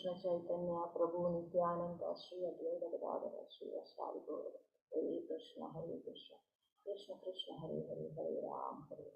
कृष्ण चैतन्य प्रभु नित्यानंद श्री अद्वैत गदाधर श्री वासादि गौर हरे कृष्ण कृष्ण कृष्ण हरे हरे हरे राम हरे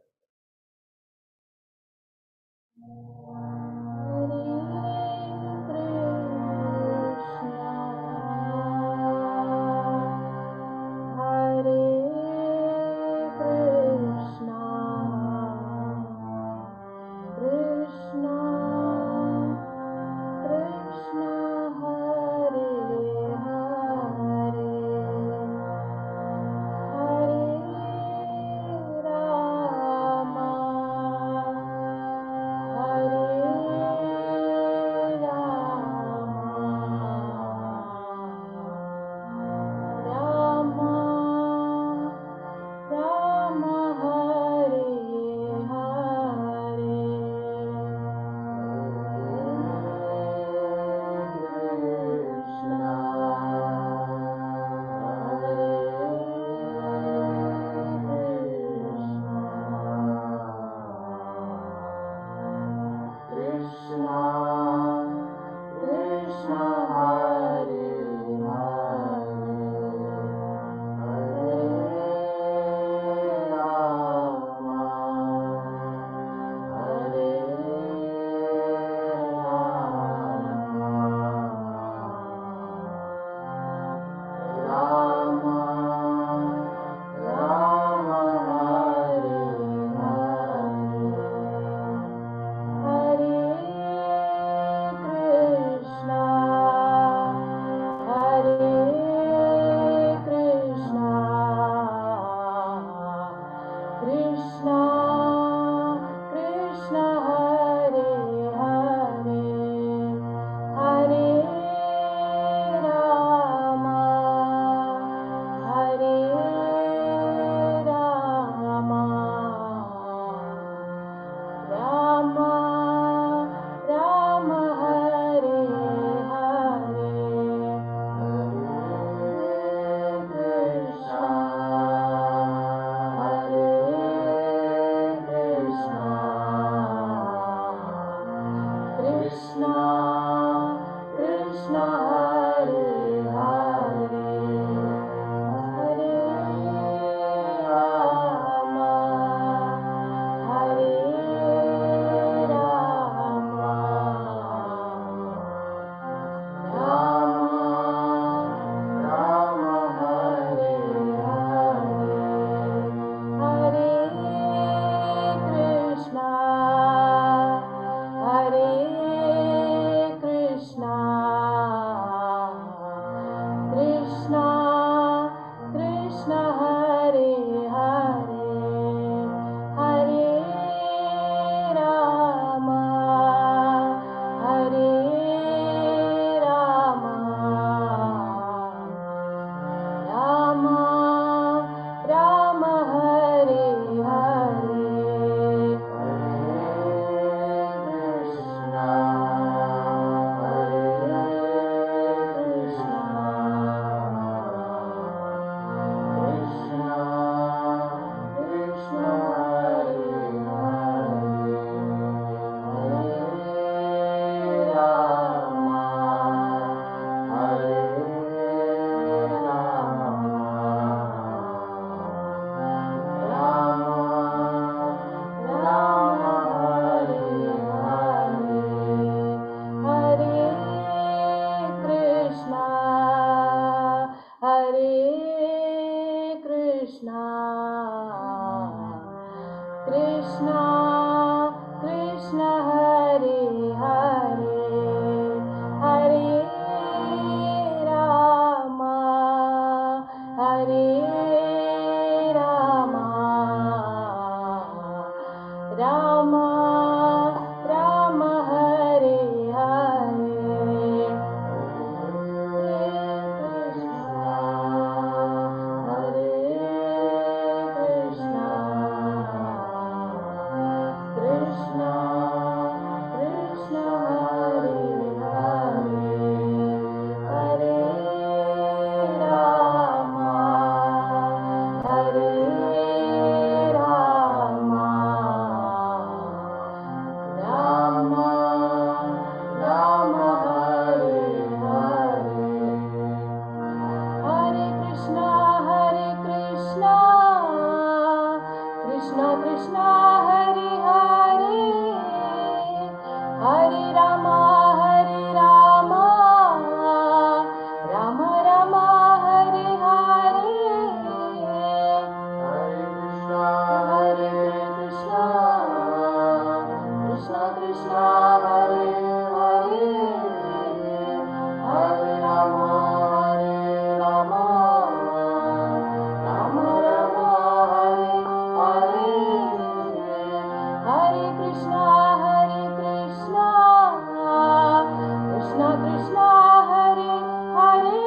Krishna Krishna Hare Hare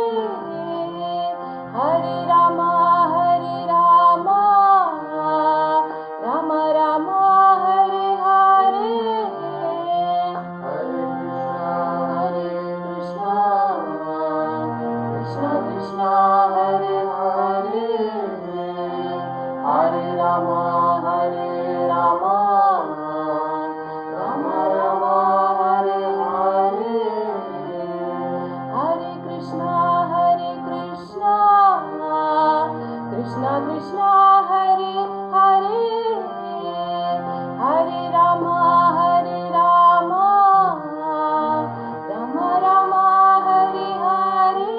Hare Rama Rama Rama Hare Hare Hare Krishna Krishna Krishna Hare Hare Hare Rama Rama Rama Hare Hare Hare Krishna Krishna Krishna Hare Hare Hare Rama Rama Rama Hare Hare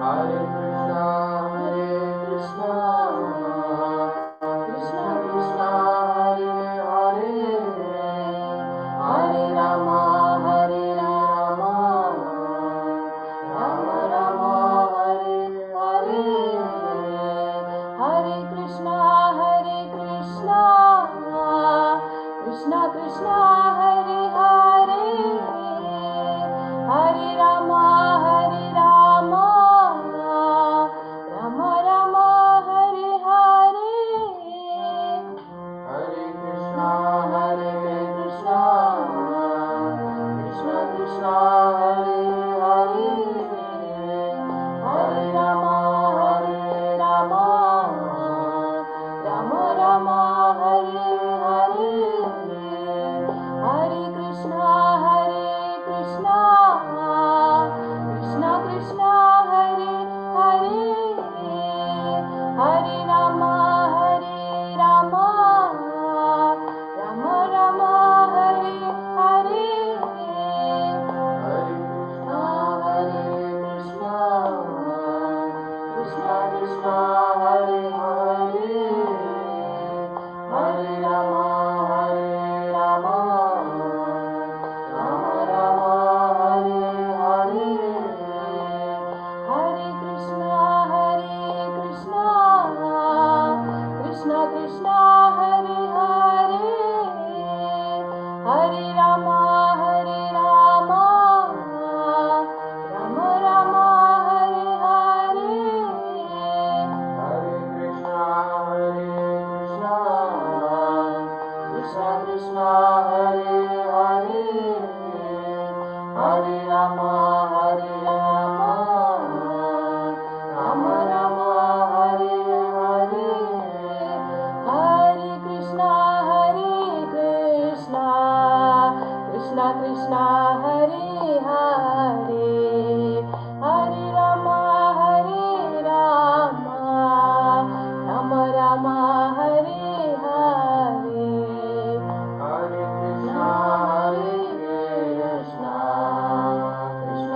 Hare Krishna Krishna Krishna Hare Hare Hare Rama Rama Rama Hare Hare Hare Krishna Krishna Krishna Hare Hare Hare Rama Rama Rama Hare Hare Hare Krishna Krishna Krishna Hare Hare Hare Rama Rama Rama Hare Hare Hare Krishna Krishna Krishna Hare Hare Hare Rama Rama Rama Hare Hare Hare Krishna Krishna Krishna Hare Hare Hare Rama Rama Rama Hare Hare Hare Krishna Krishna Krishna Hare Hare Hare Rama Rama Rama Hare Hare Hare Krishna Krishna Krishna Hare Hare Hare Rama Rama Hare Hare Hare Krishna Krishna Krishna Hare Hare Hare Rama Rama Hare Hare Hare Krishna Krishna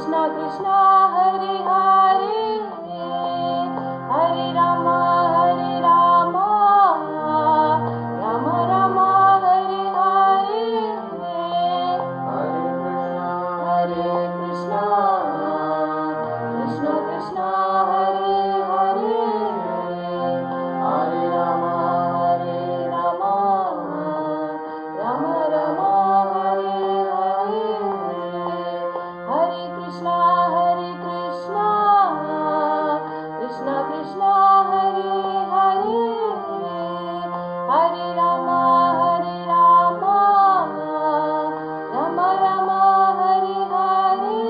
Krishna Krishna Hare Hare Hare Rama Rama Rama Hare Hare Hare Krishna Krishna Krishna Hare Hare Hare Rama Rama Rama Hare Hare Hare Krishna Krishna Krishna Hare Hare Hare Rama Rama Rama Hare Hare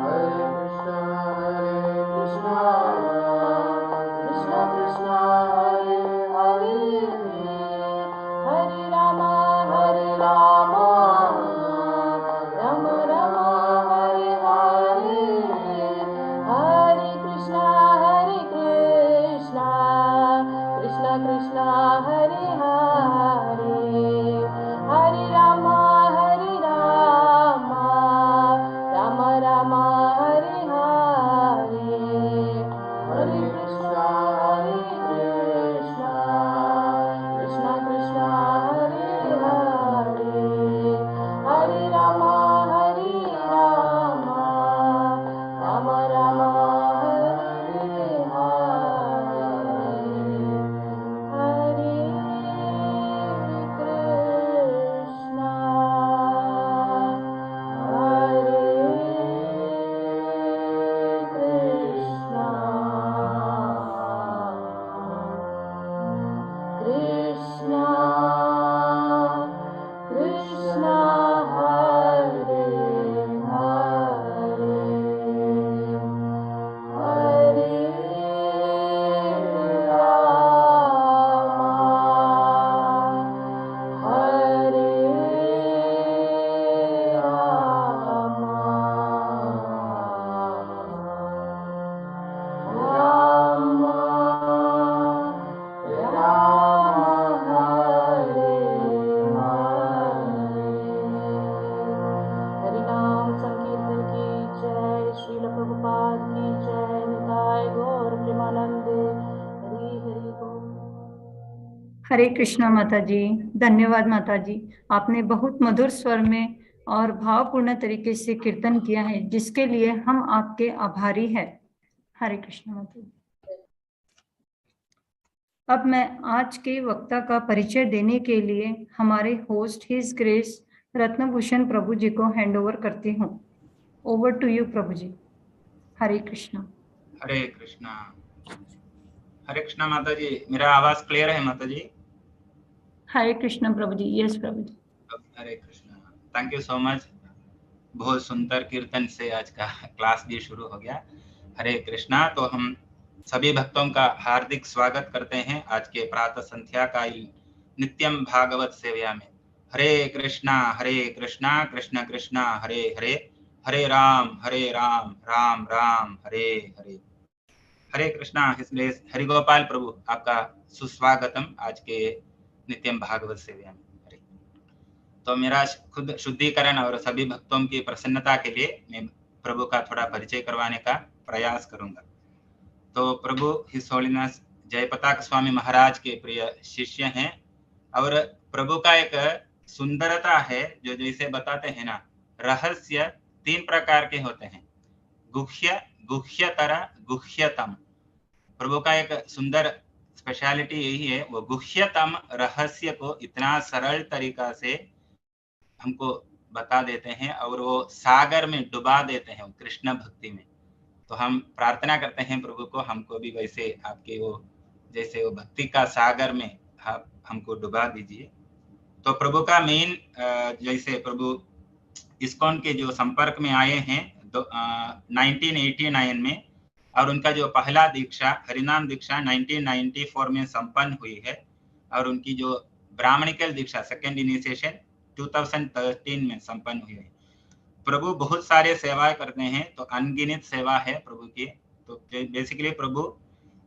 Hare Krishna Krishna Krishna Hare Hare Hare Rama Rama Rama Hare Hare Hare Krishna Krishna Krishna Hare Hare Hare Rama Rama Rama Hare Hare Hare Krishna Krishna Krishna Hare Hare Hare Rama Rama Rama Hare Hare Hare Krishna Krishna Krishna Hare Hare Hare Rama Hare हरिनाम संकीर्तन की जय। श्रील प्रभुपाद की जय। निताय गौर प्रेमानंद। हरि हरि बोल। हरे कृष्णा माता जी। धन्यवाद माता जी, आपने बहुत मधुर स्वर में और भावपूर्ण तरीके से कीर्तन किया है, जिसके लिए हम आपके आभारी हैं। हरे कृष्णा माता जी। अब मैं आज के वक्ता का परिचय देने के लिए हमारे host his grace Ratnabhushan Prabhu ji को हैंड ओवर करती हूँ। Over to you Prabhu ji. Hare Krishna. Hare Krishna. Hare Krishna माता जी, मेरा आवाज क्लियर है माता जी? Hare Krishna Prabhu ji. Yes Prabhu ji. Hare Krishna. Thank you so much. बहुत सुंदर कीर्तन से आज का क्लास भी शुरू हो गया। हरे कृष्णा। तो हम सभी भक्तों का हार्दिक स्वागत करते हैं आज के प्रातः संध्या काल नित्यम भागवत सेवा में। हरे कृष्णा कृष्ण कृष्ण हरे हरे, हरे राम राम राम हरे हरे। हरे कृष्णा। हरि गोपाल प्रभु, आपका सुस्वागतम आज के नित्यम भागवत सेवा में। तो मेरा खुद शुद्धिकरण और सभी भक्तों की प्रसन्नता के लिए मैं प्रभु का थोड़ा परिचय करवाने का प्रयास करूंगा। तो प्रभु हिज होलीनेस जयपताक स्वामी महाराज के प्रिय शिष्य हैं और प्रभु का एक सुंदरता है जो जैसे बताते हैं ना, रहस्य 3 प्रकार के होते हैं, गुह्य, गुह्यतर, गुह्यतम। प्रभु का एक सुंदर स्पेशलिटी यही है, वो गुह्यतम रहस्य को इतना सरल तरीका से हमको बता देते हैं और वो सागर में डुबा देते हैं कृष्ण भक्ति में। तो हम प्रार्थना करते हैं प्रभु को, हमको भी वैसे आपके वो जैसे वो भक्ति का सागर में आप हमको डुबा दीजिए। तो प्रभु का मेन जैसे प्रभु इस्कॉन के जो संपर्क में आए हैं 1989 में, और उनका जो पहला दीक्षा हरिनाम दीक्षा 1994 में संपन्न हुई है, और उनकी जो ब्राह्मणिकल दीक्षा सेकेंड इनिशिएशन 2013 में संपन्न हुई है। प्रभु बहुत सारे सेवाएं करते हैं, तो अनगिनत सेवा है प्रभु की। तो बेसिकली प्रभु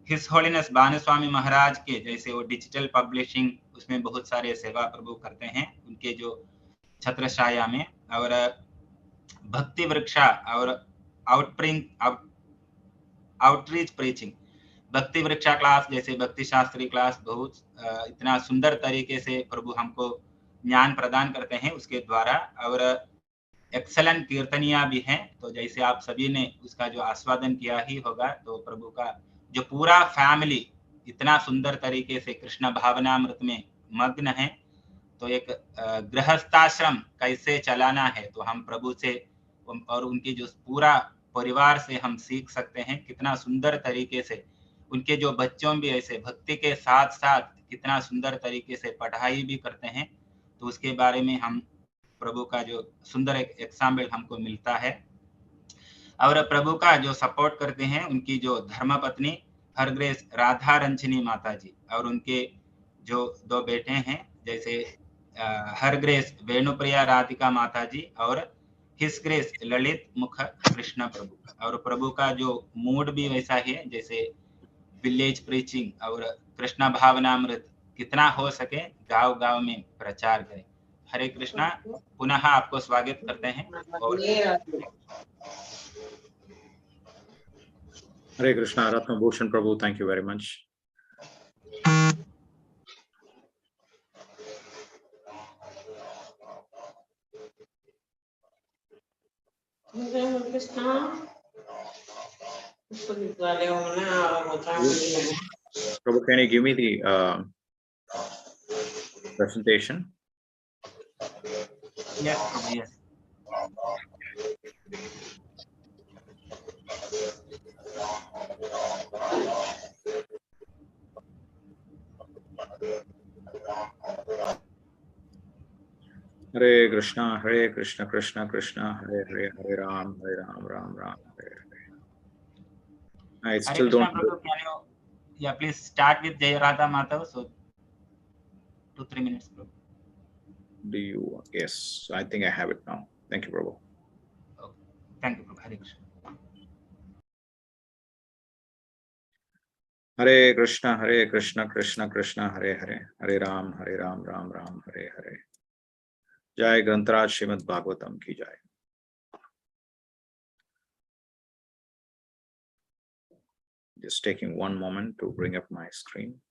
हिज होलीनेस भानु स्वामी महाराज के जैसे वो डिजिटल पब्लिशिंग, उसमें बहुत सारे सेवा प्रभु करते हैं उनके जो छत्रछाया में। और भक्ति वृक्षा और आउटरीच प्रीचिंग। भक्ति वृक्षा क्लास जैसे भक्ति शास्त्री क्लास बहुत इतना सुंदर तरीके से प्रभु हमको ज्ञान प्रदान करते हैं उसके द्वारा, और एक्सेलेंट कीर्तनिया भी हैं। तो जैसे आप सभी ने उसका जो आस्वादन किया ही होगा, तो प्रभु का जो पूरा फैमिली इतना सुंदर तरीके से कृष्ण भावनामृत में मग्न है। तो एक गृहस्थाश्रम कैसे चलाना है, तो हम प्रभु से और उनकी जो पूरा परिवार से हम सीख सकते हैं कितना सुंदर तरीके से उनके जो बच्चों भी ऐसे भक्ति के साथ साथ कितना सुंदर तरीके से पढ़ाई भी करते हैं। तो उसके बारे में हम प्रभु का जो सुंदर एक एग्जाम्पल हमको मिलता है। और प्रभु का जो सपोर्ट करते हैं उनकी जो धर्मपत्नी हर ग्रेस राधा रंजनी माता जी, और उनके जो 2 बेटे हैं जैसे हर ग्रेस वेणुप्रिया राधिका माता जी और हिस ग्रेस ललित मुख कृष्ण प्रभु। और प्रभु का जो मूड भी वैसा ही है जैसे विलेज प्रीचिंग और कृष्ण भावनामृत कितना हो सके गांव गांव में प्रचार करें। हरे कृष्णा, पुनः आपको स्वागत करते हैं। और Hare Krishna, Ratna Bhushan Prabhu, thank you very much. Prabhu, can you give me the presentation? Yes, Prabhu, yes. Hare Krishna, Krishna Krishna, Hare Hare, Hare Ram, Ram Ram, Hare Hare. I still don't. Prabhu, can you, please start with Jai Radha Mata. So 2-3 minutes, Prabhu. Do you? Yes, I think I have it now. Thank you, Prabhu. Okay. Thank you, Prabhu. Hare Krishna. Hare Krishna, Krishna Krishna, Hare Hare, Hare Ram, Ram Ram, Hare Hare. Jai Grantaraj Srimad Bhagavatam ki jai. Just taking one moment to bring up my screen.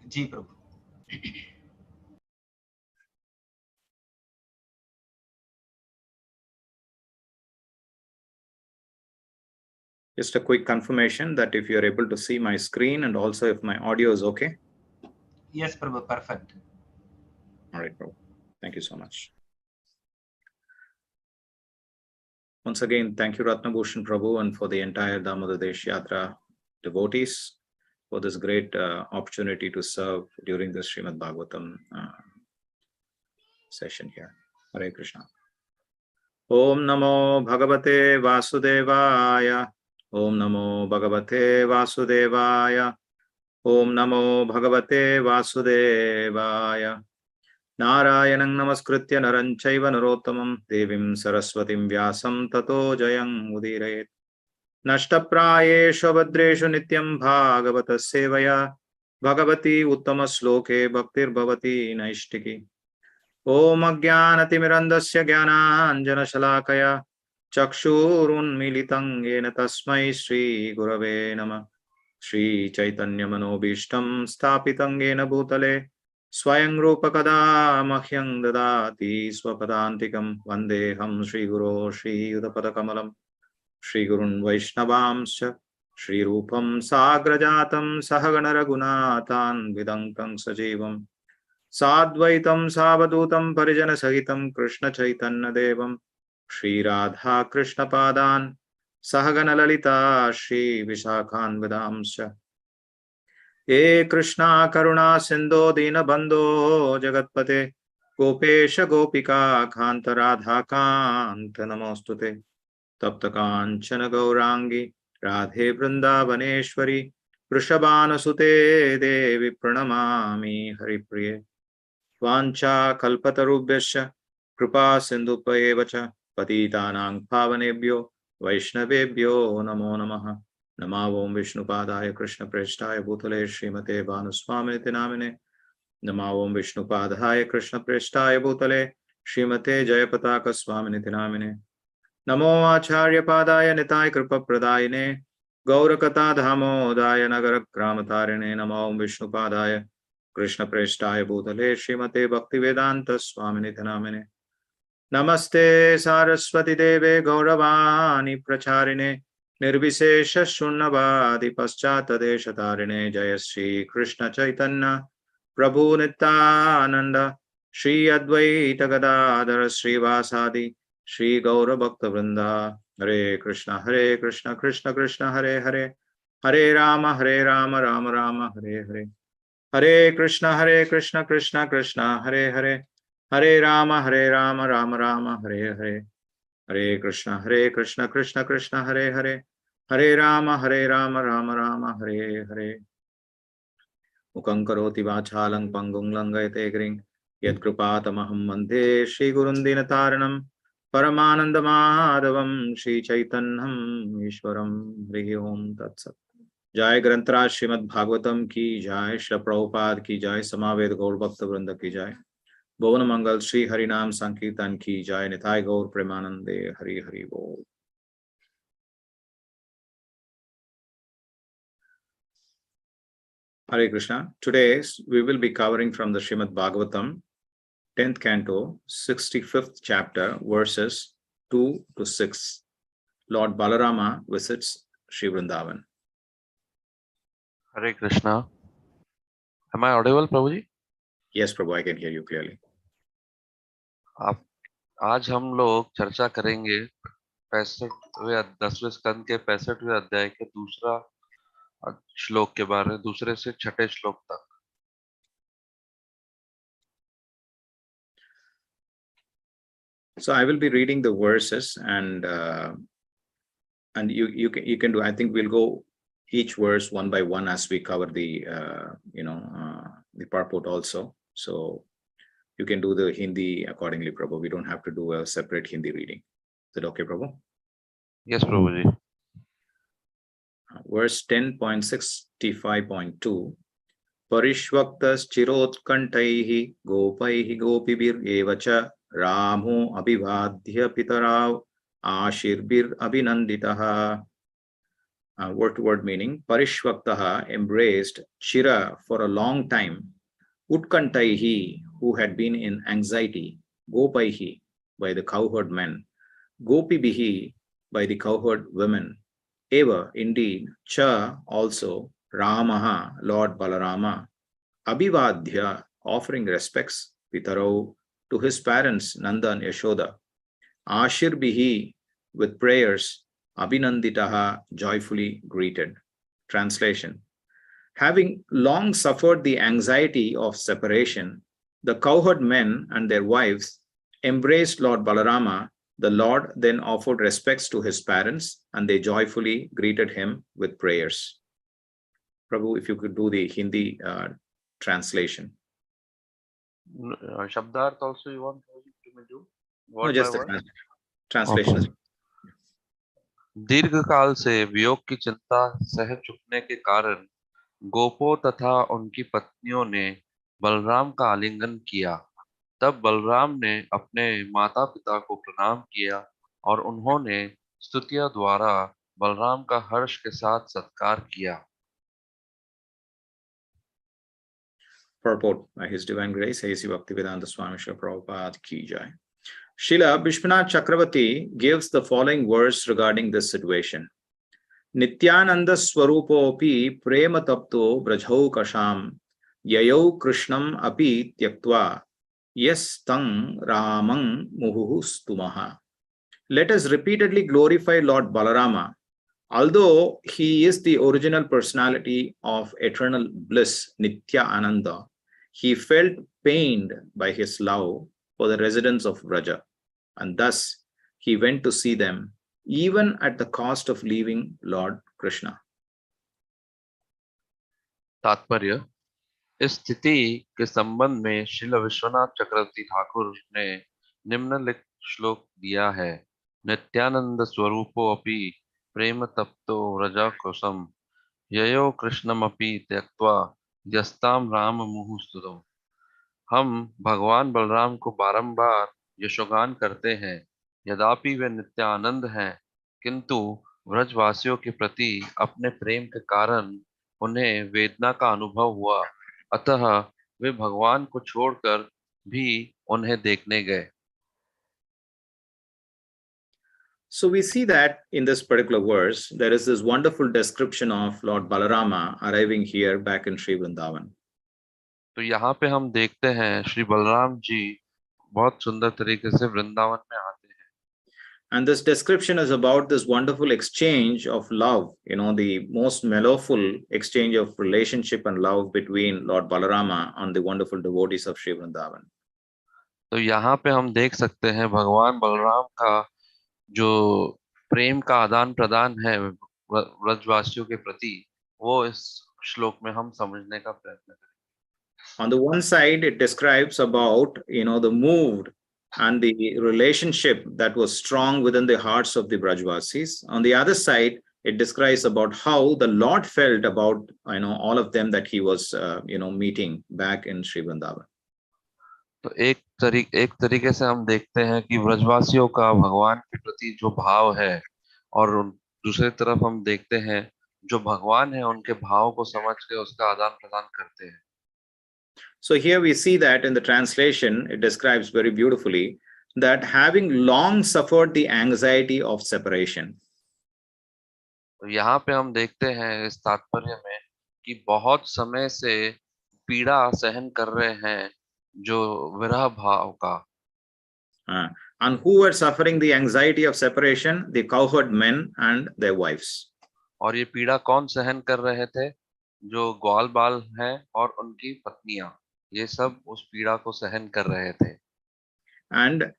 Ji, Prabhu. Just a quick confirmation that if you are able to see my screen and also if my audio is okay. Yes, Prabhu, perfect. All right, Prabhu. Thank you so much. Once again, thank you, Ratna Bhushan Prabhu, and for the entire Damodar Desh Yatra devotees for this great opportunity to serve during the Srimad Bhagavatam session here. Hare Krishna. Om Namo Bhagavate Vasudevaya. Om Namo Bhagavate Vasudevaya. Om Namo Bhagavate Vasudevaya. Narayanang namaskritya naranchaiva narottamam devim saraswatim vyasam tato jayang udirayet. Nashtaprayeshu abhadreshu nityam bhagavata sevaya bhagavati uttama sloke bhaktir bhavati naishtiki. Om ajnanatimirandasya jnananjana shalakaya chakshurunmilitam yena tasmai Shri Gurave Namah. Shri Chaitanya Manobishtam Sthapitam Yena Bhutale Swayam Rupa Kada Mahyam Dadati Swapadantikam Vandeham Shri Guru Shri Yudapada Kamalam Shri Gurun Vaishnavamscha Shri Rupam Sagrajatam Sahagana Raghunathan Vidankam Sajivam Sadvaitam Savadutam Parijana Sahitam Krishna Chaitanya Devam Shri Radha Krishna Padan Sahagana Lalita Shri Vishakhan Vidamscha. He Krishna Karuna Sindho Dina Bandho Jagatpate Gopesha Gopika Khanta Radha Kanta Namostute Tapta Kanchana Gaurangi Radhe Vrindavaneshwari Vrishabhana Sute Devi Pranamami Haripriye Vancha Kalpatarubhyascha Kripa Sindhupayevacha Patitanang Pavanebhyo Vaishnavebhyo Namo Namaha. Namo Om Vishnupadaya Krishna Preshtaya Bhutale Srimate Bhanuswamiti Namine. Namo Om Vishnupadaya Krishna Preshtaya Bhutale श्रीमते जयपताक स्वामिनिति नामिने। नमो आचार्यपादाय निताय कृपप्रदायिने गौरकथा धामोदाय नगर ग्रामतारिणे। नमो विष्णुपादाय कृष्णप्रेष्ठाय भूतले श्रीमते भक्तिवेदांत स्वामिनिति नामिने। नमस्ते सारस्वती देवे गौरवाणी प्रचारिणे निर्विशेष शून्यवादी पश्चातदेशतारिणे। जय श्री कृष्ण चैतन्य प्रभु नित्यानंद श्री अद्वैत गदाधर श्रीवासादि श्री गौर भक्त वृंदा। हरे कृष्ण कृष्ण कृष्ण हरे हरे, हरे राम राम राम हरे हरे। हरे कृष्ण कृष्ण कृष्ण हरे हरे, हरे राम राम राम हरे हरे। हरे कृष्ण कृष्ण कृष्ण हरे हरे, हरे राम राम राम हरे हरे। मुखं करोति वाचालं पंगुं लंघयते गिरिं यत्कृपातमहं वन्दे श्रीगुरुं दीनतारिणं परमानन्दमाधवं श्रीचैतन्यम् ईश्वरं। हरिः ओं तत्सत्। जय ग्रंथराज श्रीमद् भागवतम की जय, श्री प्रभुपाद की जय, समावेद गौर भक्त वृंद की जय, भुवन मंगल श्री हरिनाम संकीर्तन की जय, निताय गौर प्रेमानंदे हरि हरि बोल। Hare Krishna. Today we will be covering from the Srimad Bhagavatam, 10th canto, 65th chapter, verses 2 to 6. Lord Balarama visits Sri Vrindavan. Hare Krishna. Am I audible, Prabhu ji? Yes, Prabhu, I can hear you clearly. आज हम लोग चर्चा करेंगे 10वें स्कंद के 65वें अध्याय के दूसरा श्लोक के बारे में, दूसरे से छठे श्लोक तक। So I will be reading the verses, and you can do. I think we'll go each verse one by one as we cover the the purport also. So you can do the Hindi accordingly, Prabhu. We don't have to do a separate Hindi reading. Is it okay, Prabhu? Yes, Prabhu ji. Verse 10.65.2. Parishvaktas chirotkantaihi gopaihi gopibir evacha Ramo abhivadhya pitarav ashirbir abhinanditaha. Word to word meaning: Parishvaktaha embraced Chira for a long time, Utkantaihi, who had been in anxiety, Gopaihi, by the cowherd men, Gopibihi, by the cowherd women, Eva, indeed, Cha, also, Ramaha, Lord Balarama, Abhivadhya, offering respects, Pitarau, to his parents, Nanda and Yashoda, Ashirbihi, with prayers, Abhinanditaha, joyfully greeted. Translation: having long suffered the anxiety of separation, the cowherd men and their wives embraced Lord Balarama. The Lord then offered respects to his parents, and they joyfully greeted him with prayers. Prabhu, if you could do the Hindi translation. Shabdarth also you want to do? No, just the translation. Okay. दीर्घ काल से वियोग की चिंता सह चुकने के कारण गोपों तथा उनकी पत्नियों ने बलराम का आलिंगन किया। तब बलराम ने अपने माता पिता को प्रणाम किया और उन्होंने स्तुतियों द्वारा बलराम का हर्ष के साथ सत्कार किया। Purport by His Divine Grace, A.C. Bhaktivedanta Swami Srila Prabhupada ki jai. Srila Vishwanath Chakravarti gives the following verse regarding this situation. Nityananda Swarupopi Prema Tapto Brajau Kasham Yayau Krishnam Api Tyaktva Yes Tang Ramang Muhuhu Stumaha. Let us repeatedly glorify Lord Balarama. Although he is the original personality of eternal bliss, Nitya Ananda, he felt pained by his love for the residents of Vraja, and thus he went to see them, even at the cost of leaving Lord Krishna. तात्पर्य: इस स्थिति के संबंध में श्रील विश्वनाथ चक्रवर्ती ठाकुर ने निम्नलिखित श्लोक दिया है। नित्यानंद स्वरूपो अपि प्रेम तप्तो व्रजा कुसुम ययो कृष्णमपि त्यक्त्वा यस्ताम राम मुहुः स्तुतम्। हम भगवान बलराम को बारंबार यशोगान करते हैं। यद्यपि वे नित्य आनंद हैं, किंतु व्रजवासियों के प्रति अपने प्रेम के कारण उन्हें वेदना का अनुभव हुआ, अतः वे भगवान को छोड़कर भी उन्हें देखने गए। So we see that in this particular verse, there is this wonderful description of Lord Balarama arriving here back in Sri Vrindavan. तो यहाँ पे हम देखते हैं श्री बलराम जी बहुत सुंदर तरीके से वृंदावन में आते हैं। And this description is about this wonderful exchange of love, the most mellowful exchange of relationship and love between Lord Balarama and the wonderful devotees of Sri Vrindavan. तो यहाँ पे हम देख सकते हैं भगवान बलराम का जो प्रेम का आदान प्रदान है व्रजवासियों के प्रति, वो इस श्लोक में हम समझने का प्रयत्न करें। On the one side, it describes about, the mood and the relationship that was strong within the hearts of the Brajvasis. On the other side, it describes about how the Lord felt about, all of them that he was, meeting back in Sri Vrindavan. तो एक तरीके से हम देखते हैं कि व्रजवासियों का भगवान के प्रति जो भाव है, और दूसरी तरफ हम देखते हैं जो भगवान है उनके भाव को समझ के उसका आदान प्रदान करते हैं। So here we see that in the translation, it describes very beautifully that having long suffered the anxiety of separation. तो यहाँ पे हम देखते हैं इस तात्पर्य में कि बहुत समय से पीड़ा सहन कर रहे हैं जो विरह भाव का। And who were suffering the anxiety of separation? The cowherd men and their wives. और ये पीड़ा कौन सहन कर रहे थे? जो ग्वाल बाल हैं और उनकी पत्नियां, ये सब उस पीड़ा को सहन कर रहे थे। And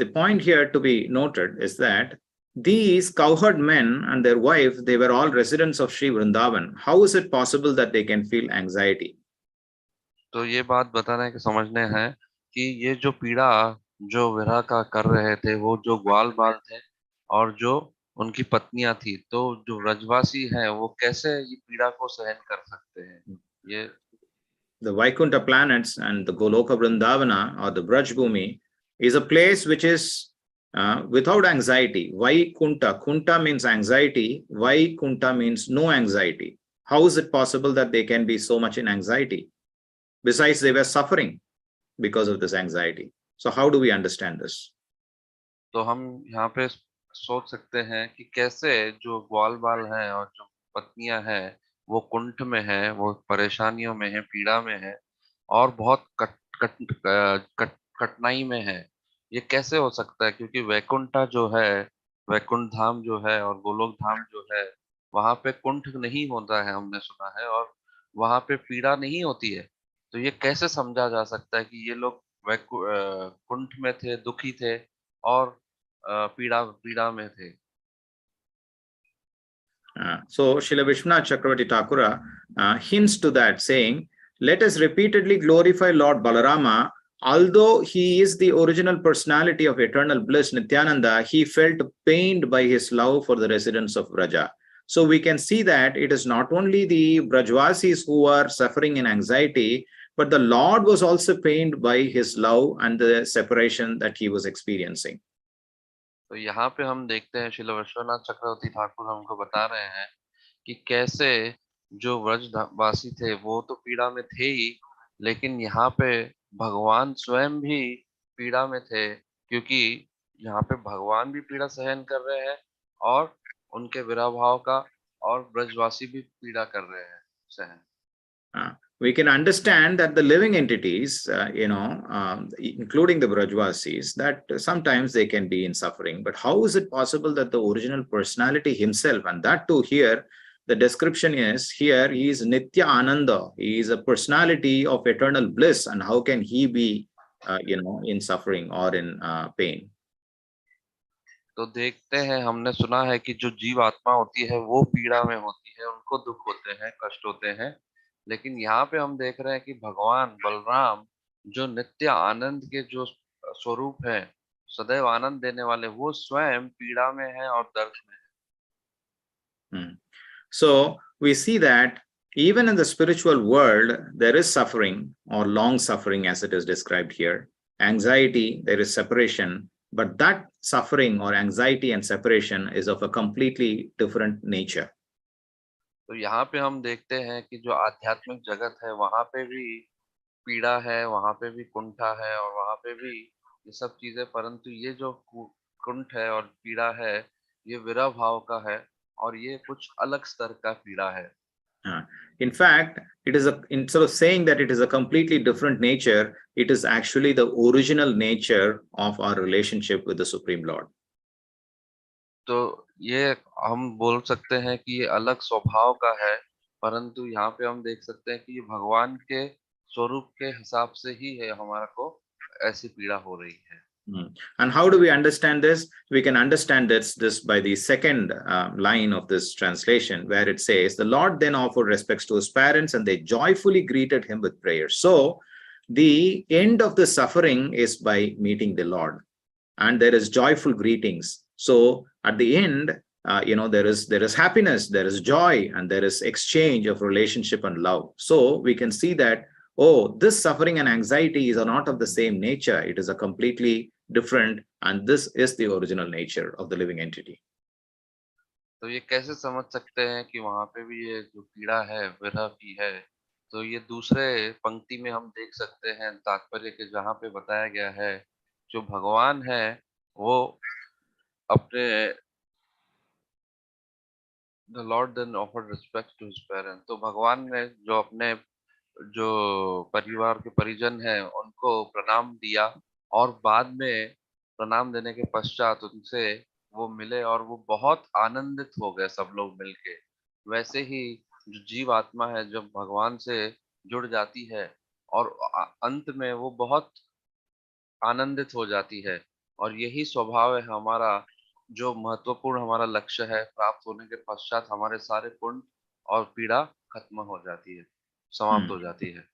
the point here to be noted is that these cowherd men and their wife, they were all residents of Sri Vrindavan. How is it possible that they can feel anxiety? तो ये बात बताना है कि समझने हैं कि ये जो पीड़ा जो विरह का कर रहे थे, वो जो ग्वाल बाल थे और जो उनकी पत्नियां थी, तो जो व्रजवासी हैं वो कैसे ये पीड़ा को सहन कर सकते हैं? ये the Vaikuntha planets and the Goloka Vrindavana or the Braj Bhumi is a place which is without anxiety. Vaikuntha, Kunta means anxiety, Vaikuntha means no anxiety. How is it possible that they can be so much in anxiety? Besides, they were suffering because of this anxiety. So how do we understand this? तो हम यहाँ पे सोच सकते हैं कि कैसे जो ग्वाल बाल हैं और जो पत्नियां हैं वो कुंठ में है, वो परेशानियों में है, पीड़ा में है और बहुत कठिनाई में है। ये कैसे हो सकता है? क्योंकि वैकुंठा जो है, वैकुंठ धाम जो है और गोलोक धाम जो है, वहां पे कुंठ नहीं होता है, हमने सुना है, और वहां पे पीड़ा नहीं होती है। तो ये कैसे समझा जा सकता है कि ये लोग कुंठ में थे, दुखी थे और पीड़ा में थे? So Srila Vishwanath Chakravarti Thakura hints to that, saying, let us repeatedly glorify Lord Balarama. Although he is the original personality of eternal bliss, Nityananda, he felt pained by his love for the residents of Vraja. So we can see that it is not only the Brajvasis who are suffering in anxiety, but the Lord was also pained by his love and the separation that he was experiencing. तो यहाँ पे हम देखते हैं श्रील विश्वनाथ चक्रवर्ती ठाकुर हमको बता रहे हैं कि कैसे जो व्रजवासी थे वो तो पीड़ा में थे ही, लेकिन यहाँ पे भगवान स्वयं भी पीड़ा में थे, क्योंकि यहाँ पे भगवान भी पीड़ा सहन कर रहे हैं और उनके विरह भाव का, और ब्रजवासी भी पीड़ा कर रहे हैं सहन। We can understand that the living entities, including the Brajvasis, that sometimes they can be in suffering. But how is it possible that the original personality himself, and that too here, the description is here, he is Nitya Ananda, he is a personality of eternal bliss, and how can he be, in suffering or in pain? तो देखते हैं, हमने सुना है कि जो जीव आत्मा होती है वो पीड़ा में होती है, उनको दुख होते हैं, कष्ट होते हैं, लेकिन यहाँ पे हम देख रहे हैं कि भगवान बलराम जो नित्य आनंद के जो स्वरूप है, सदैव आनंद देने वाले, वो स्वयं पीड़ा में है और दर्द में है। So we see that even in the spiritual world there is suffering or long suffering as it is described here. anxiety, there is separation, but that suffering or anxiety and separation is of a completely different nature. तो यहाँ पे हम देखते हैं कि जो आध्यात्मिक जगत है वहां पे भी पीड़ा है, वहां पे भी कुंठा है और वहां पे भी ये सब चीजें, परंतु ये जो कुंठ है और पीड़ा है ये विरह भाव का है और ये कुछ अलग स्तर का पीड़ा है. In fact, it is instead of saying that it is a completely different nature, it is actually the original nature of our relationship with the Supreme Lord. तो ये हम बोल सकते हैं कि ये अलग स्वभाव का है, परंतु यहाँ पे हम देख सकते हैं कि ये भगवान के स्वरूप के हिसाब से ही है, हमारा को ऐसी पीड़ा हो रही है. And how do we understand this? We can understand this by the second line of this translation, where it says, the Lord then offered respects to his parents and they joyfully greeted him with prayers. So the end of the suffering is by meeting the Lord, and there is joyful greetings. So at the end, there is happiness, there is joy, and there is exchange of relationship and love. So we can see that, oh, this suffering and anxiety are not of the same nature. It is a completely different, and this is the original nature of the living entity. तो ये कैसे समझ सकते हैं कि वहां पे भी ये जो पीड़ा है विरह की है, तो ये दूसरे पंक्ति में हम देख सकते हैं तात्पर्य के, जहाँ पे बताया गया है जो भगवान है वो अपने The Lord then offered respect to his parents. तो भगवान ने जो अपने जो परिवार के परिजन हैं उनको प्रणाम दिया और बाद में प्रणाम देने के पश्चात उनसे वो मिले और वो बहुत आनंदित हो गए सब लोग मिलके. वैसे ही जो जीव आत्मा है जब भगवान से जुड़ जाती है और अंत में वो बहुत आनंदित हो जाती है, और यही स्वभाव है हमारा, जो महत्वपूर्ण हमारा लक्ष्य है प्राप्त होने के पश्चात हमारे सारे पुण्य और पीड़ा खत्म हो जाती है, समाप्त हो जाती है.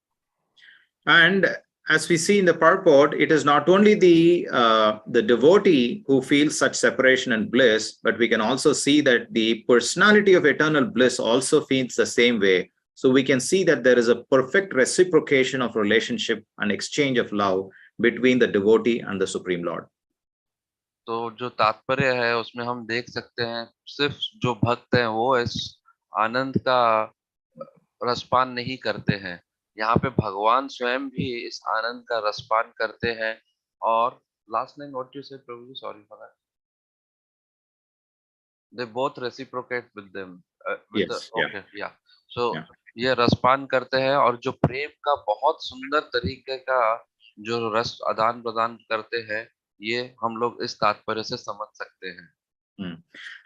And as we see in the purport, it is not only the devotee who feels such separation and bliss, but we can also see that the personality of eternal bliss also feels the same way. So we can see that there is a perfect reciprocation of relationship and exchange of love between the devotee and the Supreme Lord. तो जो तात्पर्य है उसमें हम देख सकते हैं सिर्फ जो भक्त हैं वो इस आनंद का रसपान नहीं करते हैं, यहाँ पे भगवान स्वयं भी इस आनंद का रसपान करते हैं. और last line what you said Prabhu, sorry for that, they both reciprocate with them, okay या, सो ये रसपान करते हैं और जो प्रेम का बहुत सुंदर तरीके का जो रस आदान प्रदान करते हैं, ये हम लोग इस तात्पर्य से समझ सकते हैं.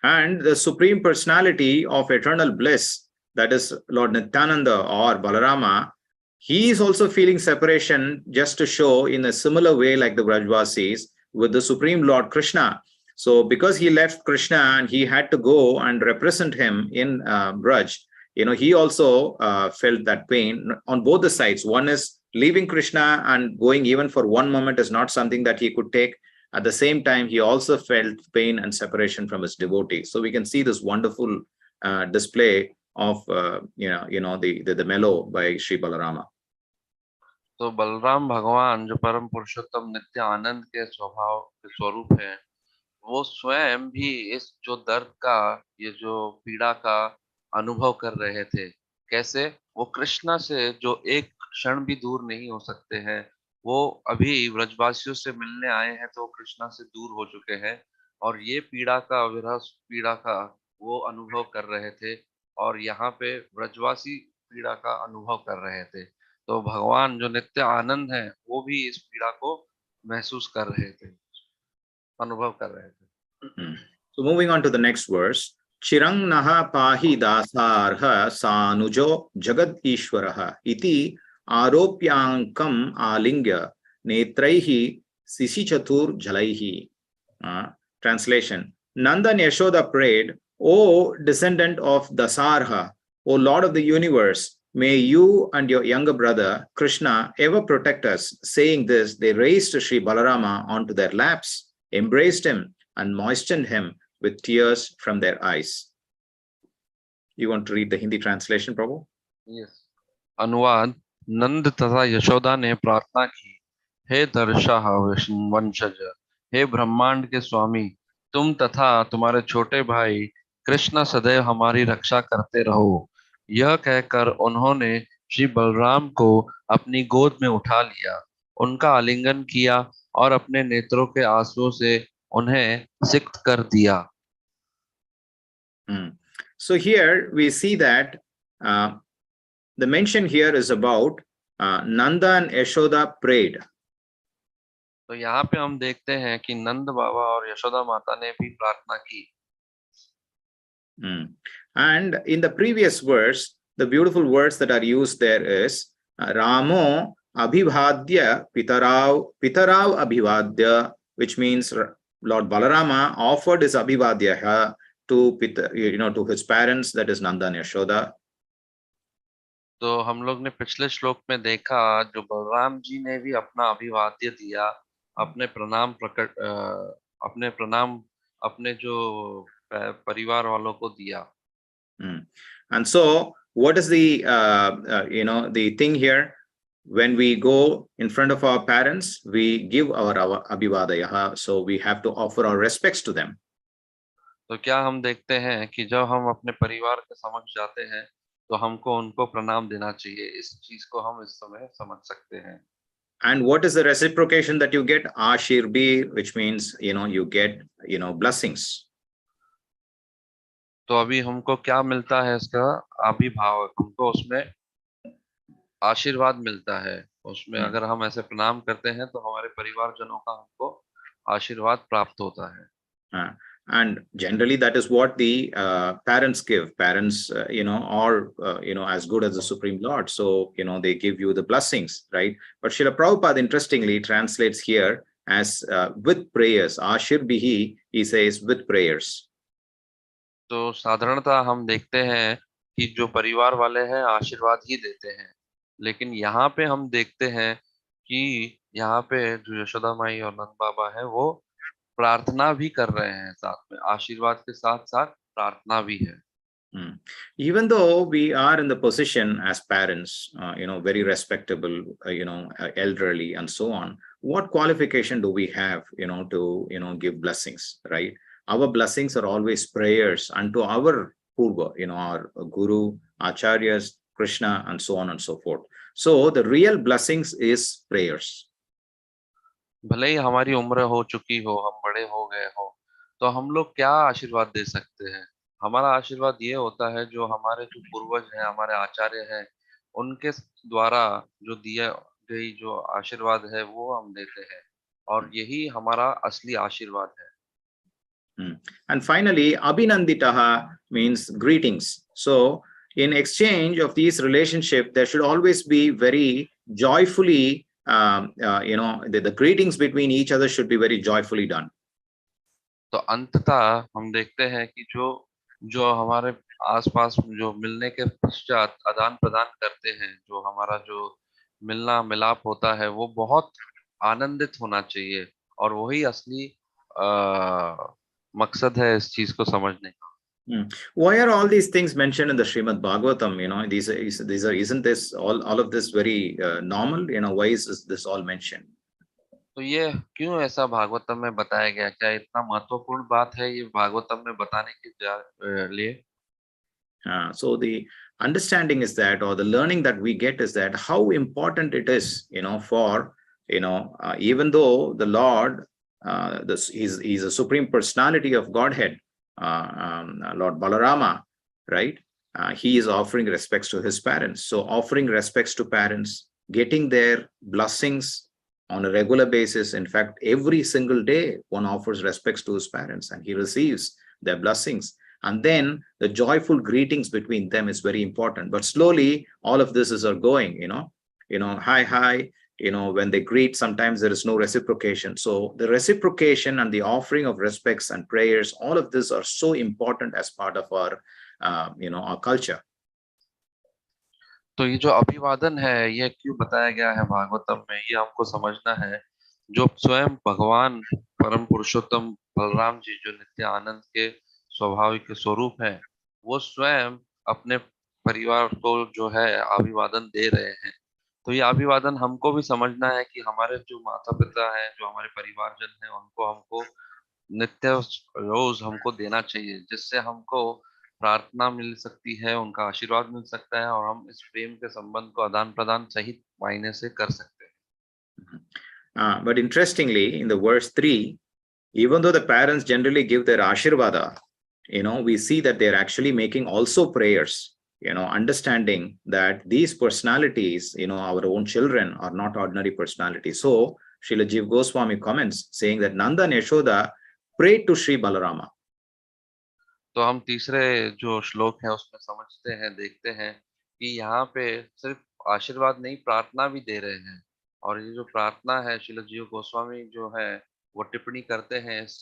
And the supreme personality of eternal bliss, that is Lord Nityananda or Balarama, he is also feeling separation, just to show in a similar way like the Brajvasis with the Supreme Lord Krishna. So because he left Krishna and he had to go and represent him in Braj, he also felt that pain on both the sides. One is leaving Krishna and going even for one moment is not something that he could take. At the same time, he also felt pain and separation from his devotees. So we can see this wonderful display of the mellow by Sri Balarama. तो बलराम भगवान जो परम पुरुषोत्तम नित्य आनंद के स्वभाव के स्वरूप है, वो स्वयं भी इस जो दर्द का, ये जो पीड़ा का अनुभव कर रहे थे. कैसे? वो कृष्णा से जो एक क्षण भी दूर नहीं हो सकते हैं, वो अभी ब्रजवासियों से मिलने आए हैं तो कृष्णा से दूर हो चुके हैं और ये पीड़ा का, विरह पीड़ा का वो अनुभव कर रहे थे और यहाँ पे ब्रजवासी पीड़ा का अनुभव कर रहे थे. तो भगवान जो नित्य आनंद है वो भी इस पीड़ा को महसूस कर रहे थे, अनुभव कर रहे थे. So moving on to the next verse, Chirang naha pahi dasarha sanujo jagad ishwaraha iti aropyankam alingya netraihi sisichatur jalaihi. Translation: Nandan Yashoda prayed, O descendant of Dasarha, O Lord of the universe, may you and your younger brother Krishna ever protect us. Saying this, they raised Sri Balarama onto their laps, embraced him, and moistened him with tears from their eyes. You want to read the Hindi translation, Prabhu? Yes. अनुवाद: नंद तथा यशोदा ने प्रार्थना की, हे दर्शा वंशज, हे ब्रह्मांड के स्वामी, तुम तथा तुम्हारे छोटे भाई कृष्ण सदैव हमारी रक्षा करते रहो। यह कहकर उन्होंने श्री बलराम को अपनी गोद में उठा लिया, उनका आलिंगन किया और अपने नेत्रों के आंसुओं से उन्हें सिक्त कर दिया। So here we see that the mention here is about Nanda and Yashoda prayed. तो यहाँ पे हम देखते हैं कि नंद बाबा और यशोदा माता ने भी प्रार्थना की। And in the previous verse, the beautiful words that are used there is Ramo Abhivadya Pitarav Abhivadya, which means Lord Balarama offered his Abhivadya to to his parents, that is Nanda and Yashoda. तो हम लोग ने पिछले श्लोक में देखा, जो बलराम जी ने भी अपना अभिवाद्य दिया, अपने प्रणाम अपने जो परिवार वालों को दिया। And so what is the the thing here? When we go in front of our parents, we give our abhivadaya, so we have to offer our respects to them. तो क्या हम देखते हैं कि जब हम अपने परिवार के समक्ष जाते हैं तो हमको उनको प्रणाम देना चाहिए। इस चीज को हम इस समय समझ सकते हैं। And what is the reciprocation that you get? Ashirbir, which means you get blessings. तो अभी हमको क्या मिलता है? इसका अभिभाव, हमको उसमें आशीर्वाद मिलता है। उसमें अगर हम ऐसे प्रणाम करते हैं तो हमारे परिवारजनों का हमको आशीर्वाद प्राप्त होता है। And generally that is what the parents give. Parents are as good as the Supreme Lord, so they give you the blessings, right? But Srila Prabhupada interestingly translates here as with prayers. Ashir bihi, he says with prayers. तो साधारणतः हम देखते हैं कि जो परिवार वाले हैं आशीर्वाद ही देते हैं, लेकिन यहाँ पे हम देखते हैं कि यहाँ पे जो यशोदा माई और नंद बाबा है वो प्रार्थना भी कर रहे हैं, साथ में आशीर्वाद के साथ साथ प्रार्थना भी है। Even though we are in the position as parents, very respectable, elderly and so on, what qualification do we have, to, give blessings, right? Our blessings are always prayers unto our Purva, our Guru, Acharyas, Krishna, and so on and so forth. So the real blessings is prayers. भले ही हमारी उम्र हो चुकी हो, हम बड़े हो गए हो, तो हम लोग क्या आशीर्वाद दे सकते हैं? हमारा आशीर्वाद ये होता है जो हमारे जो पूर्वज हैं, हमारे आचार्य हैं, उनके द्वारा जो दिया गई जो आशीर्वाद है वो हम देते हैं, और यही हमारा असली आशीर्वाद है। And finally, Abhinanditaha means greetings. So in exchange of these relationships, there should always be very joyfully, the greetings between each other should be very joyfully done. तो अंततः हम देखते हैं कि जो हमारे आसपास जो मिलने के पश्चात आदान प्रदान करते हैं, जो हमारा जो मिलना मिलाप होता है वो बहुत आनंदित होना चाहिए, और वही असली मकसद है इस चीज को समझने का। Why are all these things mentioned in the Srimad Bhagavatam? These are isn't this all of this very normal? Why is this all mentioned? तो ये क्यों ऐसा भागवतम में बताया गया? क्या इतना महत्वपूर्ण बात है ये भागवतम में बताने के लिए? So the understanding is that, or the learning that we get is that how important it is, for even though the Lord, he's a supreme personality of Godhead, Lord Balarama, right? He is offering respects to his parents. So offering respects to parents, getting their blessings on a regular basis. In fact, every single day, one offers respects to his parents and he receives their blessings. And then the joyful greetings between them is very important. But slowly, all of this is going, hi, when they greet, sometimes there is no reciprocation. So the reciprocation and the offering of respects and prayers, all of this are so important as part of our, our culture. तो ये जो अभिवादन है ये क्यों बताया गया है भागवतम में, ये हमको समझना है। जो स्वयं भगवान परम पुरुषोत्तम बलराम जी जो नित्य आनंद के स्वाभाविक स्वरूप है, वो स्वयं अपने परिवार को जो है अभिवादन दे रहे हैं, तो ये अभिवादन हमको भी समझना है कि हमारे जो माता पिता हैं, जो हमारे परिवारजन हैं, उनको हमको नित्य रोज हमको देना चाहिए, जिससे हमको प्रार्थना मिल सकती है, उनका आशीर्वाद मिल सकता है और हम इस प्रेम के संबंध को आदान प्रदान सही मायने से कर सकते हैं। But interestingly, in the verse 3, even though the parents generally give their ashirvada, we see that they're actually making also prayers, understanding that these personalities, our own children are not ordinary personalities. So Srila Jiva Goswami comments saying that Nanda and Yashoda prayed to Sri Balarama. तो हम तीसरे जो श्लोक है उसमें समझते हैं, देखते हैं कि यहाँ पे सिर्फ आशीर्वाद नहीं, प्रार्थना भी दे रहे हैं। और ये जो प्रार्थना है, श्रील जीव गोस्वामी जो है वो टिप्पणी करते हैं इस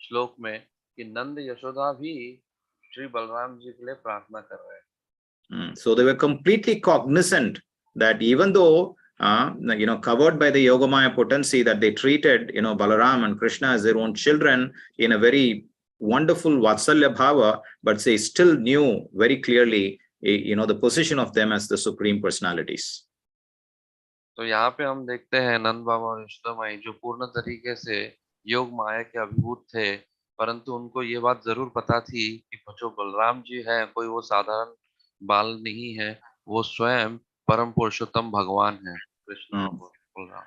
श्लोक में कि नंद यशोदा भी श्री बलराम जी के लिए प्रार्थना कर रहे हैं। So they were completely cognizant that even though covered by the Yogamaya potency, that they treated Balaram and Krishna as their own children in a very wonderful Vatsalya Bhava, but they still knew very clearly the position of them as the supreme personalities. तो यहाँ पे हम देखते हैं नंद बाबा और यशोदा माई जो पूर्ण तरीके से योग माया के अभिभूत थे, परंतु उनको ये बात जरूर पता थी कि जो बलराम जी है कोई वो साधारण बाल नहीं है, वो स्वयं परम पुरुषोत्तम भगवान है, Krishna Balram.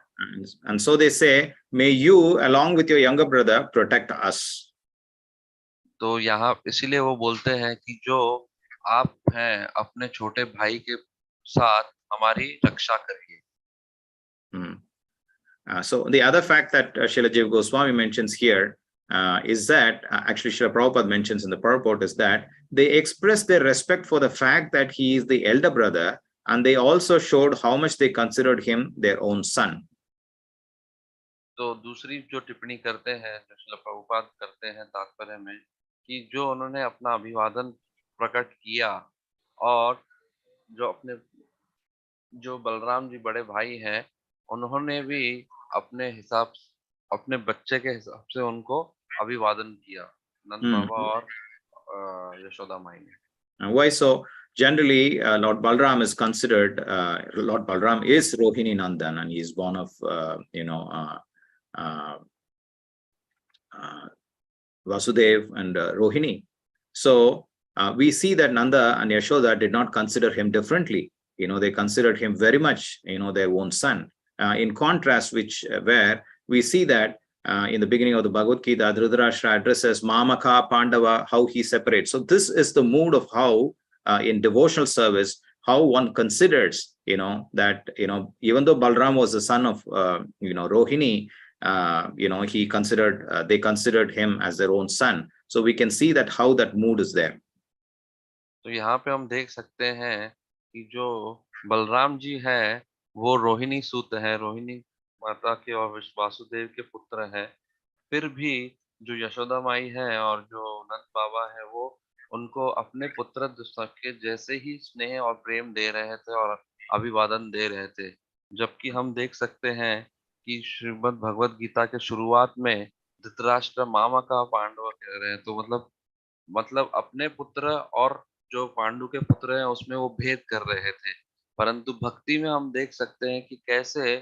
And so they say, may you along with your younger brother protect us. तो यहाँ इसीलिए वो बोलते हैं कि जो आप हैं अपने छोटे भाई के साथ हमारी रक्षा करिए। So the other fact that Srila Jiva Goswami mentions here is that actually Srila Prabhupada mentions in the purport is that they express their respect for the fact that he is the elder brother, and they also showed how much they considered him their own son. तो दूसरी जो टिप्पणी करते हैं जो श्रील प्रभुपाद करते हैं तात्पर्य में कि जो उन्होंने अपना अभिवादन प्रकट किया और जो बलराम जी बड़े भाई हैं उन्होंने भी अपने बच्चे के हिसाब से उनको अभिवादन किया, नंद बाबा और यशोदा माई ने। Why so? Generally, Lord Balram is considered, Lord Balram is Rohini Nandan, and he is born of, Vasudev and Rohini. So we see that Nanda and Yashoda did not consider him differently. They considered him very much, their own son. In contrast, where we see that in the beginning of the Bhagavad Gita, Dhritarashtra addresses Mamaka, Pandava, how he separates. So this is the mood of how in devotional service, how one considers, that, even though Balram was the son of, Rohini, they considered him as their own son. So we can see that how that mood is there. तो यहाँ पे हम देख सकते हैं कि जो बलराम जी हैं वो रोहिणी सूत है, रोहिणी माता के और वासुदेव के पुत्र हैं। फिर भी जो यशोदा माई है और जो नंद बाबा है वो उनको अपने पुत्र के जैसे ही स्नेह और प्रेम दे रहे थे और अभिवादन दे रहे थे। जबकि हम देख सकते हैं कि श्रीमद् भगवद गीता के शुरुआत में धृतराष्ट्र मामा का पांडव कह रहे हैं, तो मतलब अपने पुत्र और जो पांडु के पुत्र हैं उसमें वो भेद कर रहे थे। परंतु भक्ति में हम देख सकते हैं कि कैसे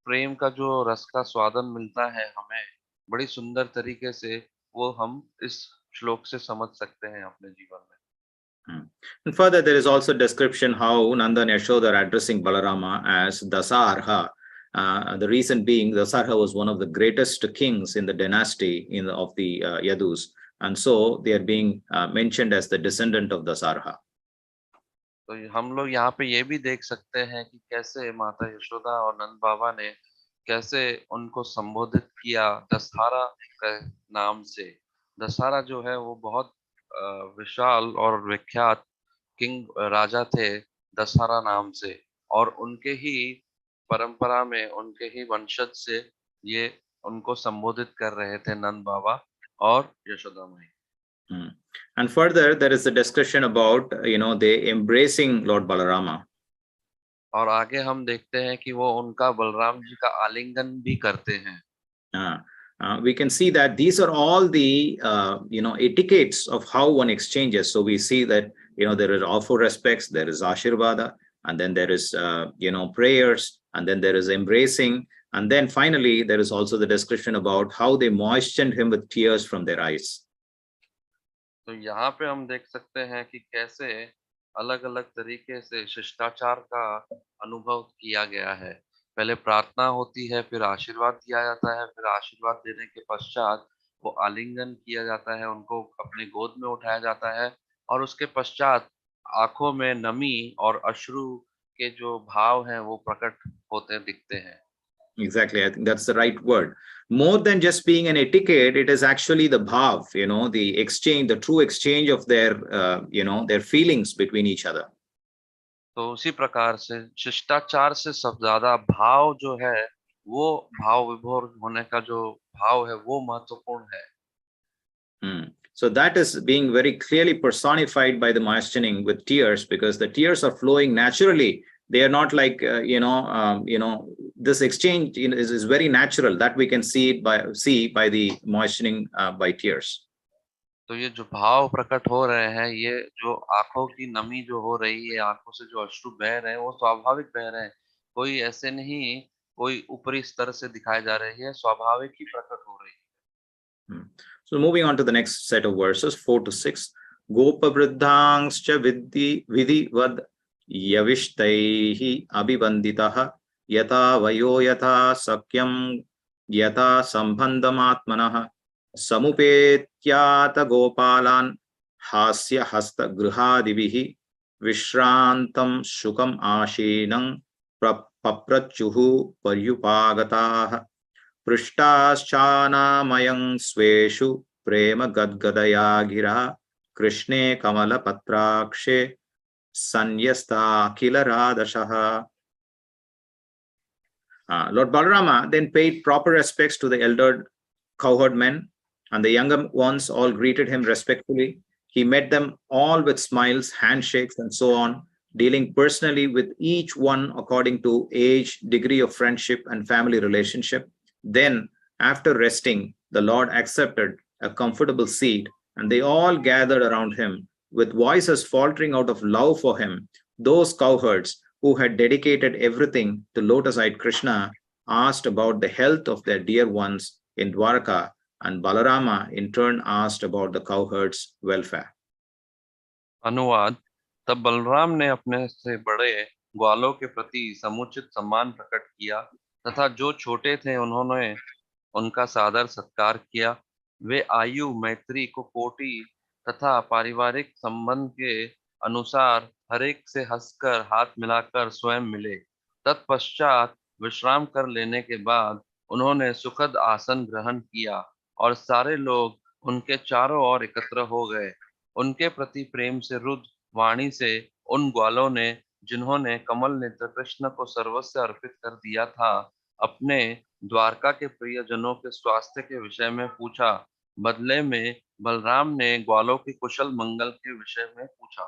प्रेम का जो रस का स्वादन मिलता है हमें बड़ी सुंदर तरीके से वो हम इस श्लोक से समझ सकते हैं अपने जीवन में। And further, there is also description how Nanda and Yashoda are addressing Balarama as Dasarha. The reason being, Dasarha was one of the greatest kings in the dynasty of the Yadus, and so they are being mentioned as the descendant of Dasarha. तो हम लोग यहाँ पे ये भी देख सकते हैं कि कैसे माता यशोदा और नंद बाबा ने कैसे उनको संबोधित किया दशहरा के नाम से। दशहरा जो है वो बहुत विशाल और विख्यात किंग राजा थे दशहरा नाम से, और उनके ही परंपरा में उनके ही वंशज से ये उनको संबोधित कर रहे थे नंद बाबा और यशोदा माई। And further, there is a discussion about they embracing Lord Balarama. और आगे हम देखते हैं कि वो उनका बलराम जी का आलिंगन भी करते हैं। We can see that these are all the etiquettes of how one exchanges. So we see that there is all four respects. There is Ashirvada, and then there is prayers, and then there is embracing, and then finally there is also the description about how they moistened him with tears from their eyes. तो यहाँ पे हम देख सकते हैं कि कैसे अलग अलग तरीके से शिष्टाचार का अनुभव किया गया है। पहले प्रार्थना होती है, फिर आशीर्वाद दिया जाता है, फिर आशीर्वाद देने के पश्चात वो आलिंगन किया जाता है, उनको अपने गोद में उठाया जाता है और उसके पश्चात आंखों में नमी और अश्रु के जो भाव हैं वो प्रकट होते दिखते हैं। Exactly, I think that's the right word. More than just being an etiquette, it is actually the bhav, the exchange, the true exchange of their, their feelings between each other. तो उसी प्रकार से शिष्टाचार से सब ज्यादा भाव जो है, वो भाव विभोर होने का जो भाव है वो महत्वपूर्ण है। So that is being very clearly personified by the moistening with tears, because the tears are flowing naturally. They are not like this exchange is very natural, that we can see by the moistening by tears. तो ये जो भाव प्रकट हो रहे हैं, ये जो आंखों की नमी जो हो रही है, आंखों से जो अश्रु बह रहे हैं, वो स्वाभाविक बह रहे हैं। कोई ऐसे नहीं, कोई ऊपरी स्तर से दिखाए जा रही है, स्वाभाविक ही प्रकट हो रही है। So moving on to the next set of verses, 4 to 6. Gopa vriddhangscha vidhivad yavishtaihi abhibanditaha yata vayo yata sakyam yata sambandhamatmanah samupetyata gopalan hasya hasta grihadivihi vishrantam shukam ashinam paprachuhu paryupagataha पृष्टाश्चानामयं स्वेषु प्रेम गद्गदया गिरा कृष्णे कमलपत्राक्षे संयस्ताखिल रादशः. Lord Balarama then paid proper respects to the elder cowherd men, and the younger ones all greeted him respectfully. He met them all with smiles, handshakes, and so on, dealing personally with each one according to age, degree of friendship, and family relationship. Then, after resting, the Lord accepted a comfortable seat, and they all gathered around him with voices faltering out of love for him. Those cowherds who had dedicated everything to lotus-eyed Krishna asked about the health of their dear ones in Dwarka, and Balarama in turn asked about the cowherds' welfare. अनुवाद। तब बलराम ने अपने से बड़े ग्वालों के प्रति समुचित सम्मान प्रकट किया तथा जो छोटे थे उन्होंने उनका सादर सत्कार किया। वे आयु, मैत्री, कुकोटि तथा पारिवारिक संबंध के अनुसार हर एक से हंसकर हाथ मिलाकर स्वयं मिले। तत्पश्चात विश्राम कर लेने के बाद उन्होंने सुखद आसन ग्रहण किया और सारे लोग उनके चारों ओर एकत्र हो गए। उनके प्रति प्रेम से रुद्ध वाणी से उन ग्वालों ने, जिन्होंने कमल नेत्र कृष्ण को सर्वस्व अर्पित कर दिया था, अपने द्वारका के प्रियजनों के स्वास्थ्य के विषय में पूछा। बदले में बलराम ने ग्वालों के कुशल मंगल के विषय में पूछा।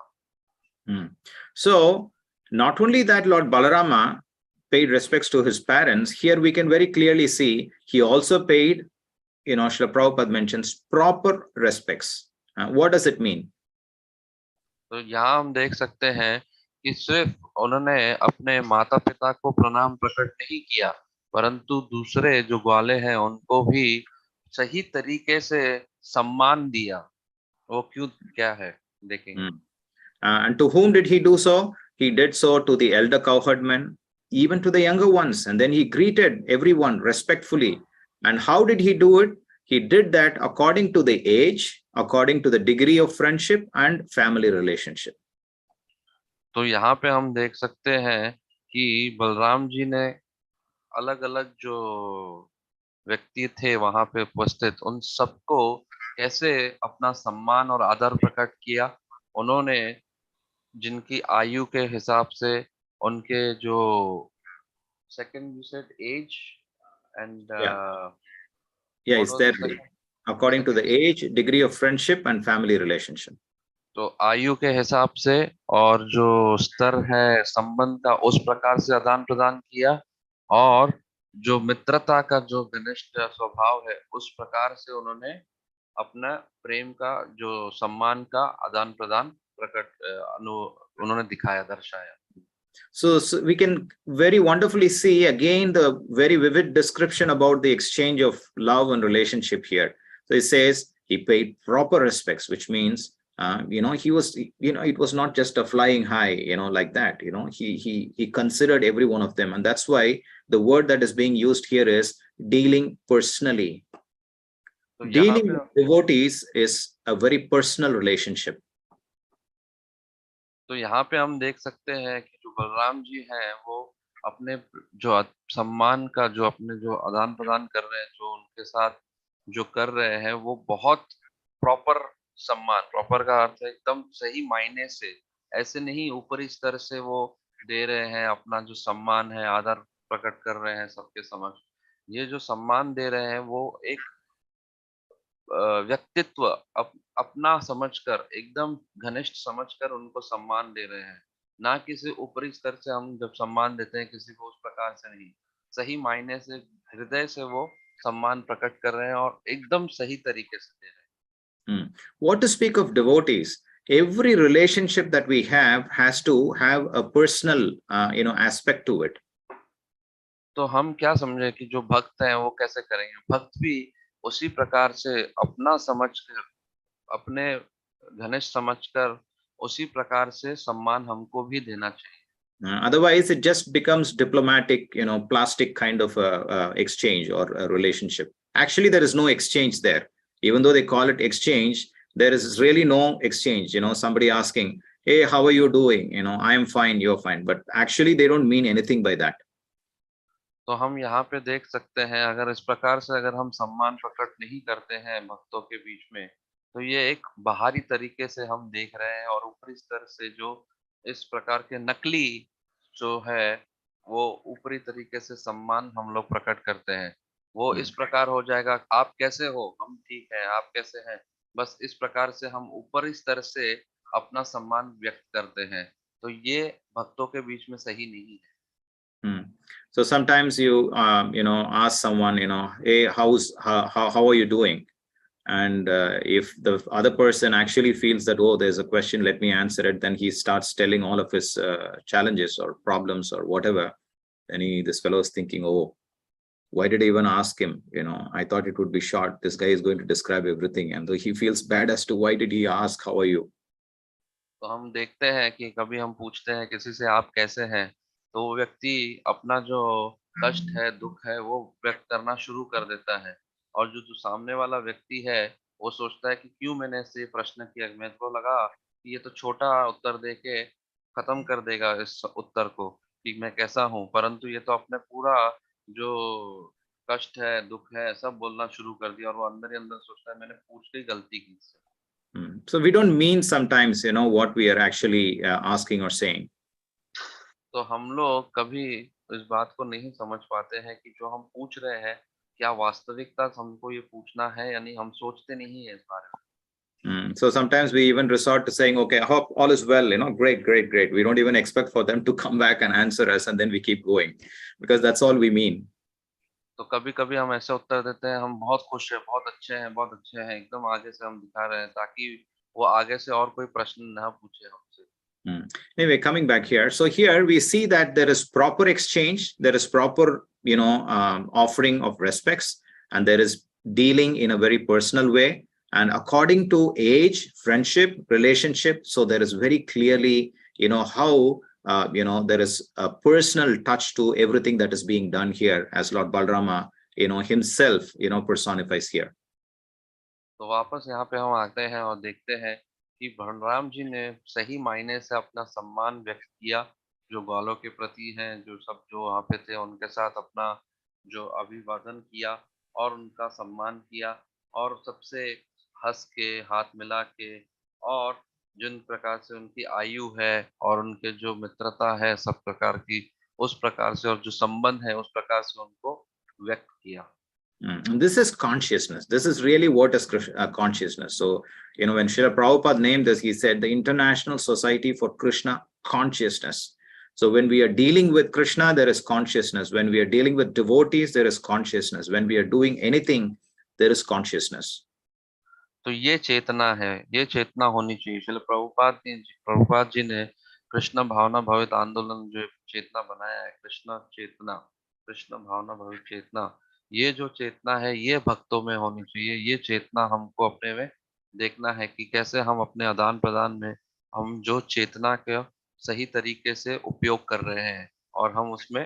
So, not only that Lord Balarama paid respects to his parents, here we can very clearly see he also paid, Srila Prabhupada mentions proper respects. What does it mean? तो यहाँ हम देख सकते हैं कि सिर्फ उन्होंने अपने माता पिता को प्रणाम प्रकट नहीं किया, परंतु दूसरे जो ग्वाले हैं उनको भी सही तरीके से सम्मान दिया। वो क्यों क्या है देखेंगे। And to whom did he do so? He did so to the elder cowherdmen, even to the younger ones, and then he greeted everyone respectfully. And how did he do it? He did that according to the age, according to the degree of friendship and family relationship. तो यहाँ पे हम देख सकते हैं कि बलराम जी ने अलग अलग जो व्यक्ति थे वहां पे उपस्थित, उन सबको कैसे अपना सम्मान और आदर प्रकट किया। उन्होंने जिनकी आयु के हिसाब से उनके जो second you said as and it's there according to the age, degree of friendship and family relationship. तो आयु के हिसाब से और जो स्तर है संबंध का, उस प्रकार से आदान प्रदान किया, और जो मित्रता का जो घनिष्ठ स्वभाव है उस प्रकार से उन्होंने अपना प्रेम का जो सम्मान का आदान प्रदान प्रकट उन्होंने दिखाया, दर्शाया। So we can very wonderfully see again the very vivid description about the exchange of love and relationship here. So it says he paid proper respects, which means he was, it was not just a flying high, like that. He considered every one of them, and that's why the word that is being used here is dealing personally. तो यहाँ Dealing पे with devotees is a very personal relationship. तो यहाँ पे हम देख सकते हैं कि जो बलराम जी हैं वो अपने जो सम्मान का जो अपने जो आदान प्रदान कर रहे हैं, जो उनके साथ जो कर रहे हैं, वो बहुत प्रॉपर सम्मान, प्रॉपर का अर्थ है एकदम सही मायने से, ऐसे नहीं ऊपरी स्तर से वो दे रहे हैं, अपना जो सम्मान है आदर प्रकट कर रहे हैं सबके समक्ष। ये जो सम्मान दे रहे हैं वो एक व्यक्तित्व अपना समझकर, एकदम घनिष्ठ समझकर उनको सम्मान दे रहे हैं, ना किसी ऊपरी स्तर से। हम जब सम्मान देते हैं किसी को उस प्रकार से नहीं, सही मायने से हृदय से वो सम्मान प्रकट कर रहे हैं और एकदम सही तरीके से दे रहे हैं। What to speak of devotees? Every relationship that we have has to have a personal aspect to it. तो हम क्या समझे कि जो भक्त हैं वो कैसे करेंगे? भक्त भी उसी प्रकार से अपना समझकर, अपने घनिष्ठ समझकर उसी प्रकार से सम्मान हमको भी देना चाहिए। Otherwise it just becomes diplomatic, plastic kind of exchange or a relationship. Actually there is no exchange there. Even though they call it exchange, there is really no exchange. Somebody asking, hey, how are you doing? I am fine, you're fine. But actually they don't mean anything by that. तो हम यहाँ पे देख सकते हैं, अगर इस प्रकार से अगर हम सम्मान प्रकट नहीं करते हैं भक्तों के बीच में, तो ये एक बाहरी तरीके से हम देख रहे हैं, और ऊपरी स्तर से जो इस प्रकार के नकली जो है वो ऊपरी तरीके से सम्मान हम लोग प्रकट करते हैं, वो इस प्रकार हो जाएगा, आप कैसे हो, हम ठीक हैं, आप कैसे हैं, बस इस प्रकार से हम ऊपरी स्तर से अपना सम्मान व्यक्त करते हैं। तो ये भक्तों के बीच में सही नहीं है। So sometimes you ask someone, hey, how are you doing? And if the other person actually feels that, oh, there's a question, let me answer it, then he starts telling all of his challenges or problems or whatever. And this fellow is thinking, oh, why did I even ask him? I thought it would be short. This guy is going to describe everything, and though he feels bad as to why did he ask, how are you? तो हम देखते हैं कि कभी हम पूछते हैं किसी से आप कैसे हैं, तो वो व्यक्ति अपना जो कष्ट है, दुख है, वो व्यक्त करना शुरू कर देता है, और जो सामने वाला व्यक्ति है वो सोचता है कि क्यों मैंने इससे प्रश्न किया, मेरे को लगा कि ये तो छोटा उत्तर दे के खत्म कर देगा इस उत्तर को कि मैं कैसा हूँ, परंतु ये तो अपने पूरा जो कष्ट है, दुख है, सब बोलना शुरू कर दिया, और वो अंदर ही अंदर सोचता है मैंने पूछ के गलती की इससे। So we don't mean sometimes, what we are actually asking or saying. तो हम लोग कभी इस बात को नहीं समझ पाते हैं कि जो हम पूछ रहे हैं क्या वास्तविकता हमको ये पूछना है या नहीं, हम सोचते नहीं है इस बारे में। So sometimes we even resort to saying, okay, I hope all is well, great, great, great. We don't even expect for them to come back and answer us, and then we keep going, because that's all we mean. तो कभी कभी हम ऐसे उत्तर देते हैं, हम बहुत खुश हैं, बहुत अच्छे हैं, बहुत अच्छे हैं, एकदम आगे से हम दिखा रहे हैं ताकि वो आगे से और कोई प्रश्न ना पूछे हमसे। Anyway, coming back here, so here we see that there is proper exchange, there is proper, offering of respects, and there is dealing in a very personal way, and according to age, friendship, relationship. So there is very clearly, how there is a personal touch to everything that is being done here, as Lord Balrama, himself, personifies here. तो वापस यहाँ पे हम आते हैं और देखते हैं कि बलराम जी ने सही मायने से अपना सम्मान व्यक्त किया, जो ग्वालों के प्रति हैं, जो सब जो वहाँ पे थे उनके साथ अपना जो अभिवादन किया और उनका सम्मान किया, और सबसे हंस के, हाथ मिला के, और जिन प्रकार से उनकी आयु है और उनके जो मित्रता है सब प्रकार की, उस प्रकार से, और जो संबंध है उस प्रकार से उनको व्यक्त किया। This is consciousness. This is really what is consciousness. So, when Srila Prabhupada named this, he said the International Society for Krishna Consciousness. So when we are dealing with Krishna, there is consciousness. When we are dealing with devotees, there is consciousness. When we are doing anything, there is consciousness. तो ये चेतना है, ये चेतना होनी चाहिए। श्रील प्रभुपाद जी ने कृष्ण भावना भवित आंदोलन जो चेतना बनाया है, कृष्ण चेतना, कृष्ण भावना भवित चेतना, ये जो चेतना है ये भक्तों में होनी चाहिए। ये चेतना हमको अपने में देखना है कि कैसे हम अपने आदान प्रदान में हम जो चेतना का सही तरीके से उपयोग कर रहे हैं और हम उसमें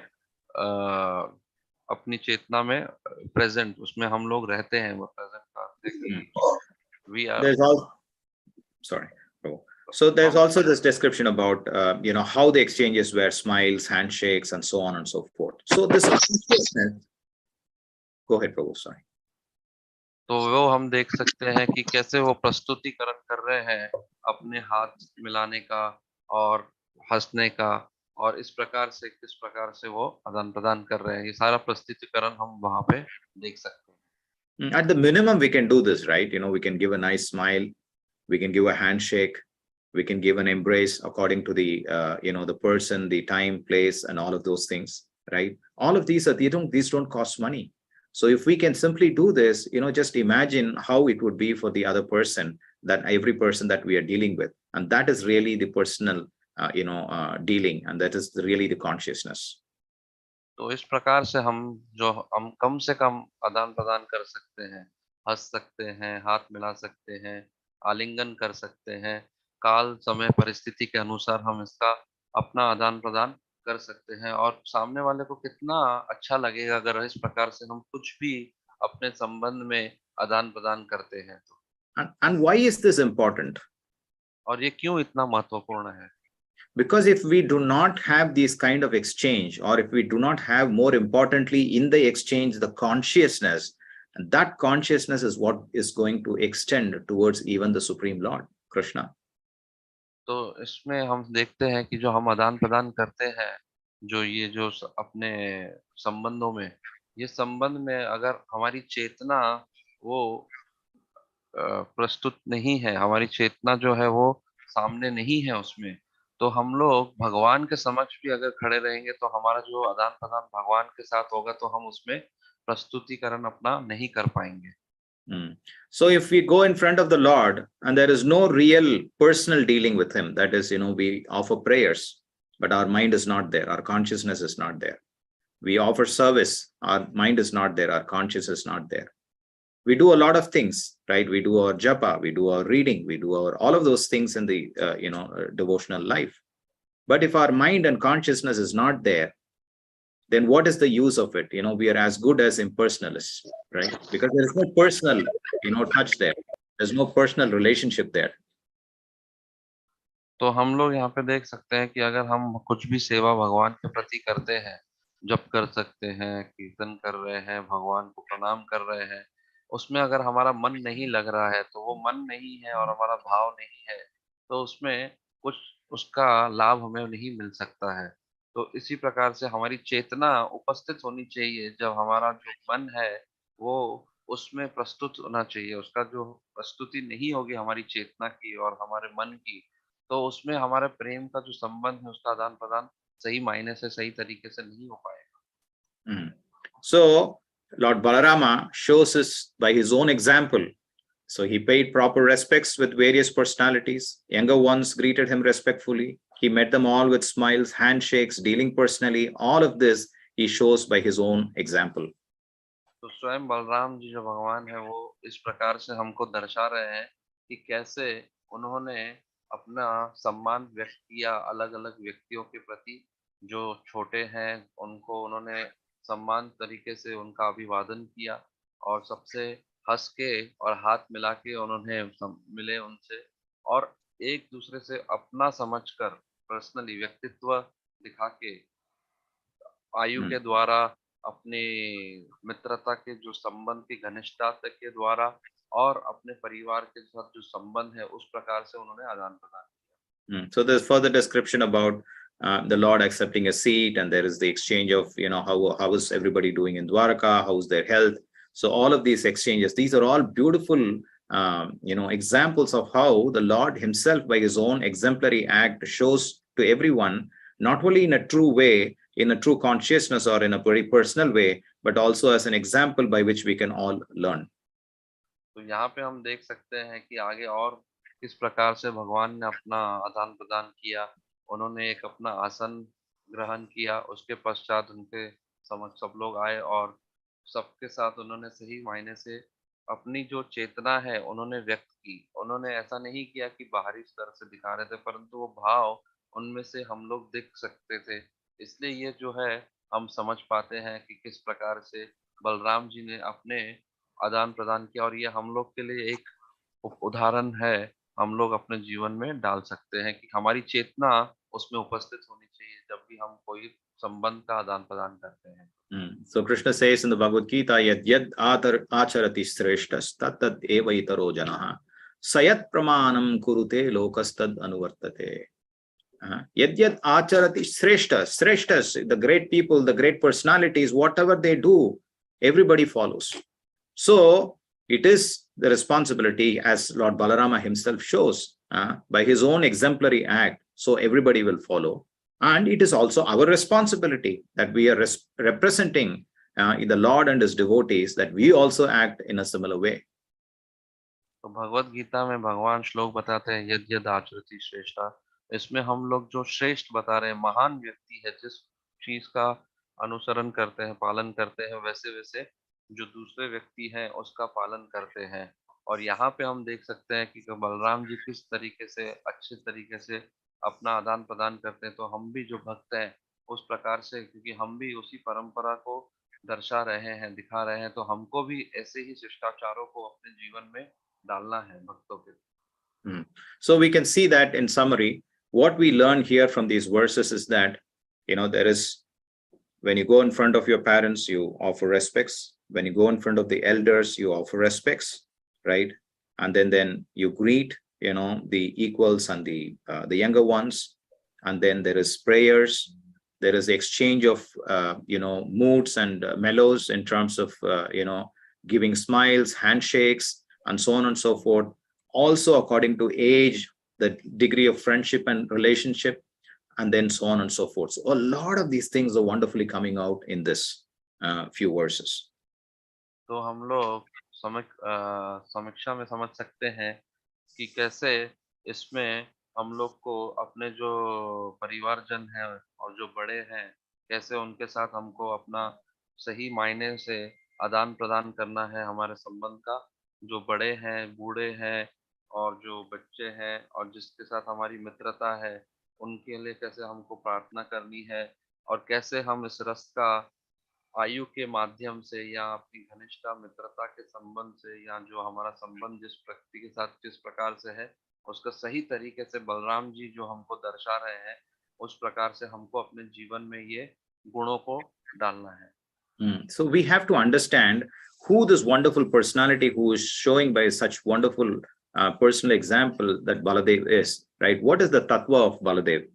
अपनी चेतना में प्रेजेंट उसमें हम लोग रहते हैं। वो प्रेजेंट का अर्थ है कि we are There's all, sorry. So there's also this description about, how the exchanges were smiles, handshakes, and so on and so forth. So this consciousness, go ahead, Prabhu, sorry. तो वो हम देख सकते हैं कि कैसे वो प्रस्तुतिकरण कर रहे हैं अपने हाथ मिलाने का और हंसने का, और इस प्रकार से किस प्रकार से वो आदान प्रदान कर रहे हैं, ये सारा प्रस्तुतिकरण हम वहां पे देख सकते हैं। At the minimum, we can do this, right? We can give a nice smile, we can give a handshake, we can give an embrace according to the, the person, the time, place, and all of those things, right? All of these these don't cost money. So if we can simply do this, just imagine how it would be for the other person, that every person that we are dealing with, and that is really the personal, dealing, and that is really the consciousness. तो इस प्रकार से हम कम से कम आदान प्रदान कर सकते हैं, हंस सकते हैं, हाथ मिला सकते हैं, आलिंगन कर सकते हैं, काल समय परिस्थिति के अनुसार हम इसका अपना आदान प्रदान कर सकते हैं, और सामने वाले को कितना अच्छा लगेगा अगर इस प्रकार से हम कुछ भी अपने संबंध में आदान प्रदान करते हैं तो। And why is this important? और ये क्यों इतना महत्वपूर्ण है? Because if we do not have these kind of exchange, or if we do not have, more importantly, in the exchange, the consciousness, and that consciousness is what is going to extend towards even the Supreme Lord, Krishna. तो इसमें हम देखते हैं कि जो हम आदान प्रदान करते हैं, जो अपने संबंधों में, ये संबंध में अगर हमारी चेतना वो प्रस्तुत नहीं है, हमारी चेतना जो है वो सामने नहीं है उसमें, तो हम लोग भगवान के समक्ष भी अगर खड़े रहेंगे तो हमारा जो आदान प्रदान भगवान के साथ होगा तो हम उसमें प्रस्तुतिकरण अपना नहीं कर पाएंगे। So if we go in front of the Lord and there is no real personal dealing with him, that is, we offer prayers, but our mind is not there, our consciousness is not there. We offer service, our mind is not there, our consciousness is not there. We do a lot of things, right? We do our japa, we do our reading, we do all of those things in the devotional life. But if our mind and consciousness is not there, then what is the use of it? We are as good as impersonalists, right? Because there is no personal, touch there. There's no personal relationship there. तो हम लोग यहाँ पे देख सकते हैं कि अगर हम कुछ भी सेवा भगवान के प्रति करते हैं, जप कर सकते हैं, कीर्तन कर रहे हैं, भगवान को प्रणाम कर रहे हैं, उसमें अगर हमारा मन नहीं लग रहा है, तो वो मन नहीं है और हमारा भाव नहीं है, तो उसमें कुछ उसका लाभ हमें नहीं मिल सकता है। तो इसी प्रकार से हमारी चेतना उपस्थित होनी चाहिए। जब हमारा जो मन है वो उसमें प्रस्तुत होना चाहिए, उसका जो प्रस्तुति नहीं होगी हमारी चेतना की और हमारे मन की, तो उसमें हमारे प्रेम का जो संबंध है उसका आदान प्रदान सही मायने से सही तरीके से नहीं हो पाएगा। So Lord Balarama shows us by his own example. So he paid proper respects with various personalities. Younger ones greeted him respectfully. He met them all with smiles, handshakes, dealing personally. All of this he shows by his own example. तो स्वयं बलराम जी जो भगवान है वो इस प्रकार से हमको दर्शा रहे हैं कि कैसे उन्होंने अपना सम्मान व्यक्त किया अलग अलग व्यक्तियों के प्रति। जो छोटे हैं उनको उन्होंने सम्मान तरीके से उनका अभिवादन किया और सबसे हंस के और हाथ मिला के उन्होंने मिले उनसे, और एक दूसरे से अपना समझकर पर्सनली व्यक्तित्व दिखा के आयु के द्वारा अपने मित्रता के जो संबंध की घनिष्ठता के द्वारा और अपने परिवार के साथ जो संबंध है उस प्रकार से उन्होंने आदान प्रदान किया। So there's further description about the Lord accepting a seat, and there is the exchange of how is everybody doing in Dwaraka, how's their health. So all of these exchanges, these are all beautiful examples of how the Lord himself by his own exemplary act shows to everyone, not only in a true way, in a true consciousness or in a very personal way, but also as an example by which we can all learn. तो यहाँ पे हम देख सकते हैं कि आगे और किस प्रकार से भगवान ने अपना आदान प्रदान किया। उन्होंने एक अपना आसन ग्रहण किया। उसके पश्चात उनके समक्ष सब लोग आए और सबके साथ उन्होंने सही मायने से अपनी जो चेतना है उन्होंने व्यक्त की। उन्होंने ऐसा नहीं किया कि बाहरी स्तर से दिखा रहे थे, परंतु वो भाव उनमें से हम लोग दिख सकते थे। इसलिए ये जो है हम समझ पाते हैं कि किस प्रकार से बलराम जी ने अपने आदान प्रदान किया, और ये हम लोग के लिए एक उदाहरण है। हम लोग अपने जीवन में डाल सकते हैं कि हमारी चेतना उसमें उपस्थित होनी चाहिए जब भी हम कोई संबंध का आदान प्रदान करते हैं। So Krishna says in the Bhagavad Gita, yad yad acharati shreshtas tat tat eva itaro janaha sayat pramanam kurute lokastad anuvartate. Yad yad acharati shreshtas, the great people, the great personalities, whatever they do, everybody follows. So it is the responsibility, as Lord Balarama himself shows, by his own exemplary act, so everybody will follow. And it is also our responsibility that we are representing the Lord and his devotees, that we also act in a similar way. तो भगवत गीता में भगवान श्लोक बताते हैं यद यद आचरति श्रेष्ठा। इसमें हम लोग जो श्रेष्ठ बता रहे हैं, महान व्यक्ति है, जिस चीज का अनुसरण करते हैं, पालन करते हैं, वैसे वैसे जो दूसरे व्यक्ति हैं उसका पालन करते हैं। और यहाँ पे हम देख सकते हैं कि बलराम जी किस तरीके से अच्छे तरीके से अपना आदान प्रदान करते हैं। तो हम भी जो भक्त हैं उस प्रकार से, क्योंकि हम भी उसी परंपरा को दर्शा रहे हैं, दिखा रहे हैं, तो हमको भी ऐसे ही शिष्टाचारों को अपने जीवन में डालना है भक्तों के। So we can see that in summary, what we learn here from these verses is that, there is, when you go in front of your parents, you offer respects. When you go in front of the elders, you offer respects, right? And then you greet, the equals and the younger ones. And then there is prayers. There is the exchange of, moods and mellows in terms of, giving smiles, handshakes, and so on and so forth. Also, according to age, the degree of friendship and relationship, and then so on and so forth. So a lot of these things are wonderfully coming out in this few verses. तो हम लोग समीक्षा में समझ सकते हैं कि कैसे इसमें हम लोग को अपने जो परिवारजन हैं और जो बड़े हैं, कैसे उनके साथ हमको अपना सही मायने से आदान प्रदान करना है हमारे संबंध का। जो बड़े हैं, बूढ़े हैं और जो बच्चे हैं और जिसके साथ हमारी मित्रता है, उनके लिए कैसे हमको प्रार्थना करनी है, और कैसे हम इस रस का आयु के माध्यम से या अपनी घनिष्ठता मित्रता के संबंध से, या जो हमारा संबंध जिस व्यक्ति के साथ किस प्रकार से है, उसका सही तरीके से बलराम जी जो हमको दर्शा रहे हैं, उस प्रकार से हमको अपने जीवन में ये गुणों को डालना है। So we have to understand who this wonderful personality who is showing by such wonderful personal example that Baladev is, right? What is the tattva of Baladev?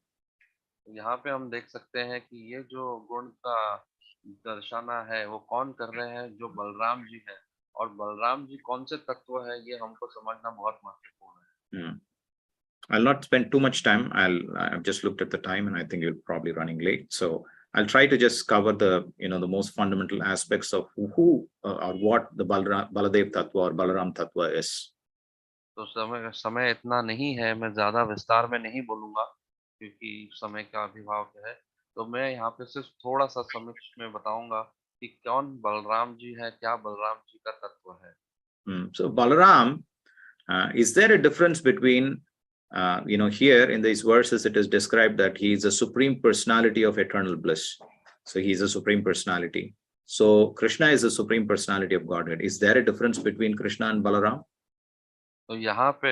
यहाँ पे हम देख सकते हैं कि ये जो गुण का दर्शाना है वो कौन कर रहे हैं, जो बलराम जी हैं। और बलराम जी कौन से तत्व है, ये हमको समझना बहुत महत्वपूर्ण है। I'll not spend too much time. I've just looked at the time and I think you're probably running late. So I'll try to just cover the most fundamental aspects of who or what the Baladev Tattva or Balaram Tattva is. तो समय इतना नहीं है, मैं ज्यादा विस्तार में नहीं बोलूंगा क्योंकि समय का अभिभाव है। तो मैं यहाँ पे सिर्फ थोड़ा सा समीक्ष में बताऊंगा कि कौन बलराम जी है, क्या बलराम जी का तत्व है। So Balaram, is there a difference between here in these verses it is described that he is a supreme personality of eternal bliss. So he is a supreme personality. So Krishna is a supreme personality of Godhead. Is there a difference between Krishna and Balaram? तो यहाँ पे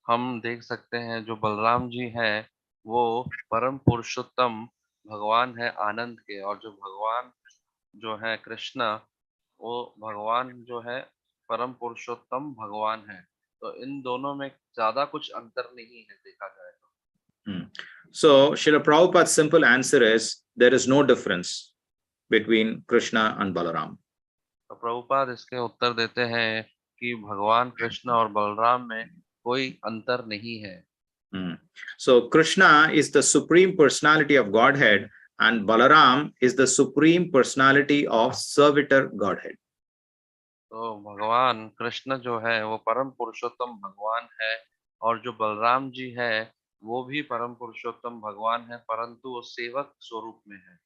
हम देख सकते हैं जो बलराम जी हैं वो परम पुरुषोत्तम भगवान है आनंद के, और जो भगवान जो है कृष्ण, वो भगवान जो है परम पुरुषोत्तम भगवान है। तो इन दोनों में ज्यादा कुछ अंतर नहीं है देखा जाए तो। So Srila Prabhupada's simple answer is there is no difference between Krishna and Balaram. तो प्रभुपाद इसके उत्तर देते हैं कि भगवान कृष्ण और बलराम में कोई अंतर नहीं है। So Krishna is the supreme personality of Godhead and Balaram is the supreme personality of servitor Godhead. तो भगवान कृष्ण जो है वो परम पुरुषोत्तम भगवान है, और जो बलराम जी है वो भी परम पुरुषोत्तम भगवान है, परंतु वो सेवक स्वरूप में है।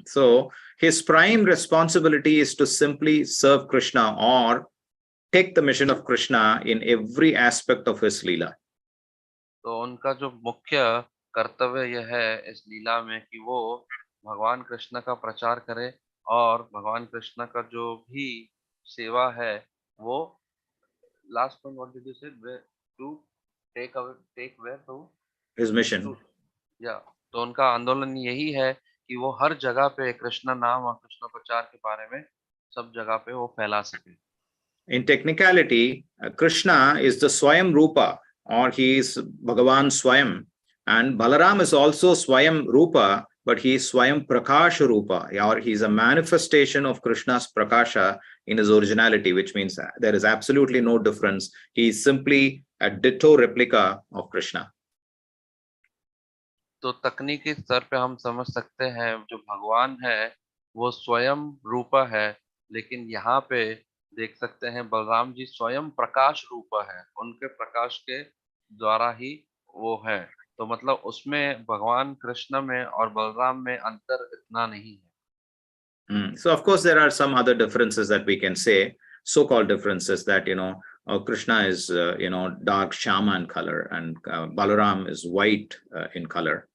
So his prime responsibility is to simply serve Krishna or take the mission of Krishna in every aspect of his Leela. तो उनका जो मुख्य कर्तव्य यह है इस लीला में कि वो भगवान कृष्ण का प्रचार करे और भगवान कृष्ण का जो भी सेवा है वो last point what did you say to take where to His mission. या तो उनका आंदोलन यही है कि वो हर जगह पे कृष्ण नाम और कृष्ण प्रचार के बारे में सब जगह पे वो फैला सके। In technicality, Krishna is the Swayam Rupa, or he is Bhagavan Swayam, and Balaram is also Swayam Rupa, but he is Swayam Prakasha Rupa, or he is a manifestation of Krishna's Prakasha in his originality, which means there is absolutely no difference. He is simply a ditto replica of Krishna. तो तकनीकी स्तर पे हम समझ सकते हैं जो भगवान है वो स्वयं रूपा है, लेकिन यहाँ पे देख सकते हैं बलराम जी स्वयं प्रकाश रूपा है, उनके प्रकाश के द्वारा ही वो है। तो मतलब उसमें भगवान कृष्ण में और बलराम में अंतर इतना नहीं है। So of course there are some other differences that we can say, so-called differences, that Krishna is dark shama in color, and Balaram is white in color.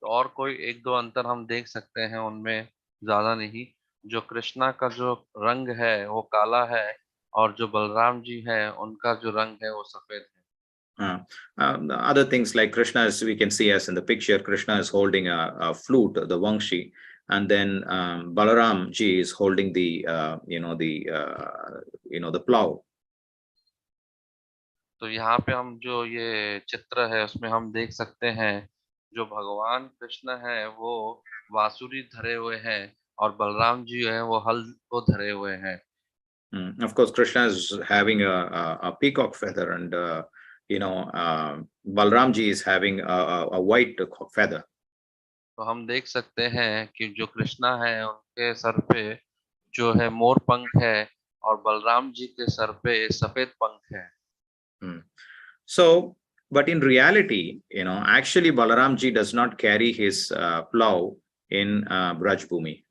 तो और कोई एक दो अंतर हम देख सकते हैं, उनमें ज्यादा नहीं। जो कृष्णा का जो रंग है वो काला है और जो बलराम जी है उनका जो रंग है वो सफेद है। Other things like Krishna, as we can see as in the picture, Krishna is holding a flute, the Vangshi, and then Balaram ji is holding the plow. तो यहाँ पे हम जो ये चित्र है उसमें हम देख सकते हैं जो भगवान कृष्ण है वो बांसुरी धरे हुए हैं और बलराम जी है वो हल को धरे हुए हैं। Of course, Krishna is having a peacock feather, and Balram ji is having a white feather. तो हम देख सकते हैं कि जो कृष्णा है उनके सर पे जो है मोर पंख है और बलराम जी के सर पे सफेद पंख है। So, but in reality, actually Balaram ji does not carry his plow in Braj Bhumi.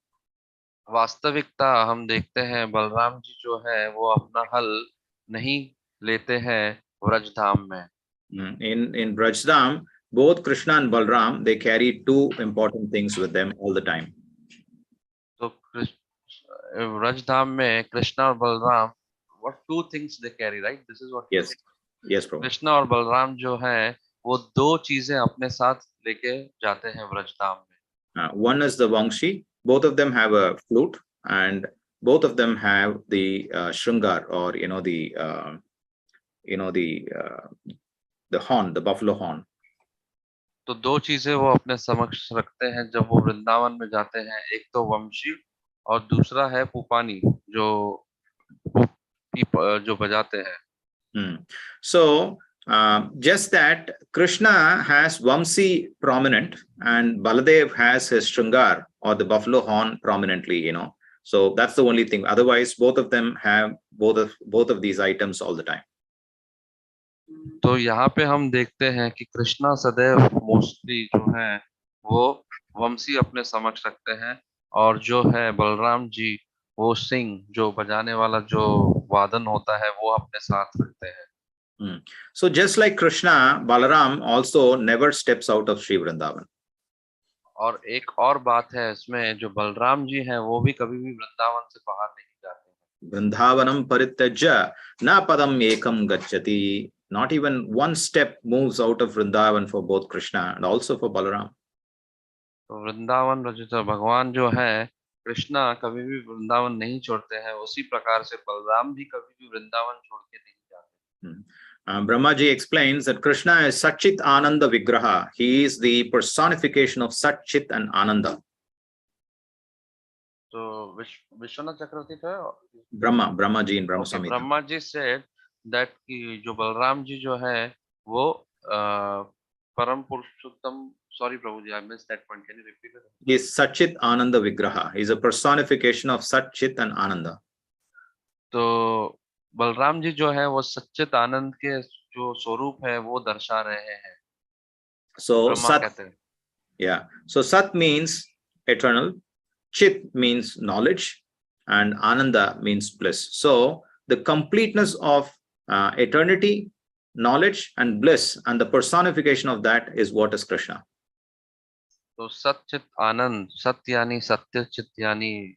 वास्तविकता हम देखते हैं बलराम जी जो है वो अपना हल नहीं लेते हैं व्रजधाम में। In Brajdam, both Krishna and Balram, they carry two important things with them all the time. तो व्रजधाम में कृष्णा और Balram what two things they carry, right? This is what Yes Prabhu. Krishna और बलराम जो है वो दो चीजें अपने साथ लेके जाते हैं व्रजधाम में। One is the Vangshi. Both of them have a flute, and both of them have the Shringar, or the horn, the buffalo horn. तो दो चीजें वो अपने समक्ष रखते हैं जब वो वृंदावन में जाते हैं, एक तो वंशी और दूसरा है पुपानी जो बजाते हैं। So just that Krishna has Vamsi prominent and Baladev has his Shringar, or the buffalo horn, prominently, so that's the only thing. Otherwise both of them have both of these items all the time. तो यहाँ पे हम देखते हैं कि कृष्णा सदैव mostly जो है वो वंशी अपने समक्ष रखते हैं और जो है बलराम जी वो सिंह जो बजाने वाला जो वादन होता है वो अपने साथ रखते हैं। So just like Krishna, Balaram also never steps out of Sri Vrindavan. और एक और बात है इसमें, जो बलराम जी हैं वो भी कभी भी वृंदावन से बाहर नहीं जाते हैं। Vrindavanam parityajya na padam ekam gacchati. Not even one step moves out of Vrindavan for both Krishna and also for Balaram. तो वृंदावन भगवान जो है कृष्णा कभी भी वृंदावन नहीं छोड़ते हैं, उसी प्रकार से बलराम भी कभी भी वृंदावन छोड़ के नहीं जाते। Brahmaji explains that Krishna is Satchit Ananda Vigraha. He is the personification of Satchit and Ananda. So Vishwanath Chakravarti था Brahmaji in Brahma Samhita. Brahmaji said that कि जो बलराम जी जो है वो परम पुरुषोत्तम, sorry Prabhuji, I missed that point. Can you repeat it? He is Satchit Ananda Vigraha. He is a personification of Satchit and Ananda. तो बलराम जी जो है वो सच्चित आनंद के जो स्वरूप है वो दर्शा रहे हैं। So ब्रह्मा Sat, कहते हैं। yeah. So Sat means eternal, Chit means knowledge, and Ananda means bliss. So the completeness of eternity, knowledge, and bliss, and the personification of that is what is Krishna. तो सत चित आनंद, सत्य यानी सत्य, चित यानी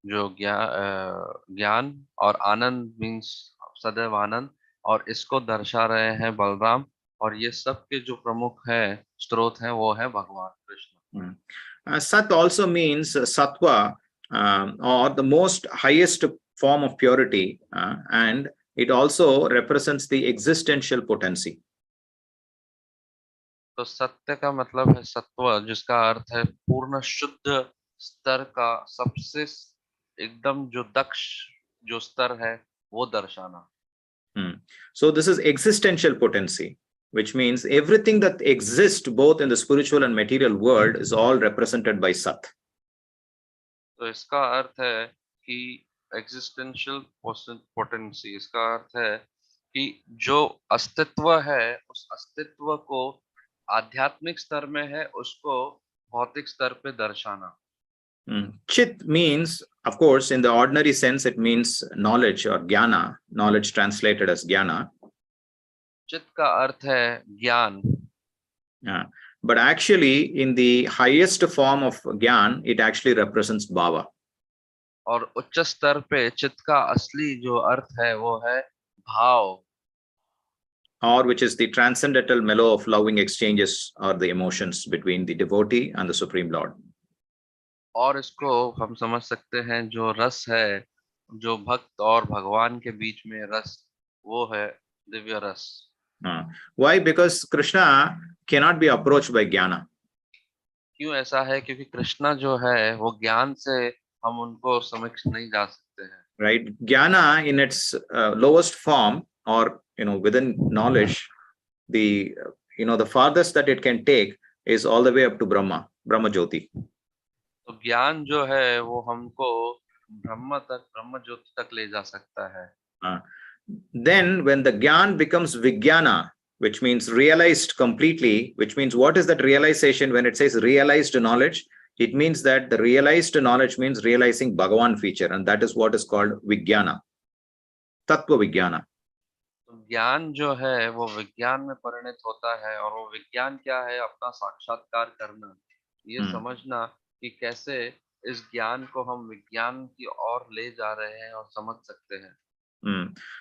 जो ज्ञान, और आनंद मीन्स सदैव आनंद, और इसको दर्शा रहे हैं बलराम, और ये सब के जो प्रमुख है स्रोत है वो है भगवान Krishna. Sat also means sattva, or the most highest form of purity, and it also represents the existential potency. तो सत्य का मतलब है सत्व, जिसका अर्थ है पूर्ण शुद्ध स्तर का, सबसे एकदम जो दक्ष जो स्तर है वो दर्शाना। So this is existential potency, which means everything that exists both in the spiritual and material world is all represented by Sat. तो इसका अर्थ है कि एग्जिस्टेंशियल पोटेंसी, इसका अर्थ है कि जो अस्तित्व है उस अस्तित्व को आध्यात्मिक स्तर में है उसको भौतिक स्तर पे दर्शाना। Chit means, of course, in the ordinary sense, it means knowledge or jnana, knowledge translated as jnana. चित का अर्थ है ज्ञान। But actually, in the highest form of jnana, it actually represents bhava. और उच्च स्तर पे चित का असली जो अर्थ है वो है भाव, or which is the transcendental mellow of loving exchanges or the emotions between the devotee and the Supreme Lord. और इसको हम समझ सकते हैं जो रस है, जो भक्त और भगवान के बीच में रस, वो है दिव्य रस। Why? Because Krishna cannot be approached by jnana. क्यों ऐसा है? क्योंकि कृष्णा जो है वो ज्ञान से हम उनको समझ नहीं जा सकते हैं। Right? Jnana in its lowest form, or within knowledge, the the farthest that it can take is all the way up to Brahma Jyoti. तो ज्ञान जो है वो हमको ब्रह्म ज्योति तक ले जा सकता है। Then when the jnana becomes vijnana, which means realized completely, which means what is that realization? When it says realized knowledge, it means that the realized knowledge means realizing Bhagavan feature, and that is what is called vijnana, tattva vijnana. ज्ञान जो है वो विज्ञान में परिणत होता है, और वो विज्ञान क्या है? अपना साक्षात्कार करना, ये समझना कि कैसे इस ज्ञान को हम विज्ञान की ओर ले जा रहे हैं और समझ सकते हैं।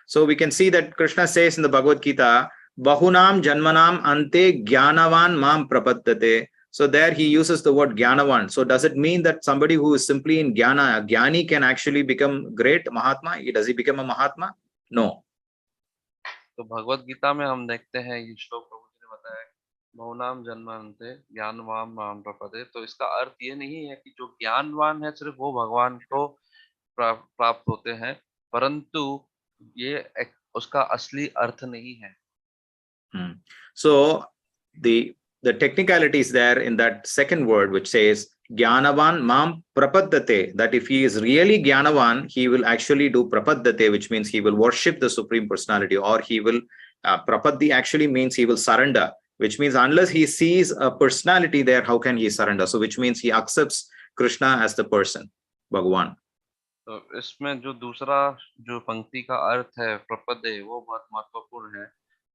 So we can see that Krishna says in the Bhagavad Gita, Bahunam Janmanam Ante Jnanavan Mam Prapaddate. So there he uses the word Jnanavan. So does it mean that somebody who is simply in Jnana, a Jnani, can actually become great Mahatma? Does he become a Mahatma? No. तो भगवत गीता में हम देखते हैं ये श्लोक प्रभु जी ने बताया, बहुनाम जन्मान्ते ज्ञानवान माम प्रपदे। तो इसका अर्थ ये नहीं है कि जो ज्ञानवान है सिर्फ वो भगवान को प्राप्त होते हैं, परंतु ये उसका असली अर्थ नहीं है। So the technicality is there in that second word, which says Jnanavan Mam Prapaddate, that if he is really Jnanavan, he will actually do Prapaddate, which means he will worship the Supreme Personality, or he will, Prapaddi actually means he will surrender, which means unless he sees a personality there, how can he surrender? So which means he accepts Krishna as the person, Bhagavan. तो इसमें जो दूसरा जो पंक्ति का अर्थ है प्रपदे, वो बहुत महत्वपूर्ण है।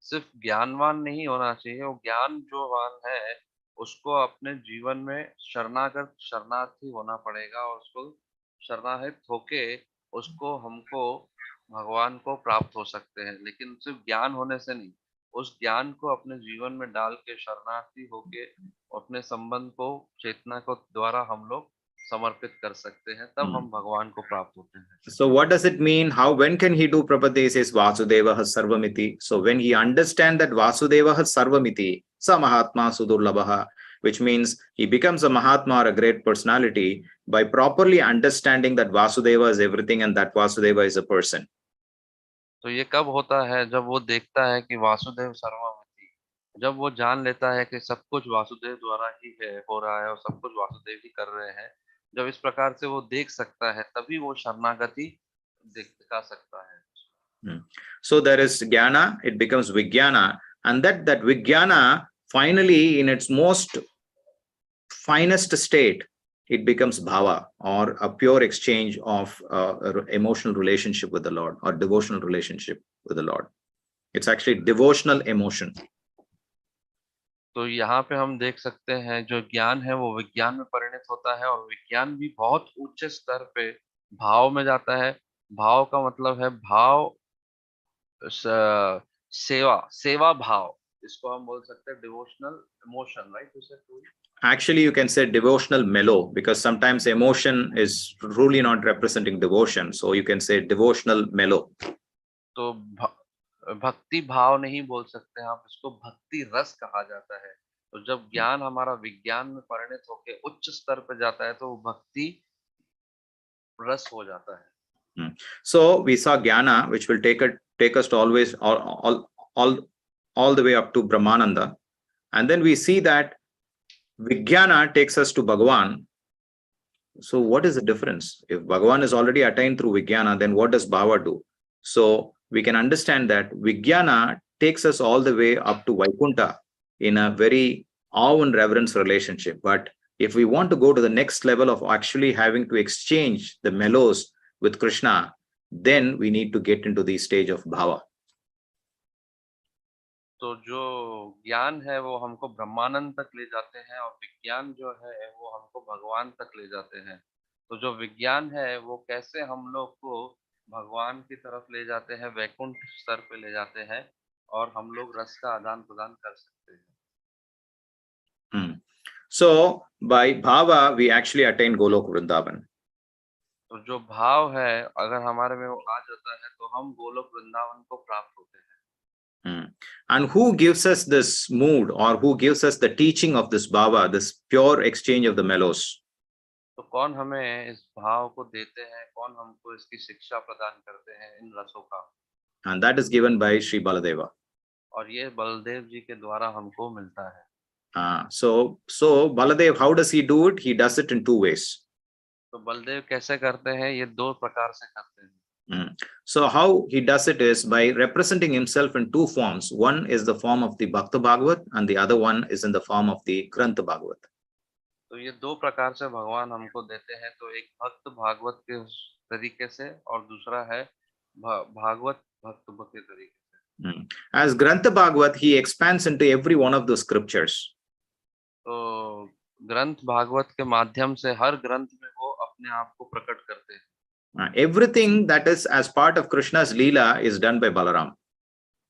सिर्फ ज्ञानवान नहीं होना चाहिए, वो ज्ञान जो वान है उसको अपने जीवन में शरणार्थी होना पड़ेगा, और उसको शरणाहित होके उसको हमको भगवान को प्राप्त हो सकते हैं। लेकिन सिर्फ ज्ञान होने से नहीं, उस ज्ञान को अपने जीवन में डाल के शरणार्थी होके अपने संबंध को चेतना को द्वारा हम लोग समर्पित कर सकते हैं, तब हम भगवान को प्राप्त होते हैं। So what does it mean? When can he do Prapadde? He says Vasudeva has sarvamiti. So when he understands that Vasudeva has sarvamiti, sa Mahatma sudurlabha, which means he becomes a Mahatma or a great personality by properly understanding that Vasudeva is everything and that Vasudeva is a person. तो ये कब होता है? जब वो देखता है कि वासुदेव सर्वमति, जब वो जान लेता है कि सब कुछ वासुदेव द्वारा ही हो रहा है और सब कुछ वासुदेव ही कर रहे हैं, जब इस प्रकार से वो देख सकता है, तभी वो शरणागति दिखा सकता है। So there is jnana, it becomes vijnana, and that vijnana finally, in its most finest state, it becomes bhava, or a pure exchange of emotional relationship with the Lord, or devotional relationship with the Lord. It's actually devotional emotion. तो यहाँ पे हम देख सकते हैं जो ज्ञान है वो विज्ञान में परिणत होता है और विज्ञान भी बहुत उच्च स्तर पे भाव में जाता है। भाव का मतलब है भाव, सेवा भाव, इसको हम बोल सकते हैं devotional emotion, right? Actually, you can say devotional mellow, because sometimes emotion is truly not representing devotion. So you can say devotional mellow. तो भक्ति भाव नहीं बोल सकते हैं आप, इसको भक्ति रस कहा जाता है। तो जब ज्ञान हमारा विज्ञान में परिणत होकर उच्च स्तर पर जाता है तो भक्ति रस हो जाता है। So we saw jnana, which will take us to always all the way up to Brahmananda, and then we see that Vijnana takes us to Bhagavan. So what is the difference? If Bhagavan is already attained through Vijnana, then what does Bhava do? So we can understand that Vijnana takes us all the way up to Vaikuntha in a very awe and reverence relationship. But if we want to go to the next level of actually having to exchange the mellows with Krishna, then we need to get into the stage of Bhava. तो जो ज्ञान है वो हमको ब्रह्मानंद तक ले जाते हैं और विज्ञान जो है वो हमको भगवान तक ले जाते हैं। तो जो विज्ञान है वो कैसे हम लोग को भगवान की तरफ ले जाते हैं, वैकुंठ स्तर पे ले जाते हैं और हम लोग रस का आदान प्रदान कर सकते हैं। So by Bhava we actually attain Golok Vrindavan. तो जो भाव है अगर हमारे में वो आ जाता है तो हम गोलोक वृंदावन को प्राप्त होते हैं। And who gives us this mood, or who gives us the teaching of this bhava, this pure exchange of the mellows? तो कौन हमें इस भाव को देते हैं, कौन हमको इसकी शिक्षा प्रदान करते हैं इन रसों का? And that is given by Sri Baladeva. और ये बलदेव जी के द्वारा हमको मिलता है। So Baladev, how does he do it? He does it in two ways. तो बलदेव कैसे करते हैं? ये दो प्रकार से करते हैं। So how he does it is by representing himself in two forms. One is the form of the Bhakta Bhagavat, and the other one is in the form of the Grantha Bhagavat. तो ये दो प्रकार से भगवान हमको देते हैं, तो एक भक्त भागवत के तरीके से और दूसरा है भागवत भक्त के तरीके से। As Grantha Bhagavat, he expands into every one of those scriptures. तो ग्रंथ भागवत के माध्यम से हर ग्रंथ में वो अपने आप को प्रकट करते हैं। Everything that is as part of Krishna's Leela is done by Balaram.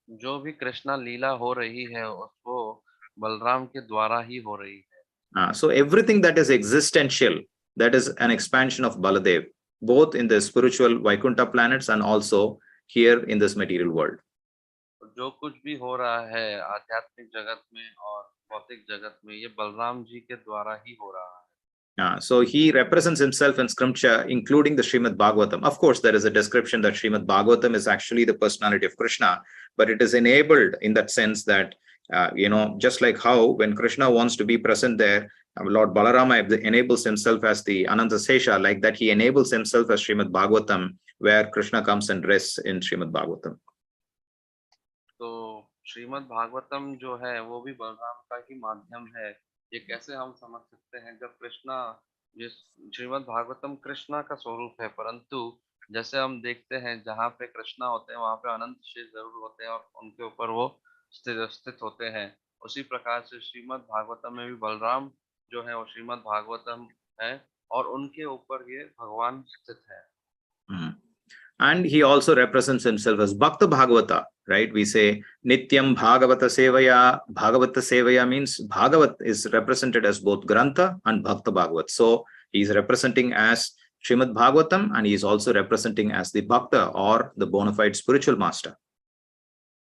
जो भी कृष्णा लीला हो रही है वो बलराम के द्वारा ही हो रही है। So everything that is existential, that is an expansion of Baladev, both in the spiritual Vaikuntha planets and also here in this material world. जो कुछ भी हो रहा है आध्यात्मिक जगत में और भौतिक जगत में, ये बलराम जी के द्वारा ही हो रहा है। So he represents himself in scripture, including the Srimad Bhagavatam. Of course, there is a description that Srimad Bhagavatam is actually the personality of Krishna, but it is enabled in that sense that, just like how when Krishna wants to be present there, Lord Balarama enables himself as the Anantasesha, like that he enables himself as Srimad Bhagavatam, where Krishna comes and rests in Srimad Bhagavatam. तो श्रीमद् भागवतम जो है वो भी बलराम का ही माध्यम है। ये कैसे हम समझ सकते हैं? जब कृष्णा, जिस श्रीमद् भागवतम कृष्णा का स्वरूप है, परंतु जैसे हम देखते हैं जहाँ पे कृष्णा होते हैं वहाँ पे अनंत शेष जरूर होते हैं और उनके ऊपर वो स्थित होते हैं। उसी प्रकार से श्रीमद् भागवतम में भी बलराम जो है वो श्रीमद् भागवतम है और उनके ऊपर ये भगवान स्थित है। And he also represents himself as Bhakta Bhagavata, right? We say Nityam Bhagavata Sevaya. Bhagavata Sevaya means Bhagavat is represented as both Grantha and Bhakta Bhagavat. So he is representing as Srimad Bhagavatam, and he is also representing as the Bhakta or the bona fide spiritual master.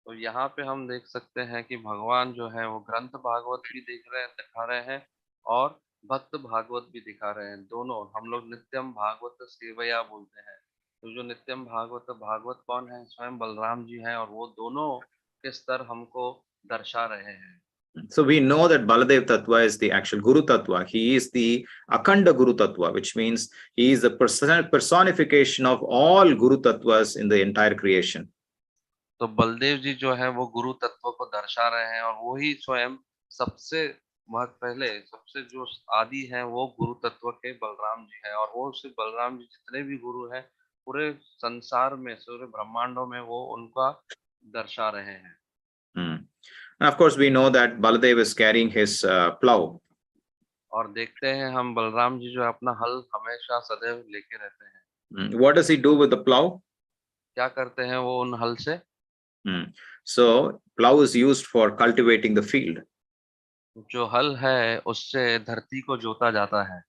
तो यहाँ पे हम देख सकते हैं कि भगवान जो है वो ग्रंथ भागवत भी दिखा रहे हैं और भक्त भागवत भी दिखा रहे हैं। दोनों हम लोग नित्यम भागवत सेवया बोलते हैं। तो जो नित्यम भागवत कौन है? स्वयं बलराम जी हैं और वो दोनों के स्तर हमको दर्शा रहे हैं। So we know that Baladev Tattva is the actual Guru Tattva. He is the Akhanda Guru Tattva, which means he is the personification of all Guru Tattvas in the entire creation. तो बलदेव जी जो है वो गुरु तत्व को दर्शा रहे हैं और वो ही स्वयं सबसे पहले सबसे जो आदि है वो गुरु तत्व के बलराम जी है, और वो सिर्फ बलराम जी, जितने भी गुरु हैं पूरे संसार में, पूरे ब्रह्मांडों में वो उनका दर्शा रहे हैं। And of course, we know that Baladev is carrying his plow. और देखते हैं हम बलराम जी जो है अपना हल हमेशा सदैव लेके रहते हैं। What does he do with the plow? क्या करते हैं वो उन हल से? So plow is used for cultivating the field. जो हल है उससे धरती को जोता जाता है।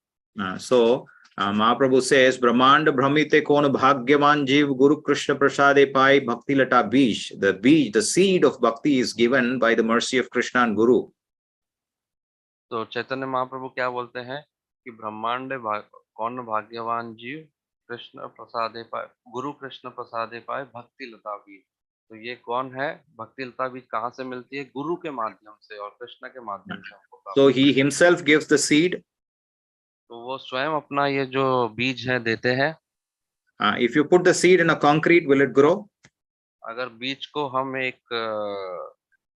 So Mahaprabhu says, Brahmanda Brahmite Kona Bhagyavan Jeev Guru Krishna Prasade Pai Bhakti Lata Bij. The seed of bhakti is given by the mercy of Krishna and Guru. तो चैतन्य महाप्रभु क्या बोलते हैं कि ब्रह्मांड कौन भाग्यवान जीव कृष्ण प्रसादे पाए, गुरु कृष्ण प्रसादे पाए भक्ति लता बीज। तो ये कौन है? भक्ति लता बीज कहाँ से मिलती है? गुरु के माध्यम से और कृष्ण के माध्यम से हमको। So he himself gives the seed. तो वो स्वयं अपना ये जो बीज है देते हैं। If you put the seed in a concrete, will it grow? अगर बीज को हम एक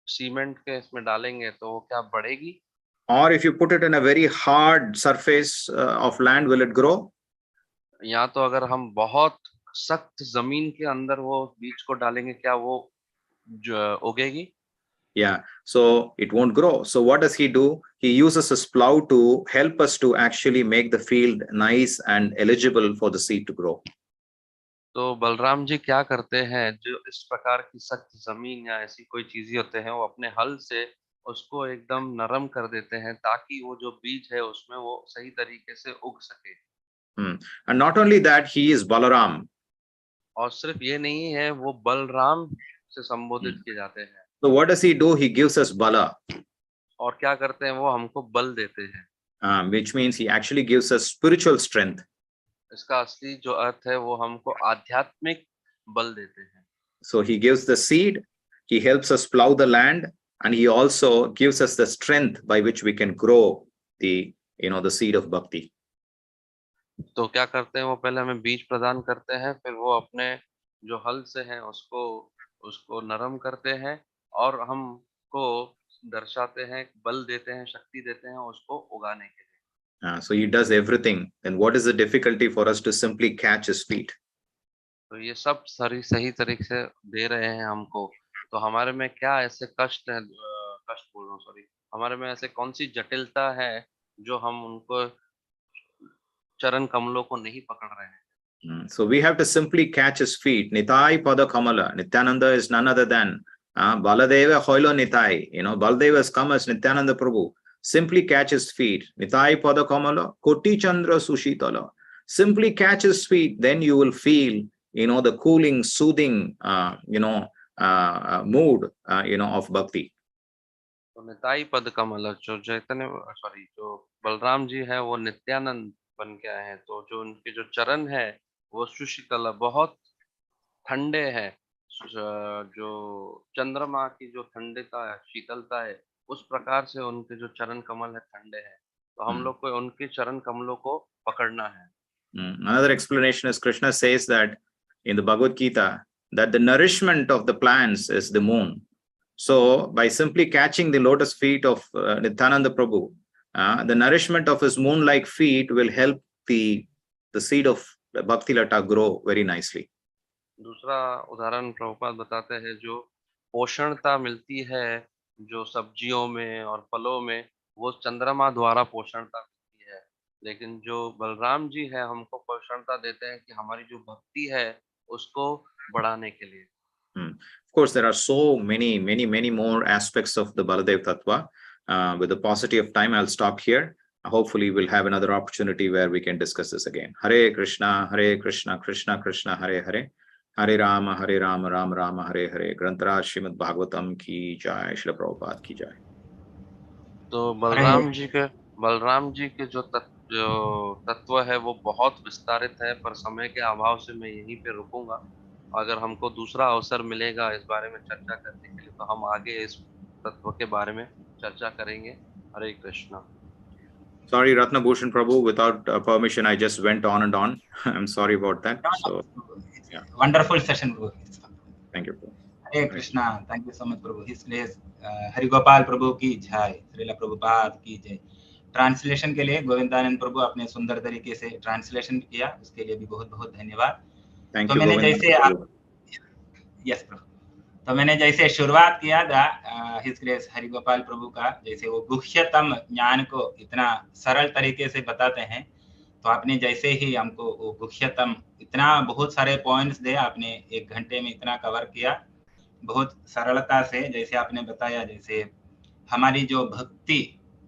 सीमेंट के इसमें डालेंगे तो वो क्या बढ़ेगी? Or if you put it in a very hard surface of land, will it grow? या तो अगर हम बहुत सख्त जमीन के अंदर वो बीज को डालेंगे, क्या वो उगेगी? Yeah, so it won't grow. So what does he do? He uses his plow to help us to actually make the field nice and eligible for the seed to grow. तो बलराम जी क्या करते हैं, जो इस प्रकार की सख्त जमीन या ऐसी कोई चीजें होते हैं वो अपने हल से उसको एकदम नरम कर देते हैं ताकि वो जो बीज है उसमें वो सही तरीके से उग सके। And not only that, he is Balaram. और सिर्फ ये नहीं है, वो बलराम से संबोधित किए जाते हैं। So what does he do? He gives us bala. और क्या करते हैं वो? हमको बल देते हैं। Which means he actually gives us spiritual strength. इसका असली जो अर्थ है वो हमको आध्यात्मिक बल देते हैं। So he gives the seed, he helps us plow the land, and he also gives us the strength by which we can grow the seed of bhakti. तो क्या करते हैं वो? पहले हमें बीज प्रदान करते हैं, फिर वो अपने जो हल से हैं उसको नरम करते हैं और हमको दर्शाते हैं, बल देते हैं, शक्ति देते हैं उसको उगाने के लिए। So he does everything. Then what is the difficulty for us to simply catch his feet? तो ये सब सही तरीके से दे रहे हैं हमको, तो हमारे में क्या ऐसे कष्ट है, हमारे में ऐसे कौन सी जटिलता है जो हम उनको चरण कमलों को नहीं पकड़ रहे हैं? So we have to simply catch his feet. Nitai Pada Kamala. Nityananda is none other than Baladeva Hoilo Nitai. Baladeva has come as Nityananda Prabhu. Simply catch his feet. Nitai Pada Kamala, Koti Chandra Sushitala. Simply catch his feet, then you will feel, the cooling, soothing, mood, of bhakti. तो निताई पद कमल, जो बलराम जी है वो नित्यानंद बन के आए हैं, तो जो उनके जो चरण है वो सुशीतल, बहुत ठंडे हैं, जो चंद्रमा की जो ठंडता है, शीतलता है, उस प्रकार से उनके जो चरण कमल है ठंडे हैं। तो हम लोग को उनके चरण कमलों को पकड़ना है। Another explanation is Krishna says that in the Bhagavad Gita that the nourishment of the plants is the moon. So by simply catching the lotus feet of Nityananda Prabhu, the nourishment of his moon-like feet will help the seed of Bhakti Lata grow very nicely. दूसरा उदाहरण प्रभुपाद बताते हैं, जो पोषणता मिलती है जो सब्जियों में और फलों में, वो चंद्रमा द्वारा पोषणता मिलती है, लेकिन जो बलराम जी है हमको पोषणता देते हैं कि हमारी जो भक्ति है उसको बढ़ाने के लिए। Of course, there are so many more aspects of the Baladev Tattva. With the paucity of time, I'll stop here. Hopefully, we'll have another opportunity where we can discuss this again. Hare Krishna, Krishna Krishna, Hare Hare. Hare Rama, Rama Rama, Hare Hare. Grantaraj Srimad Bhagavatam ki jai, Srila Prabhupada ki jai. तो बलराम जी के जो तत्व है वो बहुत विस्तारित है, पर समय के अभाव से मैं यहीं पे रुकूंगा। अगर हमको दूसरा अवसर मिलेगा इस बारे में चर्चा करने के लिए तो हम आगे इस तत्व के बारे में चर्चा करेंगे। हरे Krishna. Sorry, Ratna Bhushan Prabhu, without permission, I just went on and on. I'm sorry about that. So, yeah. Wonderful session. Thank you. Hare Krishna, thank you so much Prabhu. His grace Hari Gopal Prabhu की जय, श्रीला प्रभुपाद की जय। ट्रांसलेशन के लिए गोविंदानंद प्रभु आपने सुंदर तरीके से ट्रांसलेशन किया, उसके लिए भी बहुत बहुत धन्यवाद। Thank तो you, मैंने Govinda. जैसे यस प्रभु, तो मैंने जैसे शुरुआत किया था हिज ग्रेस हरि गोपाल प्रभु का, जैसे वो गुह्यतम ज्ञान को इतना सरल तरीके से बताते हैं, तो आपने जैसे ही हमको वो गुह्यतम इतना बहुत सारे पॉइंट्स दे, आपने 1 घंटे में इतना कवर किया बहुत सरलता से। जैसे आपने बताया, जैसे हमारी जो भक्ति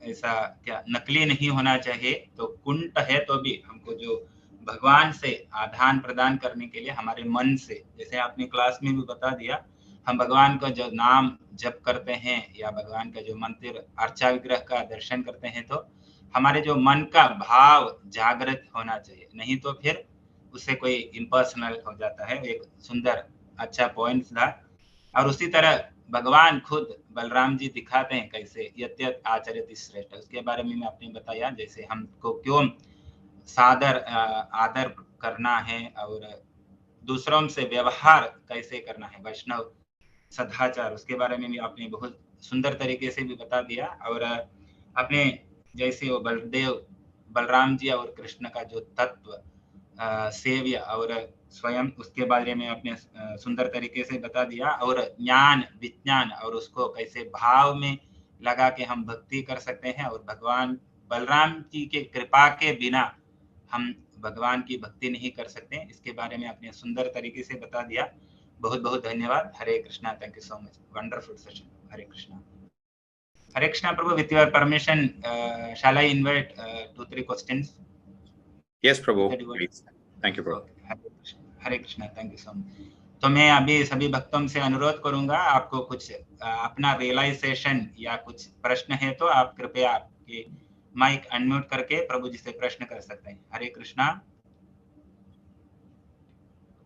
ऐसा क्या नकली नहीं होना चाहिए, तो कुंठ है तो भी हमको जो भगवान से आदान प्रदान करने के लिए हमारे मन से, जैसे आपने क्लास में भी बता दिया, हम भगवान का जो नाम जप करते हैं या भगवान का जो मंदिर अर्चा विग्रह का दर्शन करते हैं, तो हमारे जो मन का भाव जागृत होना चाहिए, नहीं तो फिर उससे कोई इम्पर्सनल हो जाता है। एक सुंदर अच्छा पॉइंट था। और उसी तरह भगवान खुद बलराम जी दिखाते हैं कैसे यत्यत आचर्यति श्रेष्ठ, उसके बारे में आपने बताया, जैसे हमको क्यों आदर करना है और दूसरों से व्यवहार कैसे करना है, वैष्णव सदाचार, उसके बारे में भी आपने बहुत सुंदर तरीके से भी बता दिया। और आपने जैसे वो बलराम जी और कृष्ण का जो तत्व सेव्य और स्वयं, उसके बारे में आपने सुंदर तरीके से बता दिया। और ज्ञान विज्ञान और उसको कैसे भाव में लगा के हम भक्ति कर सकते हैं, और भगवान बलराम जी के कृपा के बिना हम भगवान की भक्ति नहीं कर सकते, इसके बारे में आपने सुंदर तरीके से बता दिया। बहुत बहुत धन्यवाद। Hare Krishna, thank you so much, wonderful session. Hare Krishna. Hare Krishna Prabhu, with your permission, shall I invite 2-3 questions? Yes, Prabhu. Please. Thank you, Prabhu. Hare Krishna, thank you so much. तो मैं अभी सभी भक्तों से अनुरोध करूंगा, आपको कुछ अपना रियलाइजेशन या कुछ प्रश्न है तो आप कृपया आपके माइक अनम्यूट करके प्रभु जी से प्रश्न कर सकते हैं। हरे कृष्णा।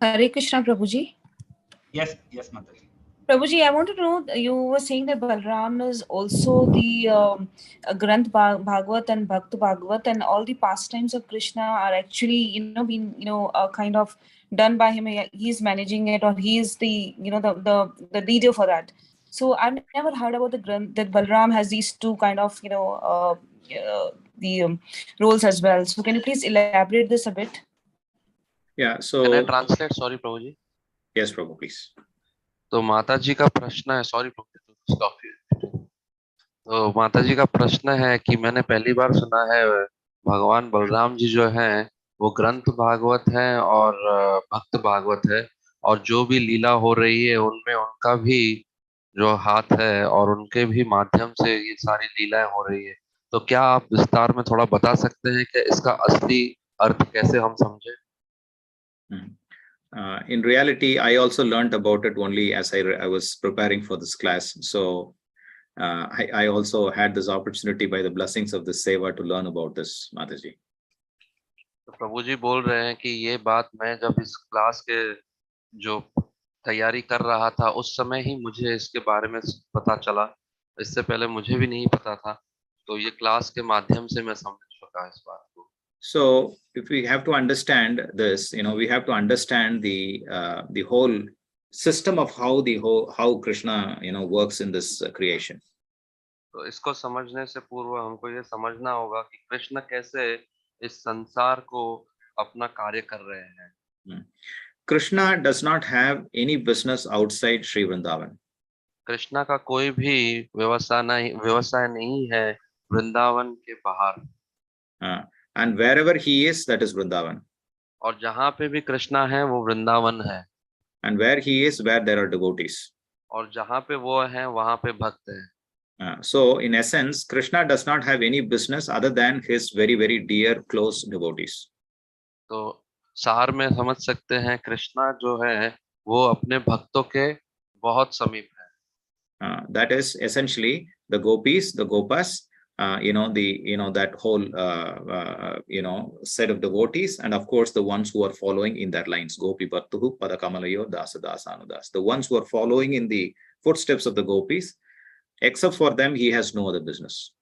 हरे कृष्णा प्रभु जी। यस यस माता जी। Prabhuji, I wanted to know, you were saying that Balram is also the Granth Bhagavat and Bhakt Bhagavat, and all the pastimes of Krishna are actually, being, kind of done by him. He's managing it, or he is the, the leader for that. So I've never heard about the Granth that Balram has these two kind of, the roles as well. So can you please elaborate this a bit? Yeah. So Can I translate? Sorry, Prabhuji. Yes, Prabhu, please. तो माता जी का प्रश्न है, sorry तो माता जी का प्रश्न है कि मैंने पहली बार सुना है भगवान बलराम जी जो हैं वो ग्रंथ भागवत हैं और भक्त भागवत है, और जो भी लीला हो रही है उनमें उनका भी जो हाथ है और उनके भी माध्यम से ये सारी लीलाएं हो रही है। तो क्या आप विस्तार में थोड़ा बता सकते हैं कि इसका असली अर्थ कैसे हम समझे? In reality, I also learned about it only as I was preparing for this class. So I also had this opportunity by the blessings of the seva to learn about this, Mataji. तो प्रभु जी बोल रहे हैं कि ये बात मैं जब इस क्लास के जो तैयारी कर रहा था उस समय ही मुझे इसके बारे में पता चला, इससे पहले मुझे भी नहीं पता था, तो ये क्लास के माध्यम से मैं समझ चुका इस बात को। So if we have to understand this, we have to understand the whole system of how Krishna works in this creation. तो इसको समझने से पूर्व हमको ये समझना होगा कि कृष्ण कैसे इस संसार को अपना कार्य कर रहे हैं। Krishna does not have any business outside Sri Vrindavan. Krishna का कोई भी व्यवसाय नहीं है वृंदावन के बाहर। And wherever he is, that is Vrindavan. और जहाँ पे भी कृष्णा है वो वृंदावन है। And where he is, where there are devotees. और जहाँ पे वो है वहाँ पे भक्त है। So in essence, Krishna does not have any business other than his very, very dear, close devotees. तो सार में समझ सकते हैं कृष्णा जो है वो अपने भक्तों के बहुत समीप है। That is essentially the gopis, the gopas, that whole set of devotees, and of course the ones who are following in their lines, gopi bhattuhu padakamalayo dasa dasanudas, the ones who are following in the footsteps of the gopis. Except for them, he has no other business.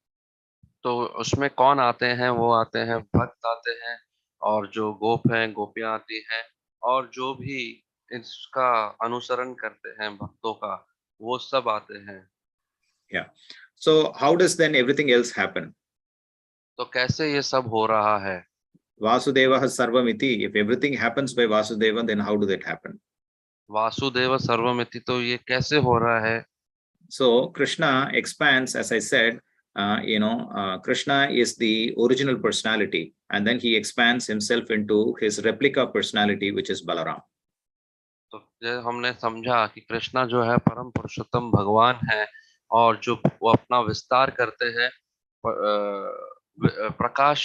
तो उसमें कौन आते हैं? वो आते हैं भक्त आते हैं, और जो गोप हैं गोपियां आती हैं, और जो भी इसका अनुसरण करते हैं भक्तों का, वो सब आते हैं। Yeah. So how does then everything else happen? तो कैसे ये सब हो रहा है? Vasudeva sarvamiti. If everything happens by Vasudeva, then how does it happen? Vasudev सर्वमिति, तो ये कैसे हो रहा है? So Krishna expands, as I said, Krishna is the original personality, and then he expands himself into his replica personality, which is Balaram. तो ये हमने समझा कि कृष्णा जो है परम पुरुषोत्तम भगवान है, और जो वो अपना विस्तार करते हैं प्रकाश,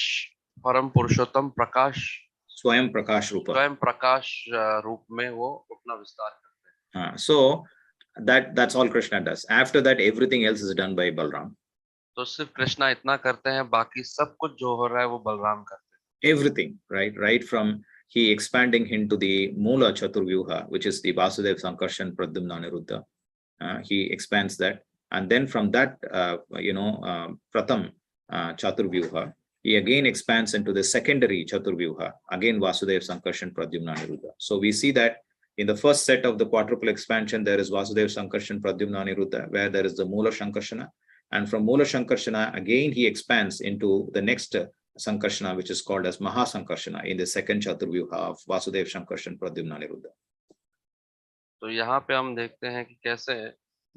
परम पुरुषोत्तम प्रकाश, Swayam Prakash Rupa. स्वयं प्रकाश रूप में वो अपना विस्तार करते हैं। So that's all Krishna does. After that, everything else is done by Balaram. तो सिर्फ कृष्णा इतना करते हैं, बाकी सब कुछ जो हो रहा है वो बलराम करते हैं। Everything, right from he expanding into the Mula Chaturvyuha, which is the Vasudev Sankarshan Pradyumna Niruddha. He expands that, and then from that, Pratham Chaturvyuha, he again expands into the secondary Chaturvyuha, again Vasudev Sankarshan Pradyumna Niruddha. So we see that in the first set of the quadruple expansion, there is Vasudev Sankarshan Pradyumna Niruddha, where there is the Mula Shankarshana, and from Mula Shankarshana, again he expands into the next Sankarshana, which is called as Maha Sankarshana, in the second Chaturvyuha of Vasudev Sankarshan Pradyumna Niruddha. तो यहाँ पे हम देखते हैं कि कैसे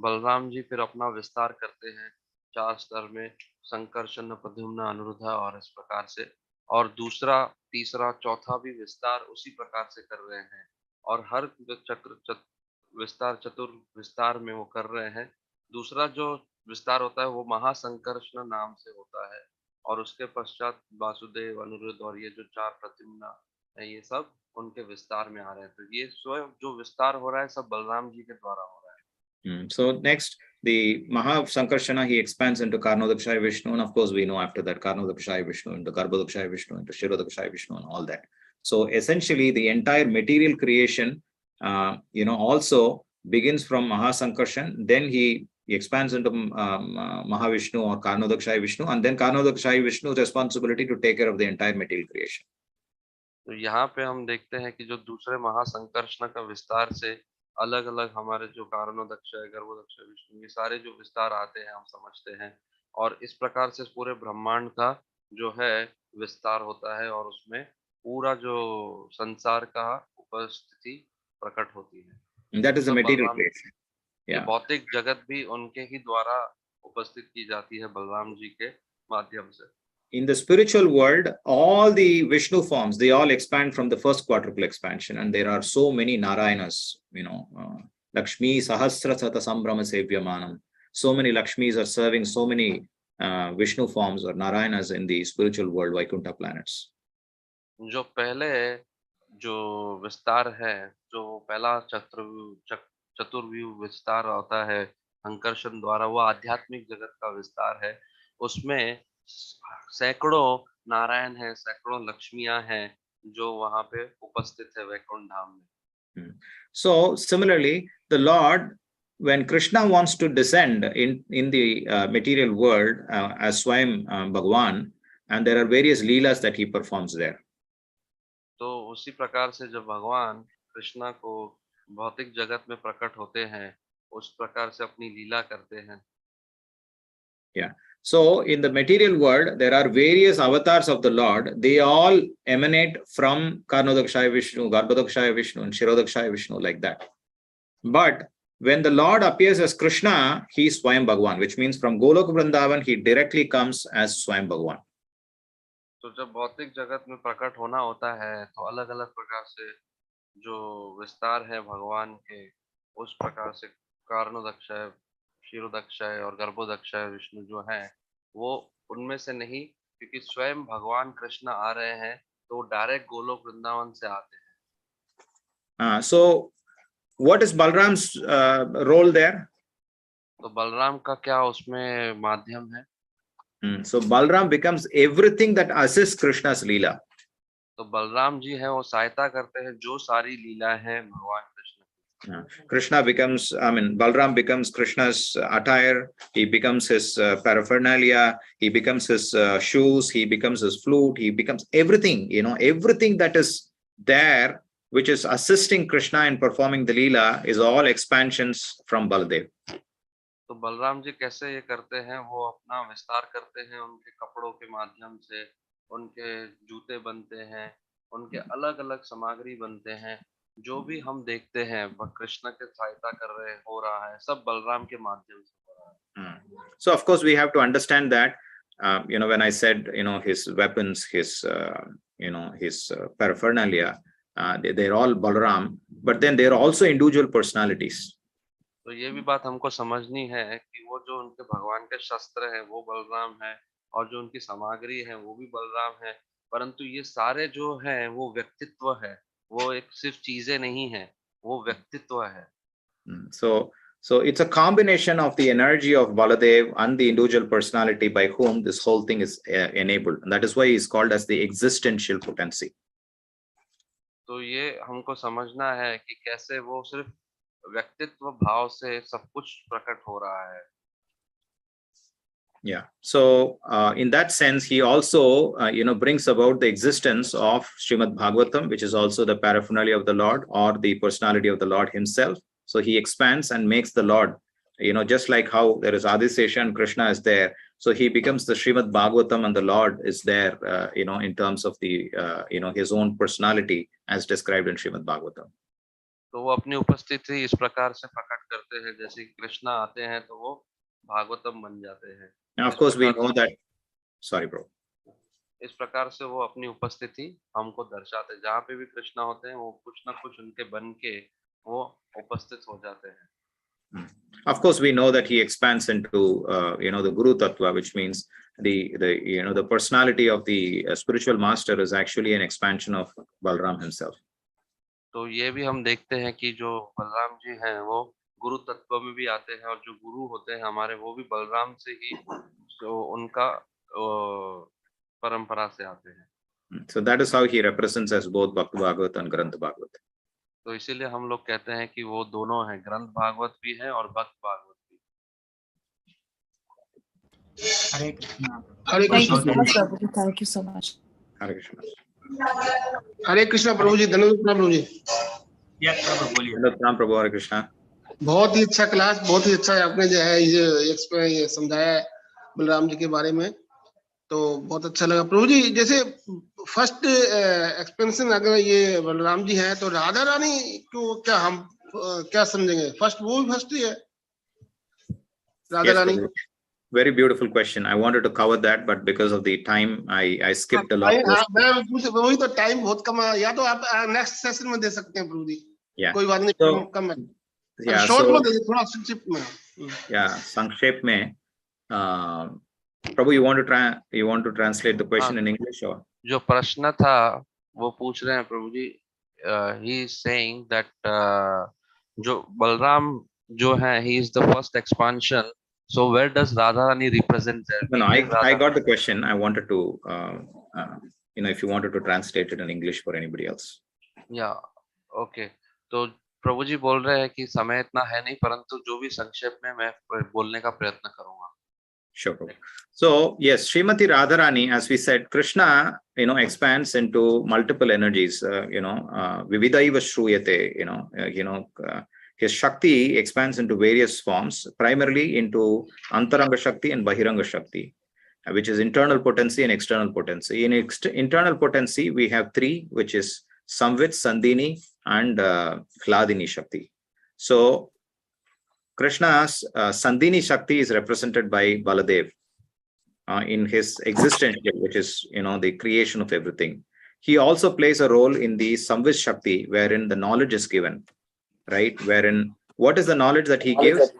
बलराम जी फिर अपना विस्तार करते हैं 4 स्तर में, संकर्षण, प्रद्युम्न, अनिरुद्ध और इस प्रकार से, और दूसरा, तीसरा, चौथा भी विस्तार उसी प्रकार से कर रहे हैं, और हर चतुर विस्तार में वो कर रहे हैं। दूसरा जो विस्तार होता है वो महासंकर्षण नाम से होता है, और उसके पश्चात वासुदेव, अनिरुद्ध और ये जो 4 प्रद्युम्न है, ये सब उनके विस्तार में आ रहे हैं। तो ये स्वयं जो विस्तार हो रहा है सब बलराम जी के द्वारा हो रहा है। So next, the Maha Sankarshana, he expands into Karnodakshaya Vishnu, and of course we know after that Karnodakshaya Vishnu, into Garbhodakshaya Vishnu, into Shirodakshaya Vishnu, and all that. So essentially the entire material creation, also begins from Maha Sankarshan, then he expands into Mahavishnu or Karnodakshaya Vishnu, and then Karnodakshaya Vishnu's responsibility to take care of the entire material creation. तो यहाँ पे हम देखते हैं कि जो दूसरे महासंकर्षण का विस्तार से अलग अलग हमारे जो कारणोदक्ष है, गर्भोदक्ष, विष्णु, ये सारे जो विस्तार आते हैं हम समझते हैं, और इस प्रकार से पूरे ब्रह्मांड का जो है विस्तार होता है, और उसमें पूरा जो संसार का उपस्थिति प्रकट होती है। That is the material creation. ये भौतिक जगत भी उनके ही द्वारा उपस्थित की जाती है, बलराम जी के माध्यम से। In the spiritual world, all the Vishnu forms, they all expand from the first quadruple expansion, and there are so many Narayanas, Lakshmi Sahasra Sata Sambrama Sevyamanam. So many Lakshmis are serving so many Vishnu forms or Narayanas in the spiritual world, Vaikuntha planets. जो पहले जो विस्तार है, जो पहला चतुर्व्यूह विस्तार होता है संकर्षण द्वारा, वो आध्यात्मिक जगत का विस्तार है। उसमें सैकड़ों नारायण हैं, सैकड़ों लक्ष्मियां हैं जो वहां पे उपस्थित है वैकुंठ धाम में। So similarly, the Lord, when Krishna wants to descend in the material world as Swayam Bhagwan, and there are various leelas that he performs there. तो उसी प्रकार से जब भगवान कृष्णा को भौतिक जगत में प्रकट होते हैं, उस प्रकार से अपनी लीला करते हैं। Yeah. So in the material world, there are various avatars of the Lord. They all emanate from Karnodakshaya Vishnu, Garbhodakshaya Vishnu, and Shirodakshaya Vishnu, like that. But when the Lord appears as Krishna, he is Swayam Bhagwan, which means from Golok Vrindavan, he directly comes as Swayam Bhagwan. तो जब भौतिक जगत में प्रकट होना होता है, तो अलग अलग प्रकार से जो विस्तार है भगवान के, उस प्रकार से कारणोदक्षय, क्षीरोदक्षय और गर्भोदक्षय विष्णु जो हैं, वो उनमें से नहीं, क्योंकि स्वयं भगवान कृष्ण आ रहे हैं, तो डायरेक्ट गोलोक वृंदावन से आते हैं। So what is Balram's role there? तो बलराम का क्या उसमें माध्यम है? So Balram becomes everything that assists Krishna's Leela. तो बलराम जी है वो सहायता करते हैं जो सारी लीला है भगवान Krishna. Krishna becomes, Balram becomes Krishna's attire, he becomes his paraphernalia, he becomes his shoes, he becomes his flute, he becomes everything, everything that is there which is assisting Krishna in performing the Leela, is all expansions from Baladev. तो बलराम जी कैसे ये करते हैं, वो अपना विस्तार करते हैं उनके कपड़ों के माध्यम से, उनके जूते बनते हैं, उनके अलग अलग सामग्री बनते हैं, जो भी हम देखते हैं वह कृष्ण के सहायता कर रहे हो रहा है, सब बलराम के माध्यम से हो रहा है. So of course we have to understand that when I said his weapons, his his paraphernalia, they're all Balaram, but then they're also individual personalities. तो ये भी बात हमको समझनी है कि वो जो उनके भगवान के शस्त्र हैं वो बलराम है, और जो उनकी सामग्री है वो भी बलराम है, परंतु ये सारे जो हैं वो व्यक्तित्व है, वो एक सिर्फ चीजें नहीं है, वो व्यक्तित्व है. So it's a combination of the energy of Baladev and the individual personality by whom this whole thing is enabled, and that is why he's called as the existential potency. तो ये हमको समझना है कि कैसे वो सिर्फ व्यक्तित्व भाव से सब कुछ प्रकट हो रहा है. Yeah. So in that sense, he also brings about the existence of Srimad Bhagavatam, which is also the paraphernalia of the Lord or the personality of the Lord himself. So he expands and makes the Lord, just like how there is Adisesha and Krishna is there. So he becomes the Srimad Bhagavatam and the Lord is there, in terms of the, his own personality as described in Srimad Bhagavatam. तो वो अपनी उपस्थिति इस प्रकार से प्रकट करते हैं, जैसे कि कृष्ण आते हैं तो वो भागवतम बन जाते हैं. Now, of course, we know that. Sorry, bro. इस प्रकार से वो अपनी उपस्थिति हमको दर्शाते हैं, जहाँ पे भी कृष्ण होते हैं वो कुछ ना कुछ उनके बन के वो उपस्थित हो जाते हैं. Of course, we know that he expands into the Guru Tattva, which means the personality of the spiritual master is actually an expansion of Balram himself. तो ये भी हम देखते हैं कि जो बलराम जी हैं वो गुरु तत्व में भी आते हैं, और जो गुरु होते हैं हमारे वो भी बलराम से ही जो उनका परंपरा से आते हैं. So that is how he represents as both Bhakti Bhagavat and Granth Bhagavat. तो इसीलिए हम लोग कहते हैं कि वो दोनों हैं, ग्रंथ भागवत भी है और भक्त भागवत भी. हरे Krishna. Thank you so much. Hare Krishna. हरे कृष्णा प्रभु जी. धन्यवाद प्रभु जी. प्रभु बोलिए. धन्यवाद प्रभु. हरे कृष्णा. बहुत ही अच्छा क्लास, बहुत ही अच्छा आपने जो है ये समझाया है बलराम जी के बारे में, तो बहुत अच्छा लगा प्रभु जी. जैसे फर्स्ट एक्सपेंशन अगर ये बलराम जी हैं तो राधा रानी को क्या समझेंगे? फर्स्ट वो भी फर्स्ट ही है Radha Rani. Very beautiful question. I wanted to cover that, but because of the time, I skipped a lot. वही तो टाइम बहुत कम है, या तो आप नेक्स्ट सेशन में दे सकते हैं प्रभु जी. कोई बात नहीं. So, कम है. Yeah, शॉर्ट so, में दे, थोड़ा संक्षिप्त में. Yeah, संक्षेप में. Prabhu, you want to translate the question in English or? जो प्रश्न था वो पूछ रहे हैं प्रभु जी. He is saying that जो बलराम जो है, he is the first expansion. So where does Radharani represent there? No, I got the question. I wanted to, if you wanted to translate it in English for anybody else. Yeah, okay. तो प्रभु जी बोल रहे हैं कि समय इतना है नहीं, परंतु जो भी संक्षेप में मैं बोलने का प्रयत्न करूंगा. Sure. So yes, Srimati Radharani, as we said, Krishna, expands into multiple energies. Vividaiva Shruyate. His Shakti expands into various forms, primarily into Antaranga Shakti and Bahiranga Shakti, which is internal potency and external potency. In internal potency, we have three, which is Samvit, Sandhini, and Hladini Shakti. So Krishna's Sandhini Shakti is represented by Baladev in his existential, which is the creation of everything. He also plays a role in the Samvit Shakti, wherein the knowledge is given. Right, wherein what is the knowledge that he gives?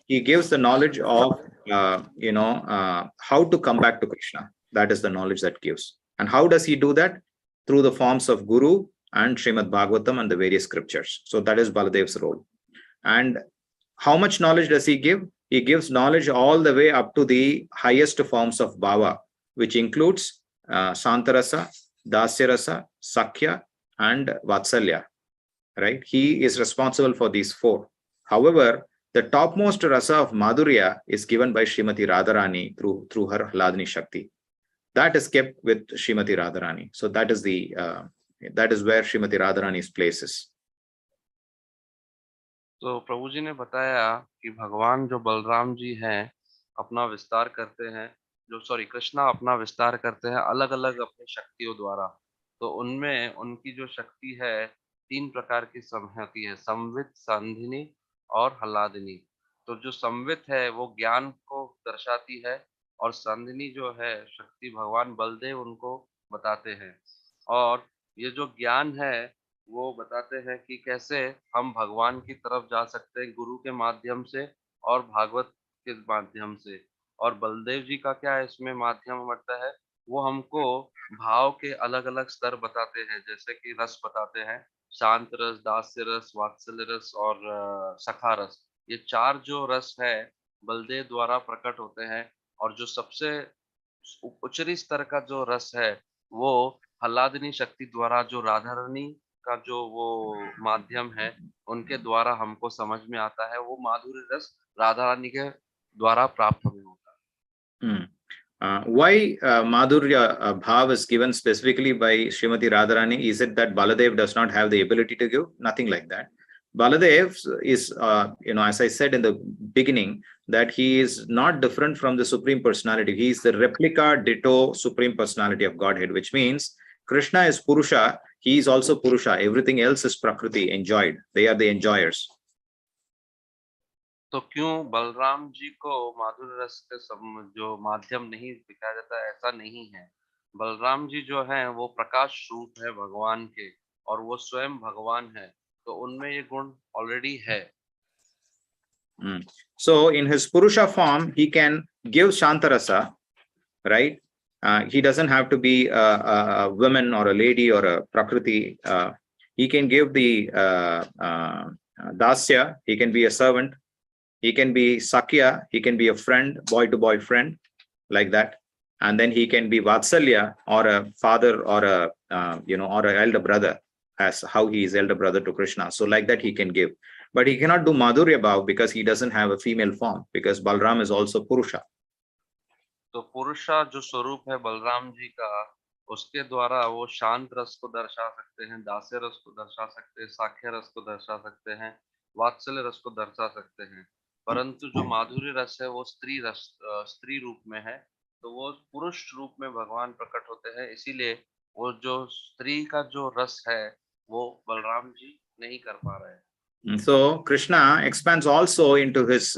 He gives the knowledge of how to come back to Krishna. That is the knowledge that gives. And how does he do that? Through the forms of Guru and Srimad Bhagavatam and the various scriptures. So that is Baladev's role. And how much knowledge does he give? He gives knowledge all the way up to the highest forms of Bhava, which includes Santarasa, Dasyarasa, Sakhya, and Vatsalya. Right, he is responsible for these four. However, the topmost rasa of Madhurya is given by Srimati Radharani through her Hladini Shakti. That is kept with Srimati Radharani. So that is the that is where Srimati Radharani's place is. तो प्रभु जी ने बताया कि भगवान जो बलराम जी हैं अपना विस्तार करते हैं, कृष्णा अपना विस्तार करते हैं अलग अलग अपनी शक्तियों द्वारा। तो उनमें उनकी जो शक्ति है 3 प्रकार की होती है, संवित, संधिनी और हल्लादिनी। तो जो संवित है वो ज्ञान को दर्शाती है, और संधिनी जो है शक्ति भगवान बलदेव उनको बताते हैं। और ये जो ज्ञान है वो बताते हैं कि कैसे हम भगवान की तरफ जा सकते हैं गुरु के माध्यम से और भागवत के माध्यम से। और बलदेव जी का क्या है इसमें माध्यम बढ़ता है, वो हमको भाव के अलग अलग स्तर बताते हैं, जैसे कि रस बताते हैं, शांत रस, दास्य रस, वात्सल्य रस और सखा रस। ये 4 जो रस है बलदेव द्वारा प्रकट होते हैं। और जो सबसे उच्चरी स्तर का जो रस है वो हल्लादिनी शक्ति द्वारा, जो राधा रानी का जो वो माध्यम है उनके द्वारा हमको समझ में आता है। वो माधुर्य रस राधा रानी के द्वारा प्राप्त हमें होता है। Why Madhurya Bhav is given specifically by Srimati Radharani? Is it that Baladev does not have the ability to give? Nothing like that. Baladev is, as I said in the beginning, that he is not different from the Supreme Personality. He is the replica ditto Supreme Personality of Godhead, which means Krishna is Purusha, he is also Purusha. Everything else is Prakriti, enjoyed. They are the enjoyers. तो क्यों बलराम जी को माधुर्य रस के जो माध्यम नहीं दिखाया जाता है? ऐसा नहीं है। बलराम जी जो हैं वो प्रकाश रूप है भगवान के, और वो स्वयं भगवान है, तो उनमें ये गुण ऑलरेडी है। So in his Purusha form, he can give Shantarasa, right? He doesn't have to be a woman or a lady or a Prakriti. He can give the Dasya, he can be a servant. He can be Sakya, he can be a friend, boy to boy friend, like that. And then he can be Vatsalya, or a father, or a or an elder brother, as how he is elder brother to Krishna. So like that he can give. But he cannot do Madhurya Bhav because he doesn't have a female form, because Balram is also Purusha. तो पुरुषा जो स्वरूप है बलराम जी का, उसके द्वारा वो शांत रस को दर्शा सकते हैं, दास्य रस को दर्शा सकते हैं, साख्य रस को दर्शा सकते हैं, वात्सल्य रस को दर्शा सकते हैं। परंतु जो माधुर्य रस है वो स्त्री रूप में है, तो वो पुरुष रूप में भगवान प्रकट होते हैं। इसीलिए वो जो स्त्री का जो रस है वो बलराम जी नहीं कर पा रहे हैं। So Krishna expands also into his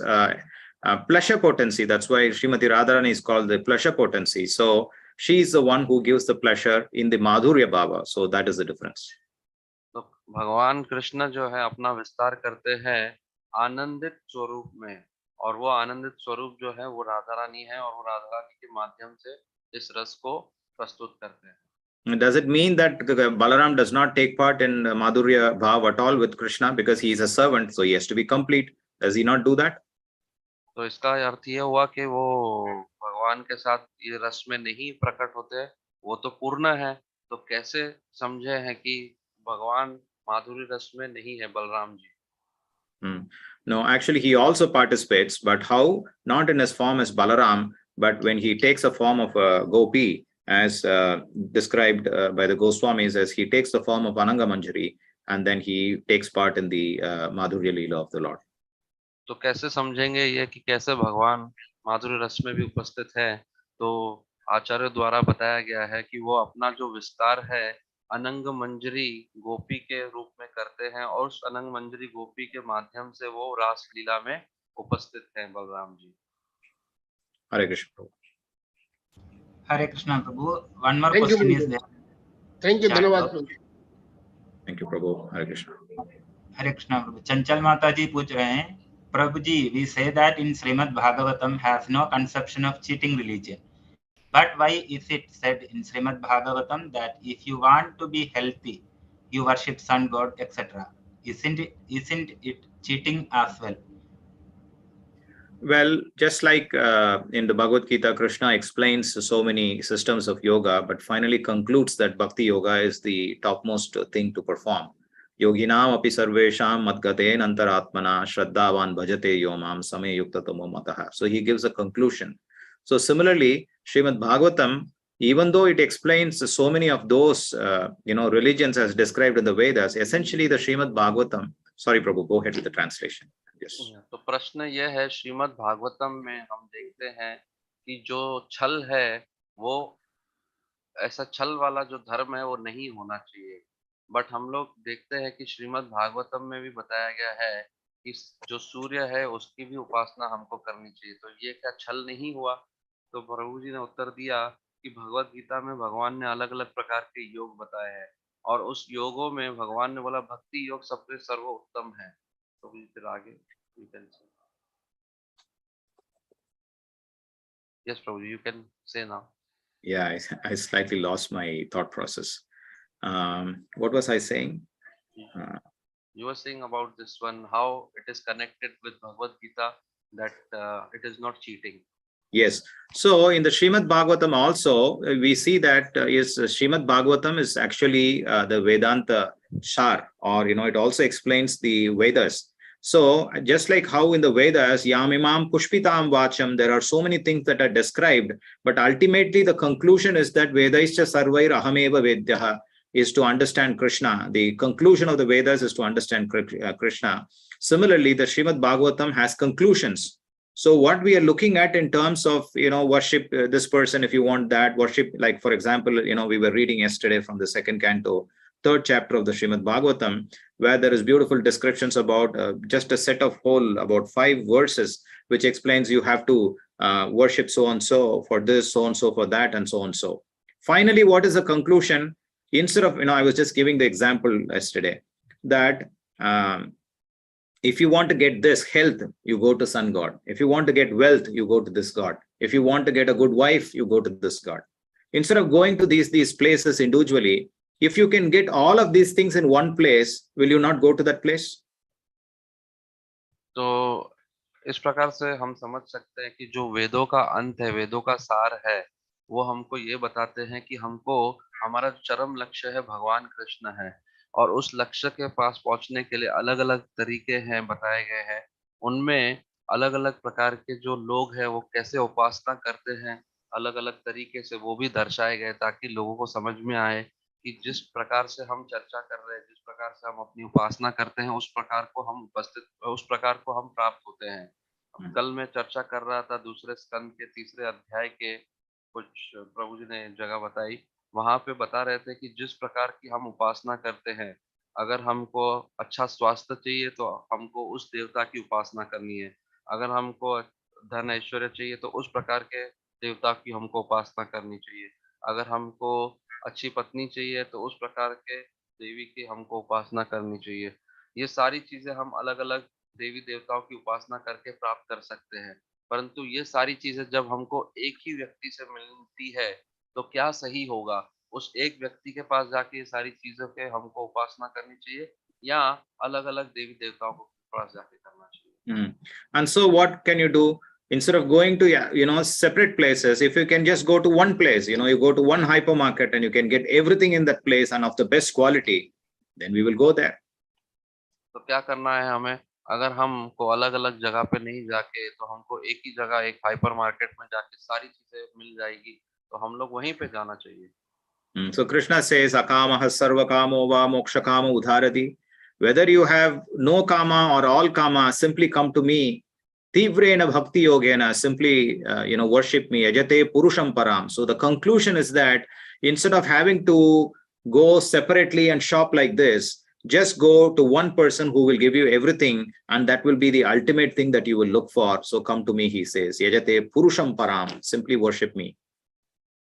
pleasure potency. That's why Srimati Radharani is called the pleasure potency. So she is the one who gives the pleasure in the Madhurya Bhava. So that is the difference. तो भगवान कृष्ण जो है अपना विस्तार करते हैं आनंदित स्वरूप में, और वो आनंदित स्वरूप जो है वो राधा रानी है, और वो राधा रानी के माध्यम से इस रस को प्रस्तुत करते हैं। Does it mean that Balaram does not take part in Madhurya Bhav at all with Krishna because he is a servant, so he has to be complete? Does he not do that? तो इसका अर्थ ये हुआ कि वो भगवान के साथ ये रस में नहीं प्रकट होते, वो तो पूर्ण है। तो कैसे समझे हैं कि भगवान माधुर्य रस में नहीं है Balram ji? No, actually he also participates, but how? Not in his form as Balaram, but when he takes a form of a Gopi, as described by the Goswamis, as he takes the form of Ananga Manjari, and then he takes part in the Madhurya Leela of the Lord. तो कैसे समझेंगे ये कि कैसे भगवान माधुर्य रस में भी उपस्थित है? तो आचार्य द्वारा बताया गया है कि वो अपना जो विस्तार है अनंग मंजरी गोपी के रूप में करते हैं, और उस अनंग मंजरी गोपी के माध्यम से वो रास लीला में उपस्थित हैं बलराम जी। हरे कृष्ण प्रभु। हरे कृष्णा प्रभु। One more question is there. Thank you, धन्यवाद प्रभु। Thank you प्रभु। हरे कृष्ण। हरे कृष्णा प्रभु। चंचल माता जी पूछ रहे हैं, प्रभु जी, we say that in Srimad Bhagavatam has no conception of cheating religion. But why is it said in Srimad Bhagavatam that if you want to be healthy, you worship sun god, etc.? Isn't it cheating as well? Well, just like in the Bhagavad Gita, Krishna explains so many systems of yoga, but finally concludes that Bhakti Yoga is the topmost thing to perform. Yoginam api sarvesham madgaten antaratmana shraddhavan bhajate yomam same yuktatomo mataha. So he gives a conclusion. So similarly, Srimad Bhagavatam even though it explains so many of those, religions as described in the Vedas, essentially the Srimad Bhagavatam. Sorry, Prabhu, go ahead with the translation. Yes. तो प्रश्न यह है, श्रीमद् भागवतम में हम देखते हैं कि जो छल है वो ऐसा छल वाला जो धर्म है वो नहीं होना चाहिए, बट हम लोग देखते हैं कि श्रीमद् भागवतम में भी बताया गया है कि जो सूर्य है उसकी भी उपासना हमको करनी चाहिए। तो ये क्या छल नहीं हुआ? तो प्रभु जी ने उत्तर दिया कि भगवत गीता में भगवान ने अलग अलग प्रकार के योग बताए हैं और उस योगों में भगवान ने बोला भक्ति योग सबसे सर्वोत्तम है। तो फिर आगे Yes, Prabhu, you can say now. Yeah, I slightly lost my thought process. What was I saying? You were saying about this one, how it is connected with Bhagavad Gita, that it is not cheating. Yes. So in the Srimad Bhagavatam also, we see that Srimad Bhagavatam is actually the Vedanta Shar, or, it also explains the Vedas. So just like how in the Vedas, Yamimam Pushpitam Vacham, there are so many things that are described, but ultimately the conclusion is that Vedaischa Sarvair Ahameva Vedyaha is to understand Krishna. The conclusion of the Vedas is to understand Krishna. Similarly, the Srimad Bhagavatam has conclusions. So what we are looking at in terms of, worship this person, if you want that, worship, like, for example, we were reading yesterday from the second canto, 3rd chapter of the Srimad Bhagavatam, where there is beautiful descriptions about just a set of whole, about 5 verses, which explains you have to worship so-and-so for this, so-and-so for that, and so-and-so. Finally, what is the conclusion? Instead of, I was just giving the example yesterday that if you want to get this health, you go to sun god. If you want to get wealth, you go to this god. If you want to get a good wife, you go to this god. Instead of going to these places individually, if you can get all of these things in one place, will you not go to that place? तो इस प्रकार से हम समझ सकते हैं कि जो वेदों का अंत है, वेदों का सार है, वो हमको ये बताते हैं कि हमको हमारा चरम लक्ष्य है भगवान कृष्ण है, और उस लक्ष्य के पास पहुंचने के लिए अलग अलग तरीके हैं बताए गए हैं। उनमें अलग अलग प्रकार के जो लोग हैं वो कैसे उपासना करते हैं, अलग अलग तरीके से वो भी दर्शाए गए, ताकि लोगों को समझ में आए कि जिस प्रकार से हम चर्चा कर रहे हैं, जिस प्रकार से हम अपनी उपासना करते हैं, उस प्रकार को हम प्राप्त होते हैं। कल मैं चर्चा कर रहा था दूसरे स्कंद के 3रे अध्याय के कुछ प्रभु जी ने जगह बताई, वहां पे बता रहे थे कि जिस प्रकार की हम उपासना करते हैं, अगर हमको अच्छा स्वास्थ्य चाहिए तो हमको उस देवता की उपासना करनी है, अगर हमको धन ऐश्वर्य चाहिए तो उस प्रकार के देवता की हमको उपासना करनी चाहिए, अगर हमको अच्छी पत्नी चाहिए तो उस प्रकार के देवी की हमको उपासना करनी चाहिए। ये सारी चीजें हम अलग अलग देवी देवताओं की उपासना करके प्राप्त कर सकते हैं, परंतु ये सारी चीजें जब हमको एक ही व्यक्ति से मिलती है तो क्या सही होगा? उस एक व्यक्ति के पास जाके ये सारी चीजों के हमको उपासना करनी चाहिए या अलग अलग देवी देवताओं के पास जाके करना चाहिए? And so what can you do? Instead of going to separate places, if you can just go to one place, you go to one hypermarket and you can get everything in that place and of the best quality, then we will go there. तो क्या करना है हमें? अगर हमको अलग अलग जगह पे नहीं जाके, तो हमको एक ही जगह एक हाइपर मार्केट में जाके सारी चीजें मिल जाएगी, तो हम लोग वहीं पे जाना चाहिए। So Krishna says, Akamah sarva kamo va moksha kamo udharati. Whether you have no kama or all kama, simply come to me. Tivrena bhakti yogena, simply worship me. Ajate purusham param. So the conclusion is that instead of having to go separately and shop like this, just go to one person who will give you everything, and that will be the ultimate thing that you will look for. So come to me, he says. Yajate purusham param. Simply worship me.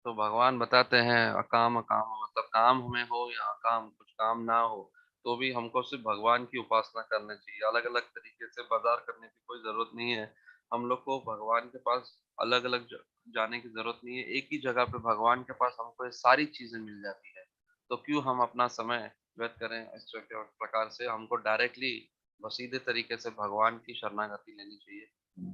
तो भगवान बताते हैं अकाम अकाम, मतलब काम हमें हो या अकाम, कुछ काम ना हो, तो भी हमको सिर्फ भगवान की उपासना करनी चाहिए। अलग अलग तरीके से बाजार करने की कोई जरूरत नहीं है। हम लोग को भगवान के पास अलग अलग जाने की जरूरत नहीं है। एक ही जगह पे भगवान के पास हमको ये सारी चीजें मिल जाती है, तो क्यों हम अपना समय व्यर्थ करें? इस प्रकार से हमको डायरेक्टली सीधे तरीके से भगवान की शरणागति लेनी चाहिए।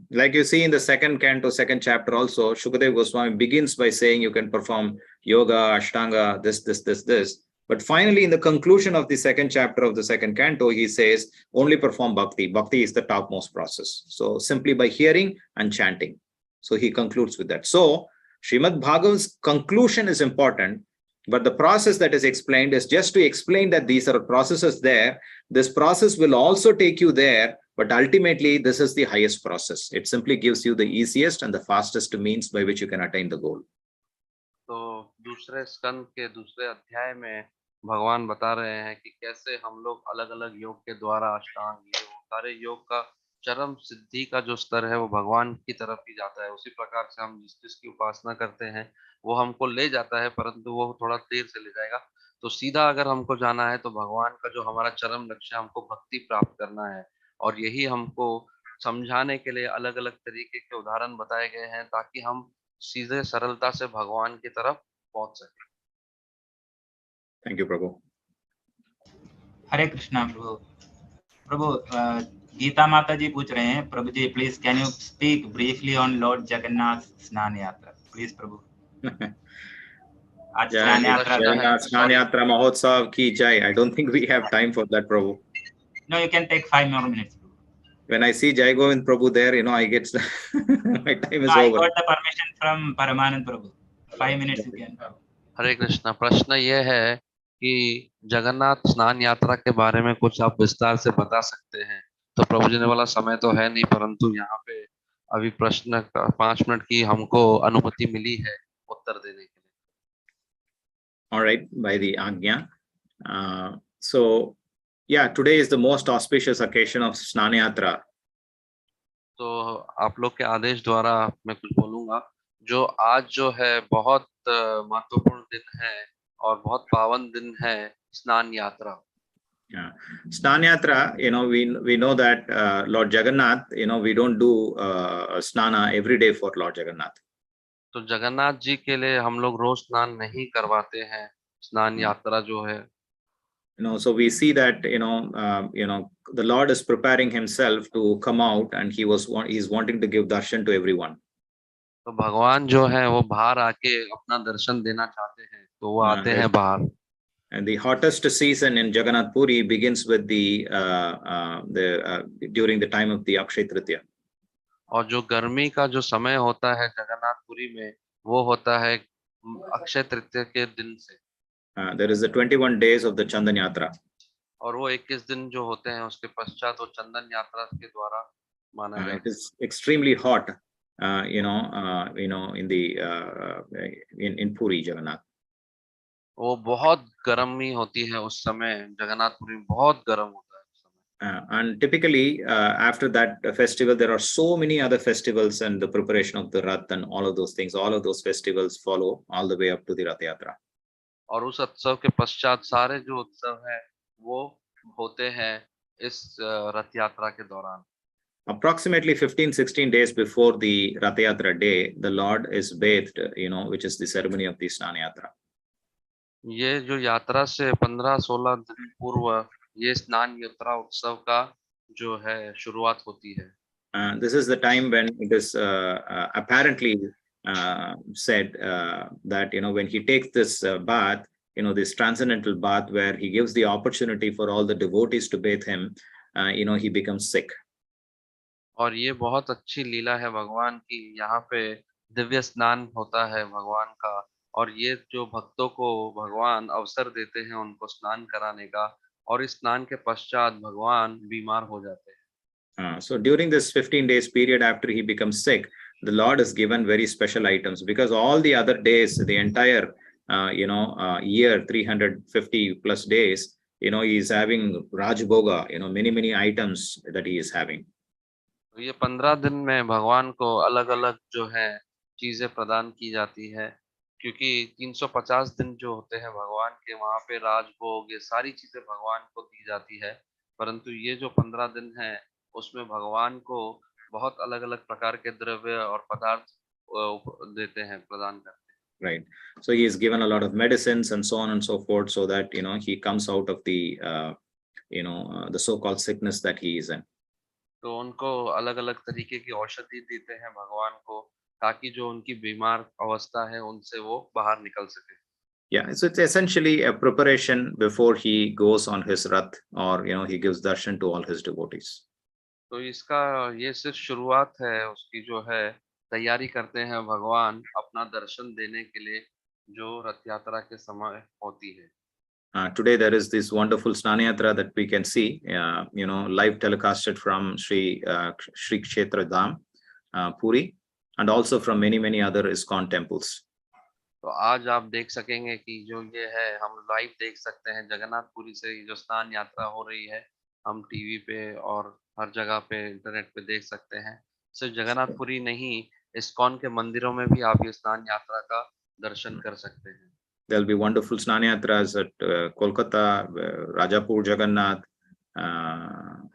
Like you see in the second canto, 2nd chapter also, Shukadeva Goswami begins by saying you can perform yoga, ashtanga, this. But finally, in the conclusion of the 2nd chapter of the 2nd canto, he says only perform bhakti. Bhakti is the topmost process. So simply by hearing and chanting. So he concludes with that. So Srimad Bhagavatam's conclusion is important, but the process that is explained is just to explain that these are processes there. This process will also take you there, but ultimately this is the highest process. It simply gives you the easiest and the fastest means by which you can attain the goal. तो दूसरे स्कंद के दूसरे अध्याय में भगवान बता रहे हैं कि कैसे हम लोग अलग अलग योग के द्वारा अष्टांग योग सारे योग का चरम सिद्धि का जो स्तर है वो भगवान की तरफ ही जाता है। उसी प्रकार से हम जिसकी उपासना करते हैं वो हमको ले जाता है, परंतु वो थोड़ा देर से ले जाएगा। तो सीधा अगर हमको जाना है तो भगवान का जो हमारा चरम लक्ष्य है, हमको भक्ति प्राप्त करना है, और यही हमको समझाने के लिए अलग अलग तरीके के उदाहरण बताए गए हैं ताकि हम सीधे सरलता से भगवान की तरफ पहुंच सके। Thank you, Prabhu. हरे कृष्णा प्रभु। प्रभु गीता माता जी पूछ रहे हैं, Prabhu ji please can you speak briefly on Lord Jagannath Snana Yatra, please प्रभु। आज स्नान यात्रा जगन्नाथ स्नान यात्रा महोत्सव की जय। I don't think we have time for that, Prabhu. No, you can take 5 more minutes. When I see Jai Govind Prabhu there, I get my time is I over. got the permission from Paramanand Prabhu. 5 minutes you can. हरे कृष्णा। प्रश्न ये है कि जगन्नाथ स्नान यात्रा के बारे में कुछ आप विस्तार से बता सकते हैं? तो प्रभु जी ने वाला समय तो है नहीं, परंतु यहाँ पे अभी प्रश्न 5 मिनट की हमको अनुमति मिली है उत्तर देने के लिए। All right, by the Agnya. So, yeah, today is the most auspicious occasion of Snana Yatra. तो आप लोग के आदेश द्वारा मैं कुछ बोलूंगा। जो आज जो है बहुत महत्वपूर्ण दिन है और बहुत पावन दिन है स्नान यात्रा। Snana Yatra, we know that Lord Jagannath, we don't do Snana every day for Lord Jagannath. तो जगन्नाथ जी के लिए हम लोग रोज स्नान नहीं करवाते हैं, स्नान यात्रा जो है। So we see that the Lord is preparing himself to come out, and he's wanting to give darshan to everyone. तो भगवान जो है वो बाहर आके अपना दर्शन देना चाहते हैं, तो वो आते हैं बाहर। And the hottest season in Jagannath Puri begins with during the time of the Akshay Tritiya. और जो गर्मी का जो समय होता है जगन्नाथपुरी में, वो होता है अक्षय तृतीया के दिन से। There is the 21 days of the Chandan Yatra. और वो 21 दिन जो होते हैं उसके पश्चात वो चंदन यात्रा के द्वारा माना जाता है। It is extremely hot, in Puri, Jagannath. वो बहुत गर्मी होती है उस समय, जगन्नाथपुरी में बहुत गर्म होता है। And typically after that festival there are so many other festivals and the preparation of the Rath and all of those things, all of those festivals follow all the way up to the Rath Yatra. और उस उत्सव के पश्चात सारे जो उत्सव है वो होते हैं इस रथ यात्रा के दौरान। Approximately 15-16 days before the Rath Yatra day, the Lord is bathed, which is the ceremony of the Snana Yatra. ये जो यात्रा से 15-16 दिन पूर्व ये स्नान यात्रा उत्सव का जो है शुरुआत होती है। This is the time when it is apparently said that when he takes this bath, this transcendental bath where he gives the opportunity for all the devotees to bathe him, he becomes sick. और ये बहुत अच्छी लीला है भगवान की, यहाँ पे दिव्य स्नान होता है भगवान का, और ये जो भक्तों को भगवान अवसर देते हैं उनको स्नान कराने का, और इस स्नान के पश्चात भगवान बीमार हो जाते हैं। So during this 15 days period after he becomes sick, the Lord is given very special items, because all the other days, the entire year, 350 plus days, he is having Rajbhoga, many items that he is having. ये 15 दिन में भगवान को अलग अलग जो है चीजें प्रदान की जाती है, क्योंकि 350 दिन जो होते हैं भगवान के, वहां पे राजभोग ये सारी चीजें भगवान को दी जाती है, परंतु ये जो 15 दिन है उसमें भगवान को बहुत अलग अलग प्रकार के द्रव्य और पदार्थ देते हैं, प्रदान करते हैं। Right. So he is given a lot of medicines and so on and so forth, so that he comes out of the the so-called sickness that he is in. तो उनको अलग अलग तरीके की औषधि देते हैं भगवान को, ताकि जो उनकी बीमार अवस्था है उनसे वो बाहर निकल सके। Yeah, so it's essentially a preparation before he goes on his rath, or he gives darshan to all his devotees. तो इसका ये सिर्फ शुरुआत है उसकी जो है तैयारी करते हैं भगवान अपना दर्शन देने के लिए, जो रथ यात्रा के समय होती है। Today there is this wonderful Snanayatra that we can see, live telecasted from Shri Kshetra Dham, Puri, and also from many other ISKCON temples. तो आज आप देख सकेंगे कि जो ये है हम लाइव देख सकते हैं, जगन्नाथपुरी से जो स्नान यात्रा हो रही है हम टीवी पे और हर जगह पे इंटरनेट पे देख सकते हैं। सिर्फ जगन्नाथपुरी नहीं, इस्कॉन के मंदिरों में भी आप ये स्नान यात्रा का दर्शन कर सकते हैं। There'll be wonderful Snanayatras at Kolkata, Rajapur, Jagannath,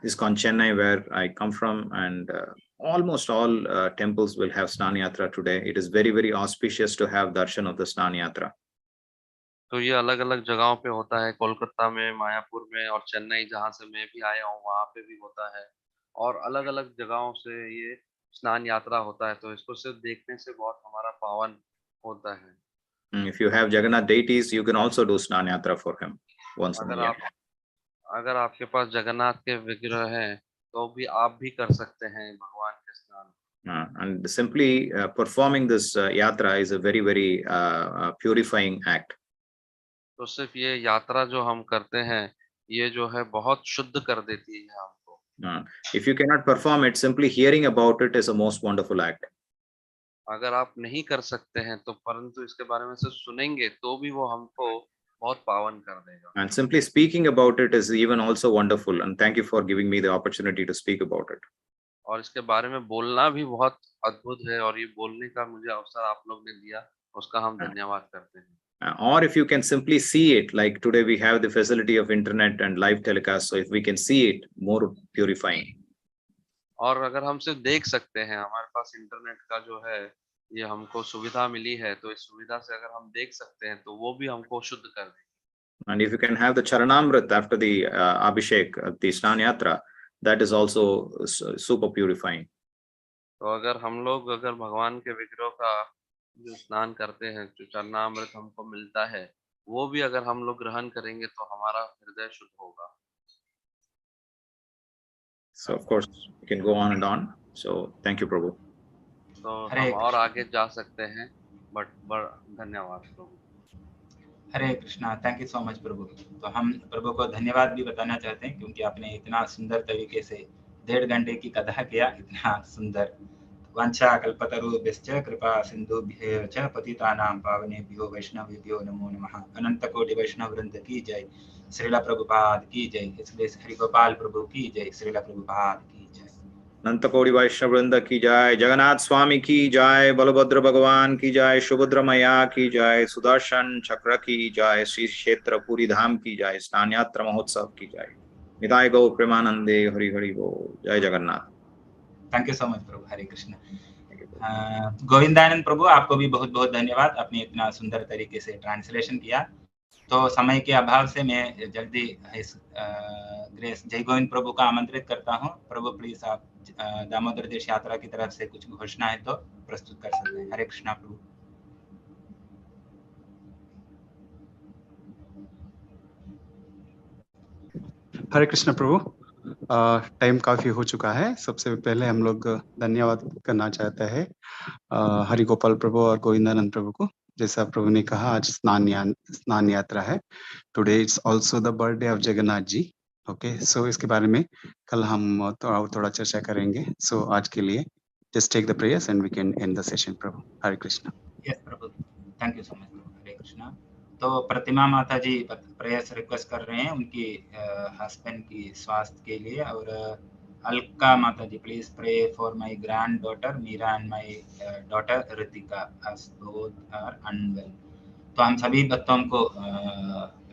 ISKCON Chennai, where I come from, and almost all temples will have Snanayatra today. It is very auspicious to have darshan of the Snanayatra. तो ये अलग अलग जगहों पे होता है, कोलकाता में, मायापुर में और चेन्नई जहाँ से मैं भी आया हूँ वहाँ पे भी होता है, और अलग अलग जगहों से ये स्नान यात्रा होता है। तो इसको सिर्फ देखने से बहुत हमारा पावन होता है। If you have Jagannath deities, you can also do Snanayatra for him once in a year. अगर आपके पास जगन्नाथ के विग्रह हैं तो भी आप भी कर सकते हैं भगवान के स्नान। And simply performing this yatra is a very purifying act. तो सिर्फ ये यात्रा जो हम करते हैं ये जो है बहुत शुद्ध कर देती है हमको। If you cannot perform it, simply hearing about it is a most wonderful act. अगर आप नहीं कर सकते हैं तो परंतु इसके बारे में सिर्फ सुनेंगे तो भी वो हमको बहुत पावन कर देगा। And simply speaking about it is even also wonderful, and thank you for giving me the opportunity to speak about it. और इसके बारे में बोलना भी बहुत अद्भुत है, और ये बोलने का मुझे अवसर आप लोग ने दिया, उसका हम धन्यवाद करते हैं। Or if you can simply see it, like today we have the facility of internet and live telecast, so if we can see it, more purifying. और अगर हम सिर्फ देख सकते हैं, हमारे पास इंटरनेट का जो है ये हमको सुविधा मिली है, तो इस सुविधा से अगर हम देख सकते हैं तो वो भी हमको शुद्ध कर देगी। And if you can have the Charanamrit after the Abhishek, the Snan Yatra, that is also super purifying. तो अगर हम लोग अगर भगवान के विग्रह का जो स्नान करते हैं, जो चरणामृत हमको मिलता है, वो भी अगर हम लोग ग्रहण करेंगे तो हमारा हृदय शुद्ध होगा। So of course we can go on and on. So thank you, Prabhu. तो हम और आगे जा सकते हैं, बट धन्यवाद Prabhu. Hare Krishna, thank you so much Prabhu. तो हम प्रभु को धन्यवाद भी बताना चाहते हैं क्योंकि आपने इतना सुंदर तरीके से 1.5 घंटे की कथा किया, इतना सुंदर। वांछा कल्पतरुभ्यश्च कृपा सिंधुभ्यः च पतितानां पावनेभ्यो वैष्णवेभ्यो नमो नमः। अनंत कोटि वैष्णव वृंद की जय, श्रील प्रभुपाद की जय, इसलिए हरि गोपाल प्रभु की जय, श्रील प्रभुपाद की जय। अनंत कोटि वैष्णव वृंद की जय, जगन्नाथ स्वामी की जय, बलभद्र भगवान की जय, सुभद्रा मैया की जय, सुदर्शन चक्र की जय, श्री क्षेत्र पूरी धाम की जय, स्नान यात्रा महोत्सव की जय। निताय गौ प्रेमानंदे, हरि हरि बोल, जय Jagannath. Thank you so much Prabhu. Hare Krishna. Govindananda Prabhu, आपको भी बहुत बहुत धन्यवाद, आपने इतना सुंदर तरीके से ट्रांसलेशन किया। तो समय के अभाव से मैं जल्दी इस ग्रेस जय गोविंद प्रभु का आमंत्रित करता हूँ। प्रभु प्लीज आप दामोदर देश यात्रा की तरफ से कुछ घोषणा है तो प्रस्तुत कर सकते हैं। हरे कृष्णा प्रभु। हरे कृष्ण प्रभु। टाइम काफी हो चुका है। सबसे पहले हम लोग धन्यवाद करना चाहते हैं हरि गोपाल प्रभु और गोविंदानंद प्रभु को। जैसा प्रभु ने कहा, आज स्नान यात्रा है। Today it's also the birthday of Jagannath ji. Okay, so इसके बारे में कल हम थोड़ा चर्चा करेंगे। सो आज के लिए just take the prayers and we can end the session Prabhu. Hare Krishna. Yes Prabhu, thank you so much Prabhu. Hare Krishna. तो प्रतिमा माता जी प्रेयर्स रिक्वेस्ट कर रहे हैं उनकी हस्बैंड की स्वास्थ्य के लिए। और अलका माता जी, please pray for my granddaughter Meera and my daughter Ritika as both are unwell। तो हम सभी भक्तों को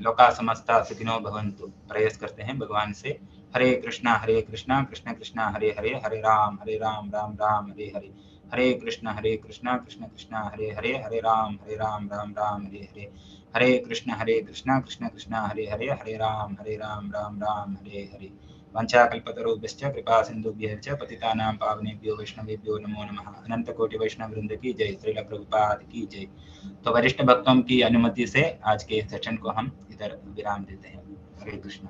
लोका समस्ता सुखिनो भवन्तु प्रेयर्स करते हैं भगवान से। हरे कृष्णा कृष्ण कृष्ण हरे हरे, हरे राम राम राम हरे हरे, हरे कृष्णा कृष्ण कृष्ण हरे हरे, हरे राम राम राम हरे हरे, हरे कृष्णा कृष्ण कृष्ण हरे हरे, हरे राम राम राम हरे हरे। वंशाकल्पतरुभ्यश्च कृपा सिंधुभ्यः च पतितानां पावनेभ्यो वैष्णवेभ्यो नमो नमः। अनंत कोटि वैष्णव वृंद की जय, श्रील प्रभुपाद की जय। तो वरिष्ठ भक्तों की अनुमति से आज के सेशन को हम इधर विराम देते हैं। हरे कृष्णा।